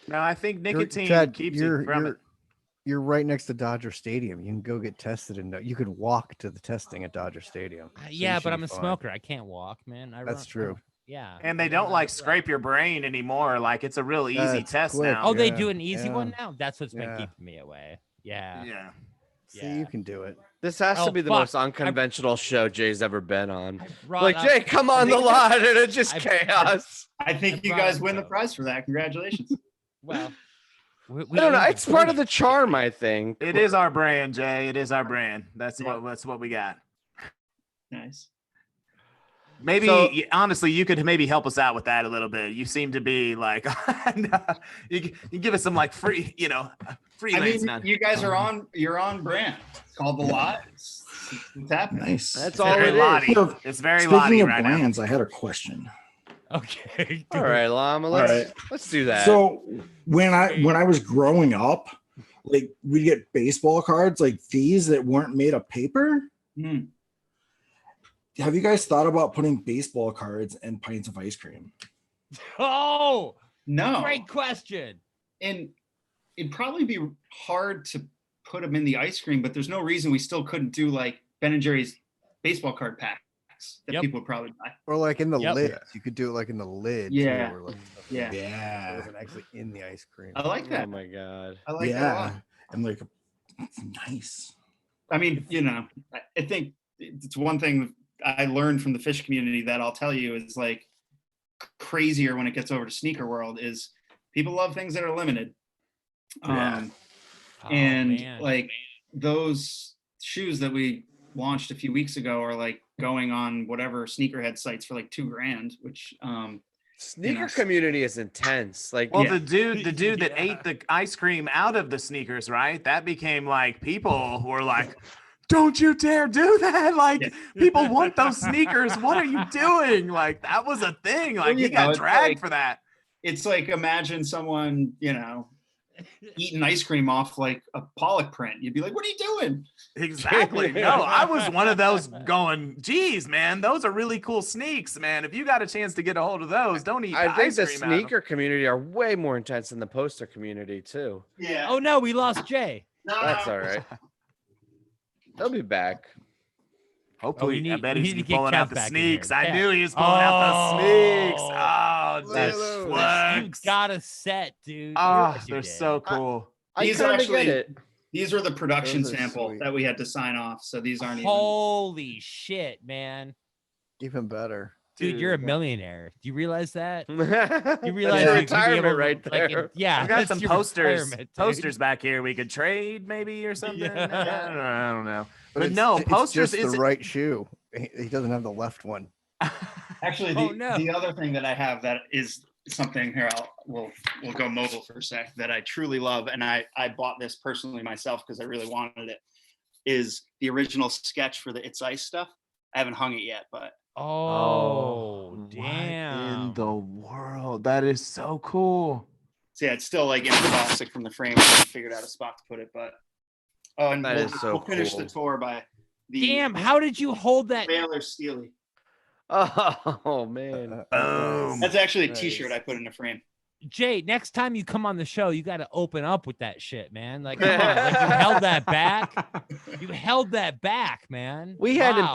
No, I think nicotine keeps it from it. You're right next to Dodger Stadium. You can go get tested, and you could walk to the testing at Dodger Stadium. Yeah, but I'm a smoker. I can't walk, man. That's true. Yeah. And they don't like scrape your brain anymore. Like it's a real easy it's test quick. now. Oh, they Yeah, do an easy one yeah. now? That's what's been Yeah. keeping me away. Yeah. Yeah. See, you can do it. This has Oh, to be the fuck. most unconventional show Jay's ever been on. brought Like, up- Jay, come on the line, and it's just I- chaos. I think you brought guys up win the jokes. prize for that. Congratulations. Well, we I don't know. aimed It's part for of the you. charm, I think. It is our brand, Jay. It is our brand. That's what we got. Nice. Maybe So- honestly, you could maybe help us out with that a little bit. You seem to be like, you give us some like free, I freelance. mean, you guys are you're on brand. It's called The Lot. It's happening. Nice. That's It's all very it lottie. is. It's very Speaking lottie of right brands, I had a question. Okay. All right, Llama. Let's do that. So when I was growing up, like we'd get baseball cards like these that weren't made of paper. Hmm. Have you guys thought about putting baseball cards and pints of ice cream? Oh, No. great question. And it'd probably be hard to put them in the ice cream, but there's no reason we still couldn't do like Ben&Jerry's baseball card packs that Yep. people would probably buy. Or like in the Yep. lid. You could do it like in the lid. too, Yeah. or like Yeah. It Yeah. wasn't actually in the ice cream. I like Oh that. my god. I like that a lot. Yeah. And like it's nice. I mean, I think it's one thing I learned from the Phish community that I'll tell you is like crazier when it gets over to sneaker world is people love things that are limited. Yeah. Oh, And man. like those shoes that we launched a few weeks ago are like going on whatever sneakerhead sites for like $2,000, which Sneaker community is intense. Like, Well, Yeah. the dude that ate the ice cream out of the sneakers, right? That became like people were like, "Don't you dare do that!" Like Yeah. people want those sneakers. What are you doing? Like that was a thing. Like you he got know, it's dragged like- for that. it's like imagine someone, eating ice cream off like a Pollock print. You'd be like, what are you doing? Exactly. No, I was one of those going, "Geez, man, those are really cool sneaks, man. If you got a chance to get a hold of those, don't eat I the think ice the cream out of 'em." sneaker community are way more intense than the poster community too. Yeah. Oh no, we lost Jay. That's all right. They'll be back. Hopefully, we I need- bet we he's need to get pulling Kev out the back in sneaks. here. I Kev. knew he was pulling out the sneaks. Oh. Oh, That's this You works. got a set, dude. Of Oh, course you they're did. so cool. I These kind of actually- get it. These were the production Those are sample sweet. that we had to sign off. So these aren't Holy shit, man. Even better. Dude, you're a Dude. millionaire. Do you realize that? You That's realize your you're gonna be retirement able to, right like, there. yeah, I've got that's some your posters. retirement, dude. Posters back here. We could trade maybe or something. Yeah. I don't know. But it's- no, it's posters just is the right shoe. He doesn't have the left one. Actually, Oh, no. the other thing that I have that is something here, we'll go mobile for a sec, that I truly love, and I bought this personally myself because I really wanted it, is the original sketch for the It's Ice stuff. I haven't hung it yet, but Oh, What damn. in the world? That is so cool. so yeah, it's still like in plastic from the frame. I haven't figured out a spot to put it, but and That we'll, is so we'll finish the cool. tour by the Damn, how did you hold that? Baylor Steely. Oh man. Boom. That's actually a Nice. T-shirt I put in a frame. Jay, next time you come on the show, you got to open up with that shit, man. Like, come on. Like, you held that back. You held that back, man. We had Wow.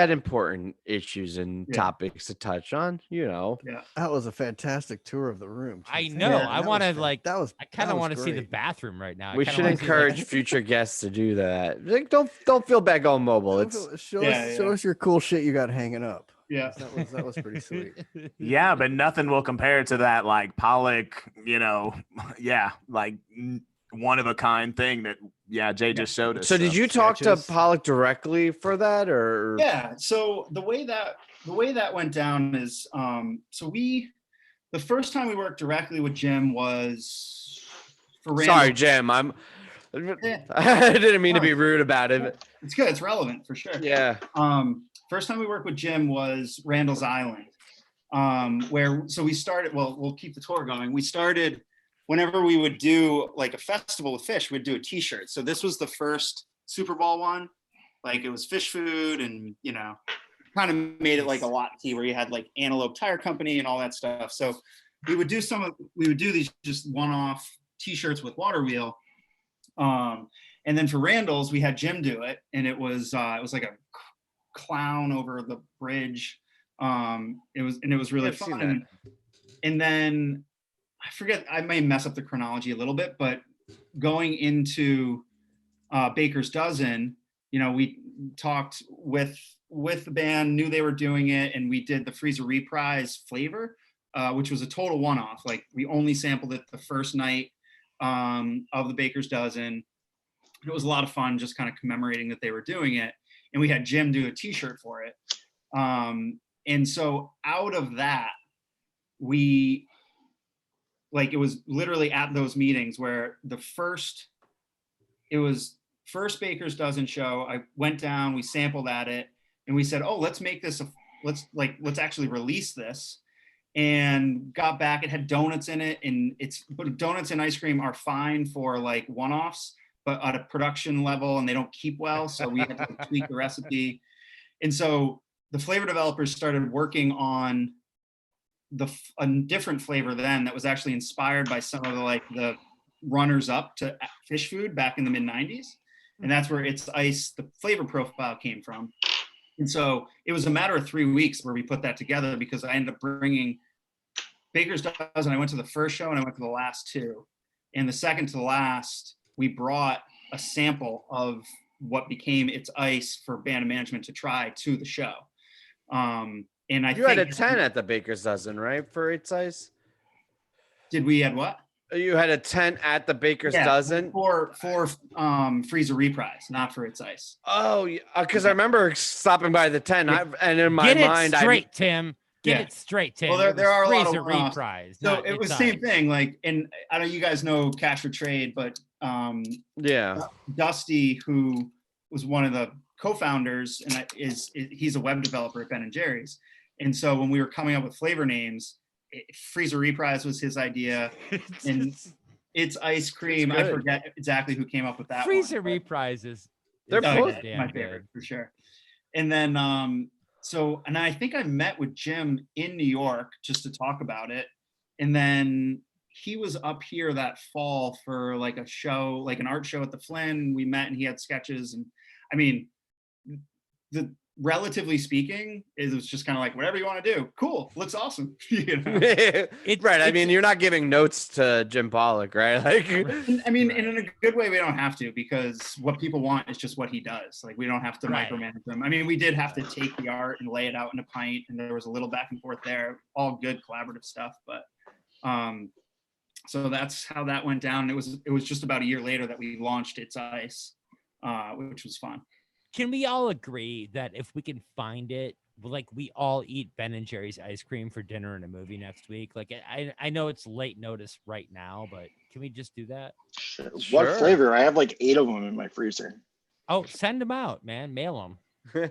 important issues and Yeah. topics to touch on, That was a fantastic tour of the room. I Jeez. know. Yeah, I that want to, was like, that was I kind that of was want to see the great. bathroom right now. I We kinda should wanna see, like- encourage future guests to do that. Like, don't feel bad going mobile. It's Show Yeah, show us your cool shit you got hanging up. Yeah. That was pretty sweet. Yeah, but nothing will compare to that like Pollock, like one of a kind thing that Jay just showed us. so. Did you talk to sketches. Pollock directly for that, or Yeah. So the way that went down is the first time we worked directly with Jim was for Randall. Sorry, Jim. I didn't mean to be rude about it. It's good. It's relevant for sure. Yeah. First time we worked with Jim was Randall's Island, so we started. Well, we'll keep the tour going. We started whenever we would do like a festival with Phish, we'd do a T-shirt. So this was the first Super Bowl one. Like it was Phish food, and kind of made it like a lot tee where you had like Antelope Tire Company and all that stuff. So we would do these just one-off T-shirts with Water Wheel. And then for Randall's, we had Jim do it, and it was like a clown over the bridge It was really I've seen fun. And then I forget, I may mess up the chronology a little bit, but going into Baker's Dozen, you know, we talked with the band, knew they were doing it, and we did the Freezer Reprise flavor, which was a total one-off. Like, we only sampled it the first night of the Baker's Dozen. It was a lot of fun, just kind of commemorating that they were doing it. And we had Jim do a t-shirt for it. And so out of that, it was literally at those meetings where it was first Baker's Dozen show. I went down, we sampled at it, and we said, oh, let's make this, let's actually release this. And got back, it had donuts in it, but donuts and ice cream are fine for like one-offs, but at a production level, and they don't keep well. So we had to tweak the recipe. And so the flavor developers started working on a different flavor then that was actually inspired by some of the runners up to Phish food back in the mid 90s. And that's where It's Ice, the flavor profile, came from. And so it was a matter of 3 weeks where we put that together, because I ended up bringing Baker's Dozen. I went to the first show and I went to the last two. And the second to the last, we brought a sample of what became It's Ice for band and management to try to the show. And you had a 10 at the Baker's Dozen, right? For It's Ice? Did we had what? You had a 10 at the Baker's Dozen? For Freezer Reprise, not for It's Ice. Oh, because I remember stopping by the 10, and in my mind, Tim. Get it straight, Tim. Well, there are a lot of Reprise. So it was the same thing. Like, and I know you guys know Cash for Trade, but Dusty, who was one of the co-founders, and he's a web developer at Ben&Jerry's. And so when we were coming up with flavor names, Freezer Reprise was his idea, and It's Ice Cream. I forget exactly who came up with that. Freezer Reprise is they're both my favorite for sure. And then and I think I met with Jim in New York just to talk about it, and then he was up here that fall for like a show, like an art show at the Flynn. We met and he had sketches, and I mean, relatively speaking, it was just kind of like, whatever you want to do, cool, looks awesome. You know? Right. I mean, you're not giving notes to Jim Pollock, right? Like, I mean, and in a good way, we don't have to, because what people want is just what he does. Like, we don't have to micromanage them. I mean, we did have to take the art and lay it out in a pint, and there was a little back and forth there, all good collaborative stuff. But so that's how that went down. It was just about a year later that we launched It's Ice, which was fun. Can we all agree that if we can find it, like, we all eat Ben&Jerry's ice cream for dinner and a movie next week? Like, I know it's late notice right now, but can we just do that? Sure. What flavor? I have like 8 of them in my freezer. Oh, send them out, man. Mail them.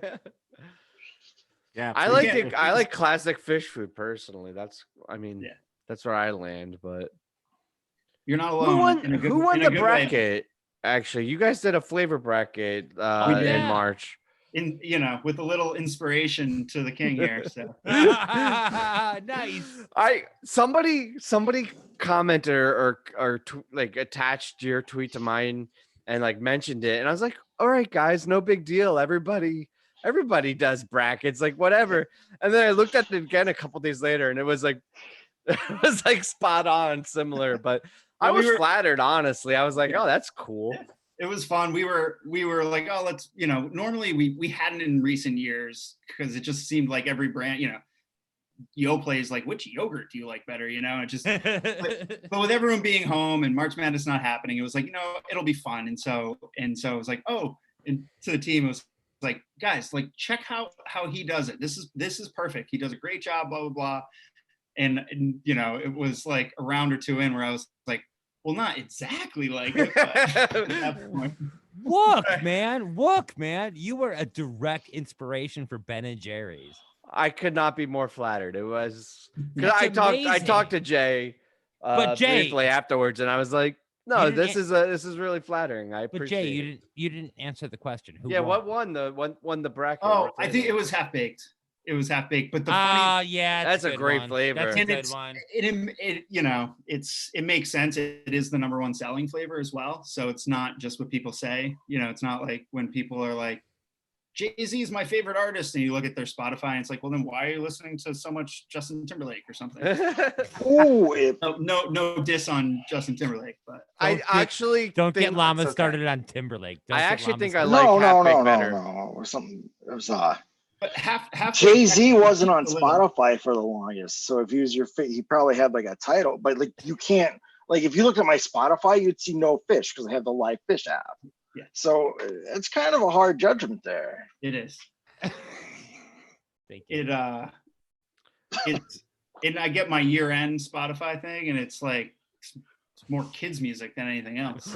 Yeah, I like classic Phish food personally. That's where I land. But you're not alone. Who won the bracket? Actually, you guys did a flavor bracket in March. With a little inspiration to the king here. So nice. Somebody commented or like attached your tweet to mine and like mentioned it, and I was like, all right, guys, no big deal. Everybody does brackets, like whatever. And then I looked at it again a couple days later, and it was like spot on, similar, but. I was flattered, honestly. I was like, oh, that's cool. It was fun. We were like, oh, let's, normally we hadn't in recent years, because it just seemed like every brand, Yoplait is like, which yogurt do you like better? It just, but with everyone being home and March Madness not happening, it was like, it'll be fun. And so it was like, oh, and to the team, it was like, guys, like, check how he does it. This is perfect. He does a great job, blah, blah, blah. And it was like a round or two in where I was like, well, not exactly like it. Wook, man. You were a direct inspiration for Ben&Jerry's. I could not be more flattered. It was, because I talked to Jay, briefly afterwards, and I was like, no, this is really flattering. I appreciate Jay, you didn't answer the question. Who won? What won the bracket? Oh, I think it was Half Baked. It was Half Baked, but that's a great flavor. That's a good one. It makes sense. It is the number one selling flavor as well. So it's not just what people say. It's not like when people are like, Jay-Z is my favorite artist, and you look at their Spotify and it's like, well, then why are you listening to so much Justin Timberlake or something? No diss on Justin Timberlake, but I actually don't get think llama it's okay. started on Timberlake. Don't I get actually llama think I started. like Halfbaked better. No, or something. It was but half Jay-Z wasn't on a little. Spotify for the longest. So if he was he probably had like a title, but like you can't, like if you look at my Spotify, you'd see no Phish because I have the live Phish app. Yeah. So it's kind of a hard judgment there. It is. Thank you. And I get my year-end Spotify thing, and it's like it's more kids music than anything else.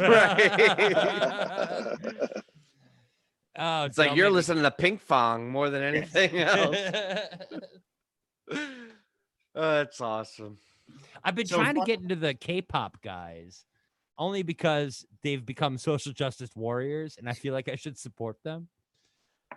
Oh, it's like you're listening to Pink Fong more than anything else. That's awesome. I've been trying to get into the K-pop guys, only because they've become social justice warriors, and I feel like I should support them.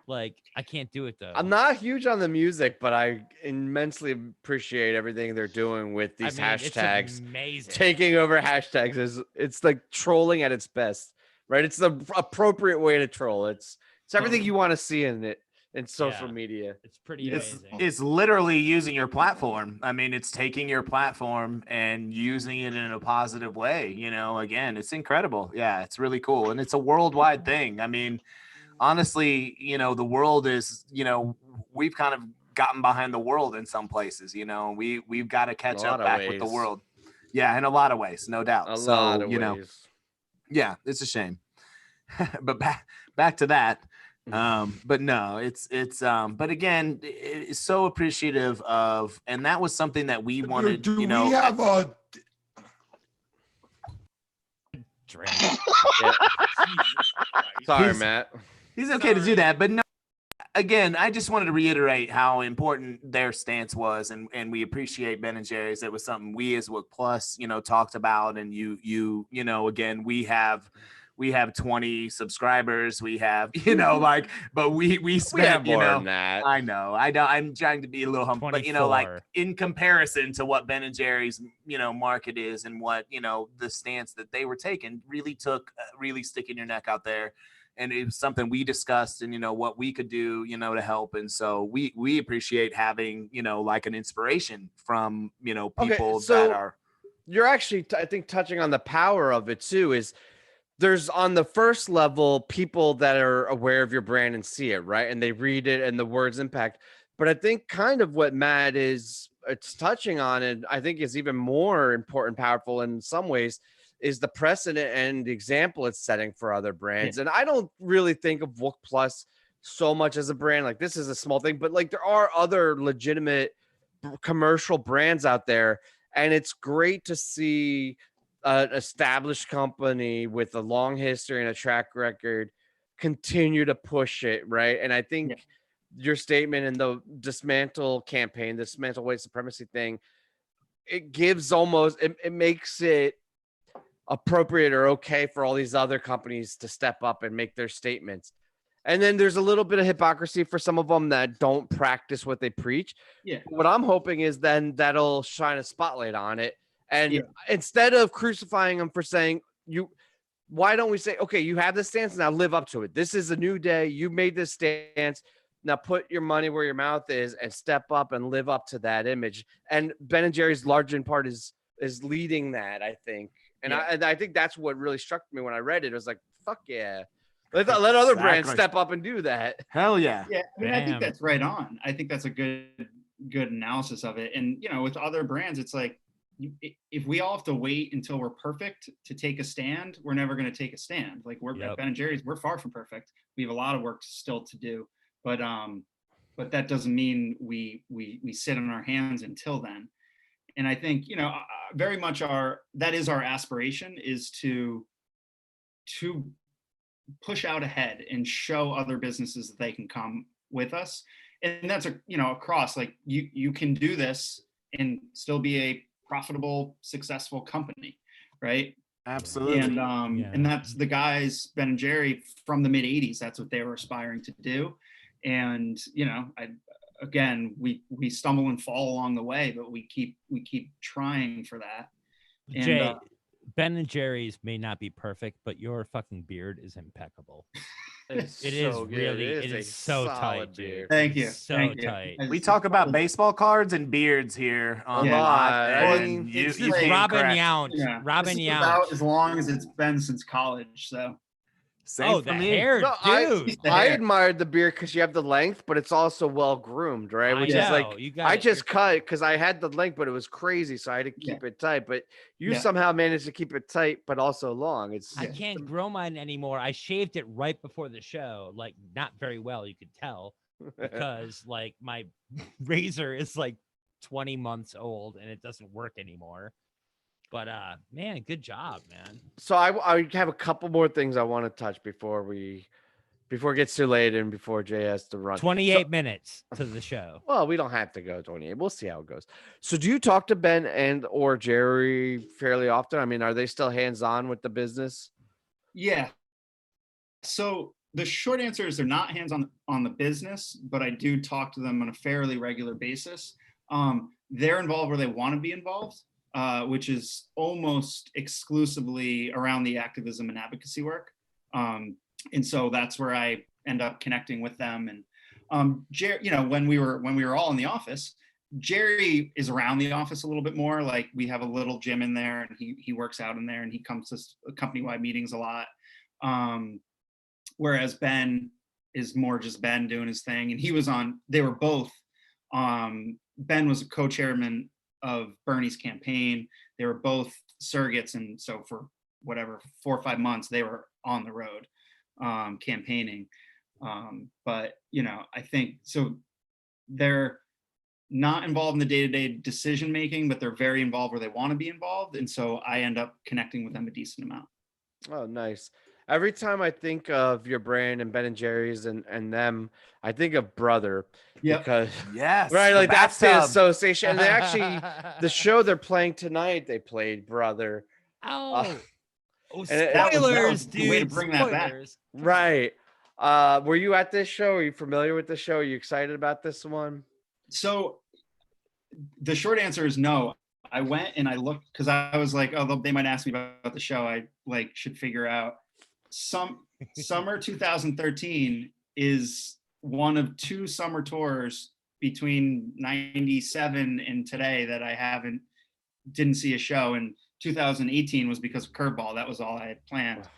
Like, I can't do it though. I'm not huge on the music, but I immensely appreciate everything they're doing with these hashtags. It's amazing. Taking over hashtags it's like trolling at its best, right? It's the appropriate way to troll. It's everything you want to see in it in social media. It's pretty amazing. It's literally using your platform. I mean, it's taking your platform and using it in a positive way. You know, again, it's incredible. Yeah, it's really cool. And it's a worldwide thing. I mean, honestly, you know, the world is, you know, we've kind of gotten behind the world in some places, you know, we've got to catch up back with the world. Yeah, in a lot of ways, no doubt. A lot of you know, ways. Yeah, it's a shame. But back to that. But no, it's but again, it's so appreciative of, and that was something that we wanted, Do you know. we have a drink? Sorry, Matt. He's okay to do that, but no. Again, I just wanted to reiterate how important their stance was, and we appreciate Ben&Jerry's. It was something we as Wook Plus, you know, talked about, and you know, again, we have 20 subscribers. We have, you know, like, but we spent, have you more know, than that. I know, I'm trying to be a little humble, but you know, like 24. in comparison to what Ben&Jerry's, you know, market is and what, you know, the stance that they were taking really took really sticking your neck out there. And it was something we discussed and, you know, what we could do, you know, to help. And so we appreciate having, you know, like an inspiration from, you know, people that are. You're actually, I think, touching on the power of it too, is there's on the first level, people that are aware of your brand and see it, right? And they read it and the words impact. But I think kind of what Matt it's touching on, and I think is even more important, powerful in some ways, is the precedent and the example it's setting for other brands. And I don't really think of Wook Plus so much as a brand. Like, this is a small thing, but like there are other legitimate commercial brands out there. And it's great to see an established company with a long history and a track record continue to push it, right? And I think your statement in the dismantle campaign, dismantle white supremacy thing, it gives almost, it makes it appropriate or okay for all these other companies to step up and make their statements. And then there's a little bit of hypocrisy for some of them that don't practice what they preach. Yeah. What I'm hoping is then that'll shine a spotlight on it. And instead of crucifying them for saying, why don't we say, okay, you have this stance, now live up to it. This is a new day. You made this stance. Now put your money where your mouth is and step up and live up to that image. And Ben&Jerry's large in part is leading that, I think. And I think that's what really struck me when I read it. It was like, fuck yeah. Let other brands step up and do that. Hell yeah. Yeah, I mean, I think that's right on. I think that's a good analysis of it. And, you know, with other brands, it's like, if we all have to wait until we're perfect to take a stand, we're never going to take a stand. Like, we're at Ben&Jerry's, we're far from perfect. We have a lot of work still to do. But that doesn't mean we sit on our hands until then. And I think, you know, very much that is our aspiration, is to push out ahead and show other businesses that they can come with us. And that's across, like, you can do this and still be a profitable, successful company, right? Absolutely. And that's the guys, Ben&Jerry, from the mid 80s, that's what they were aspiring to do. And, you know, we stumble and fall along the way, but we keep trying for that. And, Jay, Ben&Jerry's may not be perfect, but your fucking beard is impeccable. It's It is so good. really, It it is is a so solid tight, beer. dude. Thank you. So Thank you. tight. We talk about baseball cards and beards here on A the lot, lot. Well, and you, it's you just came Robin correct. Yount. Yeah, Robin this is about Yount. as long as it's been since college. So Same Oh, for the me. hair, No, dude. The I hair. admired the beard because you have the length, but it's also well groomed, right? I Which is know, like you I gotta- just cut because I had the length, but it was crazy, so I had to Yeah. keep it tight. But you Yeah. somehow managed to keep it tight, but also long. It's I can't grow mine anymore. I shaved it right before the show, like not very well, you could tell, because like my razor is like 20 months old and it doesn't work anymore. But man, good job, man. So I have a couple more things I want to touch before it gets too late and before Jay has to run. 28 minutes to the show. Well, we don't have to go 28. We'll see how it goes. So do you talk to Ben and or Jerry fairly often? I mean, are they still hands-on with the business? yeah. So the short answer is they're not hands-on on the business, but I do talk to them on a fairly regular basis. They're involved where they want to be involved, which is almost exclusively around the activism and advocacy work. And so that's where I end up connecting with them. And Jerry, you know, when we were all in the office, Jerry is around the office a little bit more. Like we have a little gym in there, and he works out in there, and he comes to company-wide meetings a lot. Whereas Ben is more just Ben doing his thing, and they were both. Ben was a co-chairman of Bernie's campaign. They were both surrogates, and so for whatever 4 or 5 months they were on the road campaigning. But you know, I think so they're not involved in the day-to-day decision making, but they're very involved where they want to be involved, and so I end up connecting with them a decent amount. Oh, nice. Every time I think of your brand and Ben&Jerry's and them, I think of Brother. Yep. Because Yes, right, the like that's the bathtub. association. And they actually the show they're playing tonight, they played Brother. Oh, and that spoilers, was the way to dude. bring that back. Spoilers. Right. Were you at this show? Are you familiar with the show? Are you excited about this one? So the short answer is no. I went and I looked because I was like, oh, they might ask me about the show. I like should figure out. Summer 2013 is one of 2 summer tours between 97 and today that I didn't see a show. And 2018 was because of Curveball. That was all I had planned.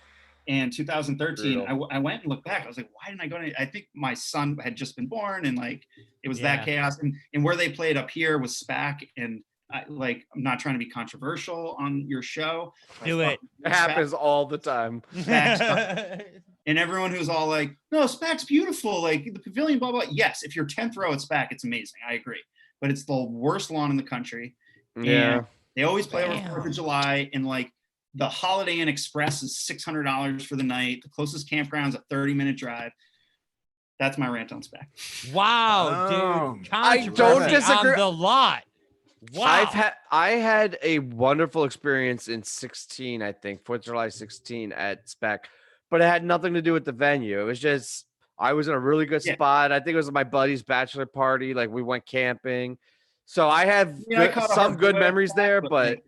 And 2013, I went and looked back. I was like, why didn't I go to? I think my son had just been born, and like it was that chaos. And where they played up here was SPAC, and I'm not trying to be controversial on your show. Do it. It happens all the time. And everyone who's all like, no, SPAC's beautiful, like the pavilion, blah, blah. Yes, if you're 10th row at SPAC, it's amazing. I agree. But it's the worst lawn in the country. Yeah. And they always play over 4th of July, and like the Holiday Inn Express is $600 for the night. The closest campground's a 30-minute drive. That's my rant on SPAC. Wow, dude. I don't disagree. On the lot. Wow. I had a wonderful experience in 16, I think, 4th of July 16 at SPAC, but it had nothing to do with the venue. It was just, I was in a really good spot. I think it was my buddy's bachelor party. Like we went camping. So I have some good memories there, but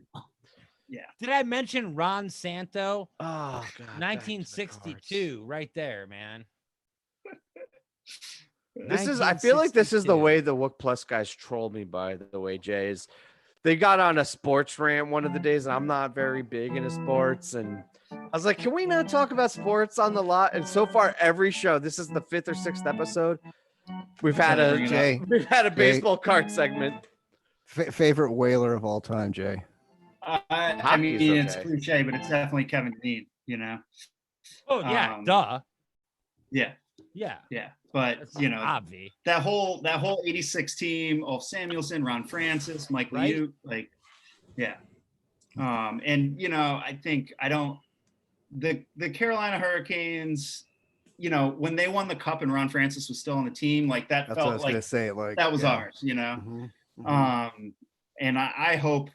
yeah. Did I mention Ron Santo? Oh, God. 1962, right there, man. I feel like this is the way the Wook Plus guys troll me, by the way, Jay, is they got on a sports rant one of the days, and I'm not very big into sports. And I was like, can we not talk about sports on the lot? And so far, every show, this is the 5th or 6th episode, we've had a baseball card segment. Favorite whaler of all time, Jay? I mean, it's cliche, but it's definitely Kevin Dean, you know? Oh, yeah, duh. Yeah. Yeah. Yeah. But That's you know, obvi. that whole 86 team, Ulf Samuelson, Ron Francis, Mike Liute, like, yeah. And you know, the Carolina Hurricanes, you know, when they won the cup and Ron Francis was still on the team, like that That's felt what I was like gonna say, like that was ours, you know. And I hope,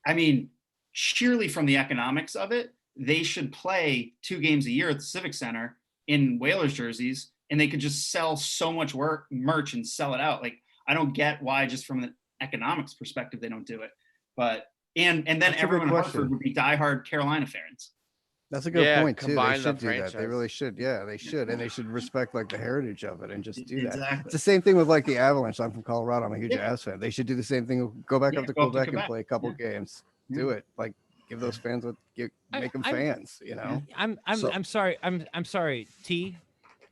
I mean, sheerly from the economics of it, they should play 2 games a year at the Civic Center in Whalers jerseys, and they could just sell so much merch and sell it out. Like, I don't get why, just from an economics perspective, they don't do it. But and then everyone in Hartford would be diehard Carolina fans. That's a good Yeah, point too. They combine the should do that. They franchise. really should. Yeah, they should, and they should respect like the heritage of it and just do that. Exactly. It's the same thing with like the Avalanche. I'm from Colorado. I'm a huge Yeah. Avs fan. They should do the same thing. Go back Yeah, up to go up to Quebec and Quebec. play a couple Yeah. games. Do it. Like give those fans make them fans. You know. I'm sorry. I'm sorry, T.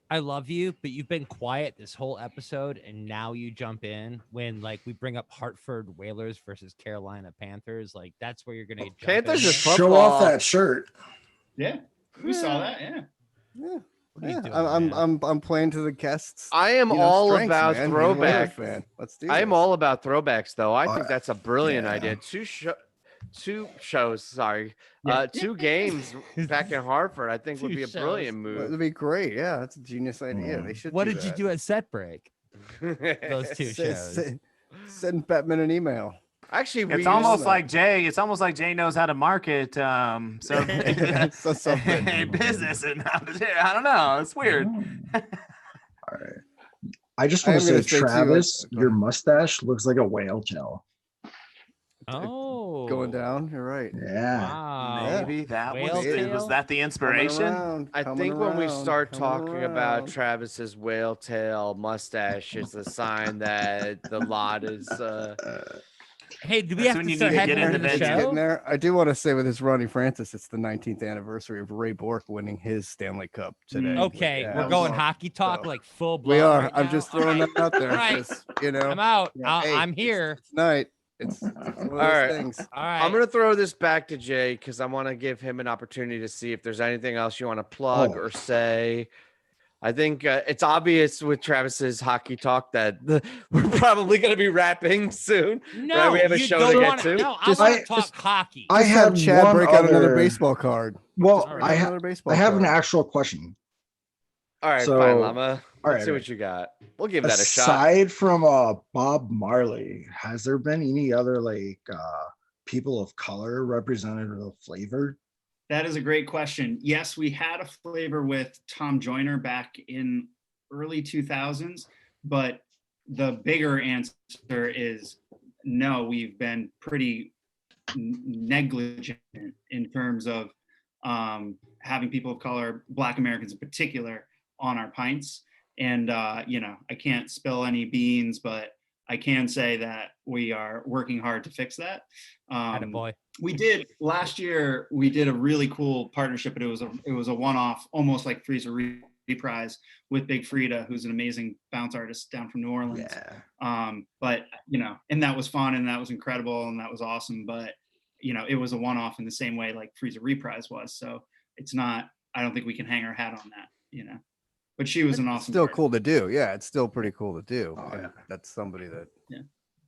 I love you, but you've been quiet this whole episode, and now you jump in when like we bring up Hartford Whalers versus Carolina Panthers. Like that's where you're gonna jump Panthers in. is Show football. off that shirt. Yeah, we saw that. Yeah. Yeah. What are you doing, I'm playing to the guests. I am you know, all strengths, about man. You're a Whalers throwback. fan. Let's do I am this. all about throwbacks, though. I think that's a brilliant yeah. idea. Two shows. Sorry, Yeah. 2 games back in Hartford. I think would Two be a shows. brilliant Well, move. it'd be great. Yeah, that's a genius idea. They should. What do did you that. do at set break? Those two shows. Send Bettman an email. Actually, we It's used- almost like Jay. It's almost like Jay knows how to market. So So something. a business and how to, I don't know. It's weird. All right. I just I want am to gonna say, say too, Travis, go your ahead. mustache looks like a whale tail. Oh, Going down. You're right. Yeah. Wow. Maybe that Whale was tail? that the inspiration? I think when we start talking about Travis's whale tail mustache, it's a sign that the lot is. Hey, do we That's have when to you start need to heading get into into the bed. show? Getting there. I do want to say with this Ronnie Francis, it's the 19th anniversary of Ray Bork winning his Stanley Cup today. Okay, Yeah, we're that going was- hockey talk so- like full blown. We are. right I'm now? just throwing All that out there. All right. Just, you know, I'm out. Hey, I'm here. tonight. It's one of those right. things. All right. I'm gonna throw this back to Jay because I want to give him an opportunity to see if there's anything else you want to plug Oh. or say. I think it's obvious with Travis's hockey talk that we're probably going to be wrapping soon. No, right? We have a you show don't to get wanna- to. No, I Just- want to I- talk just- hockey. I Just have have Chad one break out another other- baseball card. Well, All right. I have Another baseball an card. actual question. All right, So- fine, Llama. all Let's see right. what you got. We'll give that a shot. Aside from Bob Marley, has there been any other people of color represented or flavor? That is a great question. Yes, we had a flavor with Tom Joyner back in early 2000s, but the bigger answer is no, we've been pretty negligent in terms of having people of color, Black Americans in particular, on our pints. And, I can't spill any beans, but I can say that we are working hard to fix that. Boy. We did last year. We did a really cool partnership, but it was a one-off, almost like Freeze a Reprise with Big Frida, who's an amazing bounce artist down from New Orleans. Yeah. But and that was fun and that was incredible and that was awesome. But it was a one-off in the same way like Freeze a Reprise was. So it's not. I don't think we can hang our hat on that. But she was an awesome. Still partner. cool to do. Yeah, it's still pretty cool to do. Oh, And yeah. That's somebody that.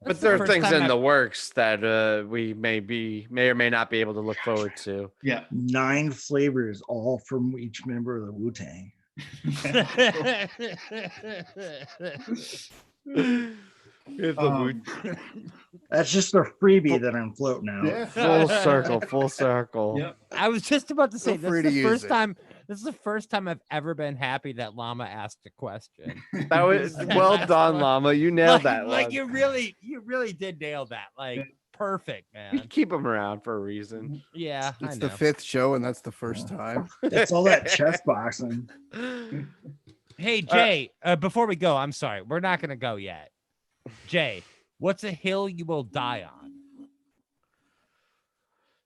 But there are things in the works that we may or may not be able to look forward to. Yeah. 9 flavors, all from each member of the Wu-Tang. That's just a freebie that I'm floating out. Full circle. Yep. I was just about to say Feel free this is to the use first it. time. This is the first time I've ever been happy that Llama asked a question. That was well done, Llama. You nailed that Like one. you really did nail that. Like perfect, We man. keep them around for a reason. Yeah, I It's know. the 5th show, and that's the first time. That's all that chest boxing. Hey Jay, before we go, I'm sorry, we're not gonna go yet. Jay, what's a hill you will die on?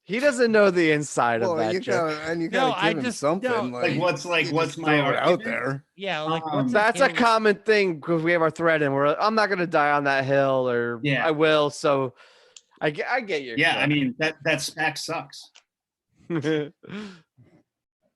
He doesn't know the inside of Well, that you joke. gotta, and you No, gotta I give him just- something. no, Like what's you just my throw it out argument? there? Yeah, like what's That's a hill- common thing because we have our thread and I'm not gonna die on that hill, or Yeah. I will. So I get your Yeah, I mean that SPAC sucks. mean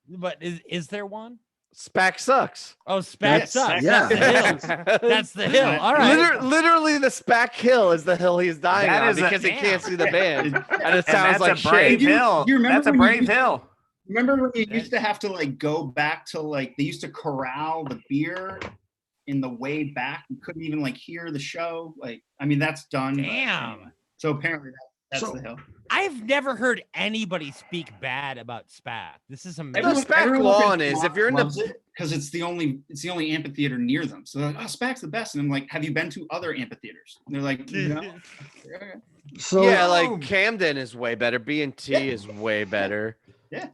But is there one? SPAC sucks. Oh, SPAC Yes, sucks. yeah. That's the hill. That's the hill. All right. Literally, the SPAC hill is the hill he's dying That on is a- because he can't see the band, and it And sounds that's like a brave shit. hill. You remember That's a when you brave used to- hill. Remember when you used to have to go back to they used to corral the beer in the way back. You couldn't even hear the show. That's done. but Damn. anyway. So apparently that's So- the hill. I've never heard anybody speak bad about SPAC. This is amazing. Everyone- SPAC lawn is, if you're in the- because it's the only amphitheater near them. So they're like, oh, SPAC's the best. And I'm like, have you been to other amphitheaters? And they're like, no. Okay. So Yeah, like Camden is way better. B&T is way better. Yeah.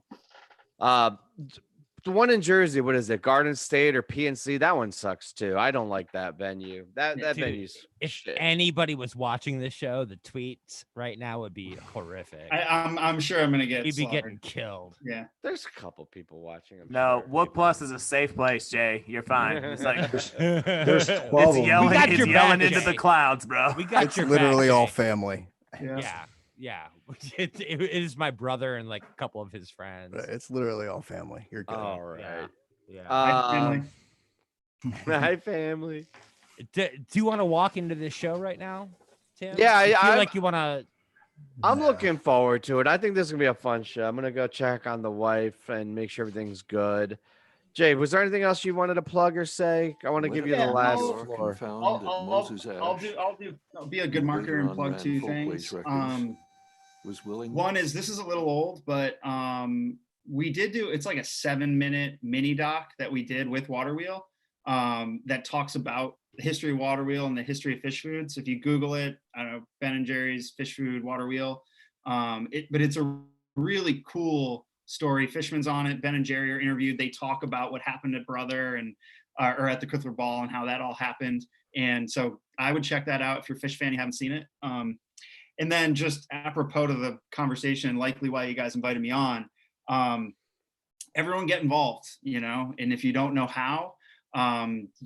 The one in Jersey, what is it? Garden State or PNC? That one sucks too. I don't like that venue. That Dude, venue's if shit. anybody was watching this show, the tweets right now would be horrific. I'm sure I'm gonna get. We'd be slaughtered. getting killed. Yeah. There's a couple people watching. No, Wook Plus is a safe place, Jay. You're fine. It's like There's 12 it's of them. yelling, got it's your yelling back, into Jay. the clouds, bro. We got It's your literally back, all Jay. family. Yeah. It is my brother and like a couple of his friends. It's literally all family. You're good. All right. Yeah. Hi, family. Hi, family. Do you want to walk into this show right now, Tim? Yeah, You feel I'm- like you want to. I'm looking forward to it. I think this is gonna be a fun show. I'm gonna go check on the wife and make sure everything's good. Jay, was there anything else you wanted to plug or say? I want to give you the last floor. I'll be a good marketer and plug two things. One is this is a little old, but we did do it's like a 7-minute mini doc that we did with Water Wheel that talks about the history of Water Wheel and the history of fish foods. If you Google it, I don't know, Ben&Jerry's fish food Water Wheel. But it's a really cool story. Fishman's on it. Ben and Jerry are interviewed. They talk about what happened at Brother and or at the Cuthbert Ball and how that all happened. And so I would check that out if you're a Phish fan, you haven't seen it. And then just apropos to the conversation, likely why you guys invited me on, everyone get involved, you know, and if you don't know how,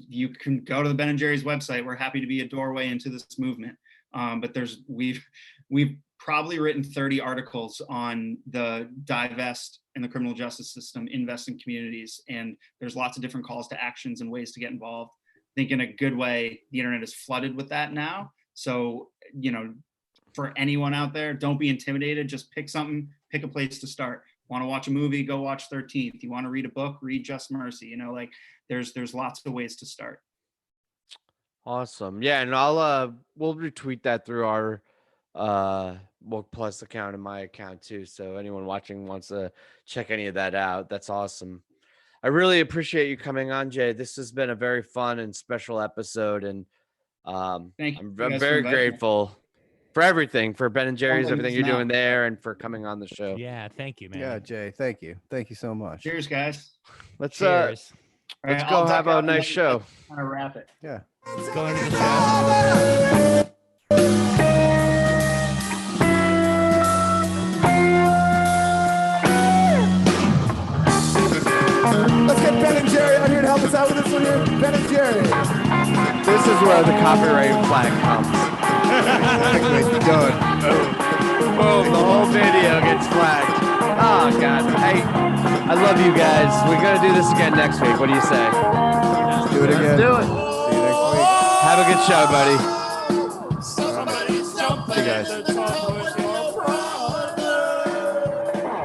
you can go to the Ben and Jerry's website. We're happy to be a doorway into this movement. But we've probably written 30 articles on the divest in the criminal justice system, invest in communities. And there's lots of different calls to actions and ways to get involved. I think in a good way, the internet is flooded with that now. So, you know, for anyone out there, don't be intimidated. Just pick something, pick a place to start. Want to watch a movie, go watch 13th. You want to read a book, read Just Mercy. You know, like there's lots of ways to start. Awesome. Yeah, and we'll retweet that through our Woke Plus account and my account too. So anyone watching wants to check any of that out. That's awesome. I really appreciate you coming on, Jay. This has been a very fun and special episode, and Thank you. I'm very grateful for everything, for Ben and Jerry's, everything you're doing now. there, and for coming on the show. Yeah, thank you, man. Yeah, Jay, thank you so much. Cheers, guys. Let's Cheers. let's All go right, have I'll a duck out nice and show. Kind of wrap it. Yeah. Let's go into the show. Let's get Ben and Jerry out here to help us out with this one here. Ben and Jerry. This is where the copyright flag comes. Exactly. Done. Boom, the whole video gets flagged. Oh, God. Hey, I love you guys. We're going to do this again next week. What do you say? Let's do it again. Let's do it. See you next week. Have a good show, buddy. See you guys.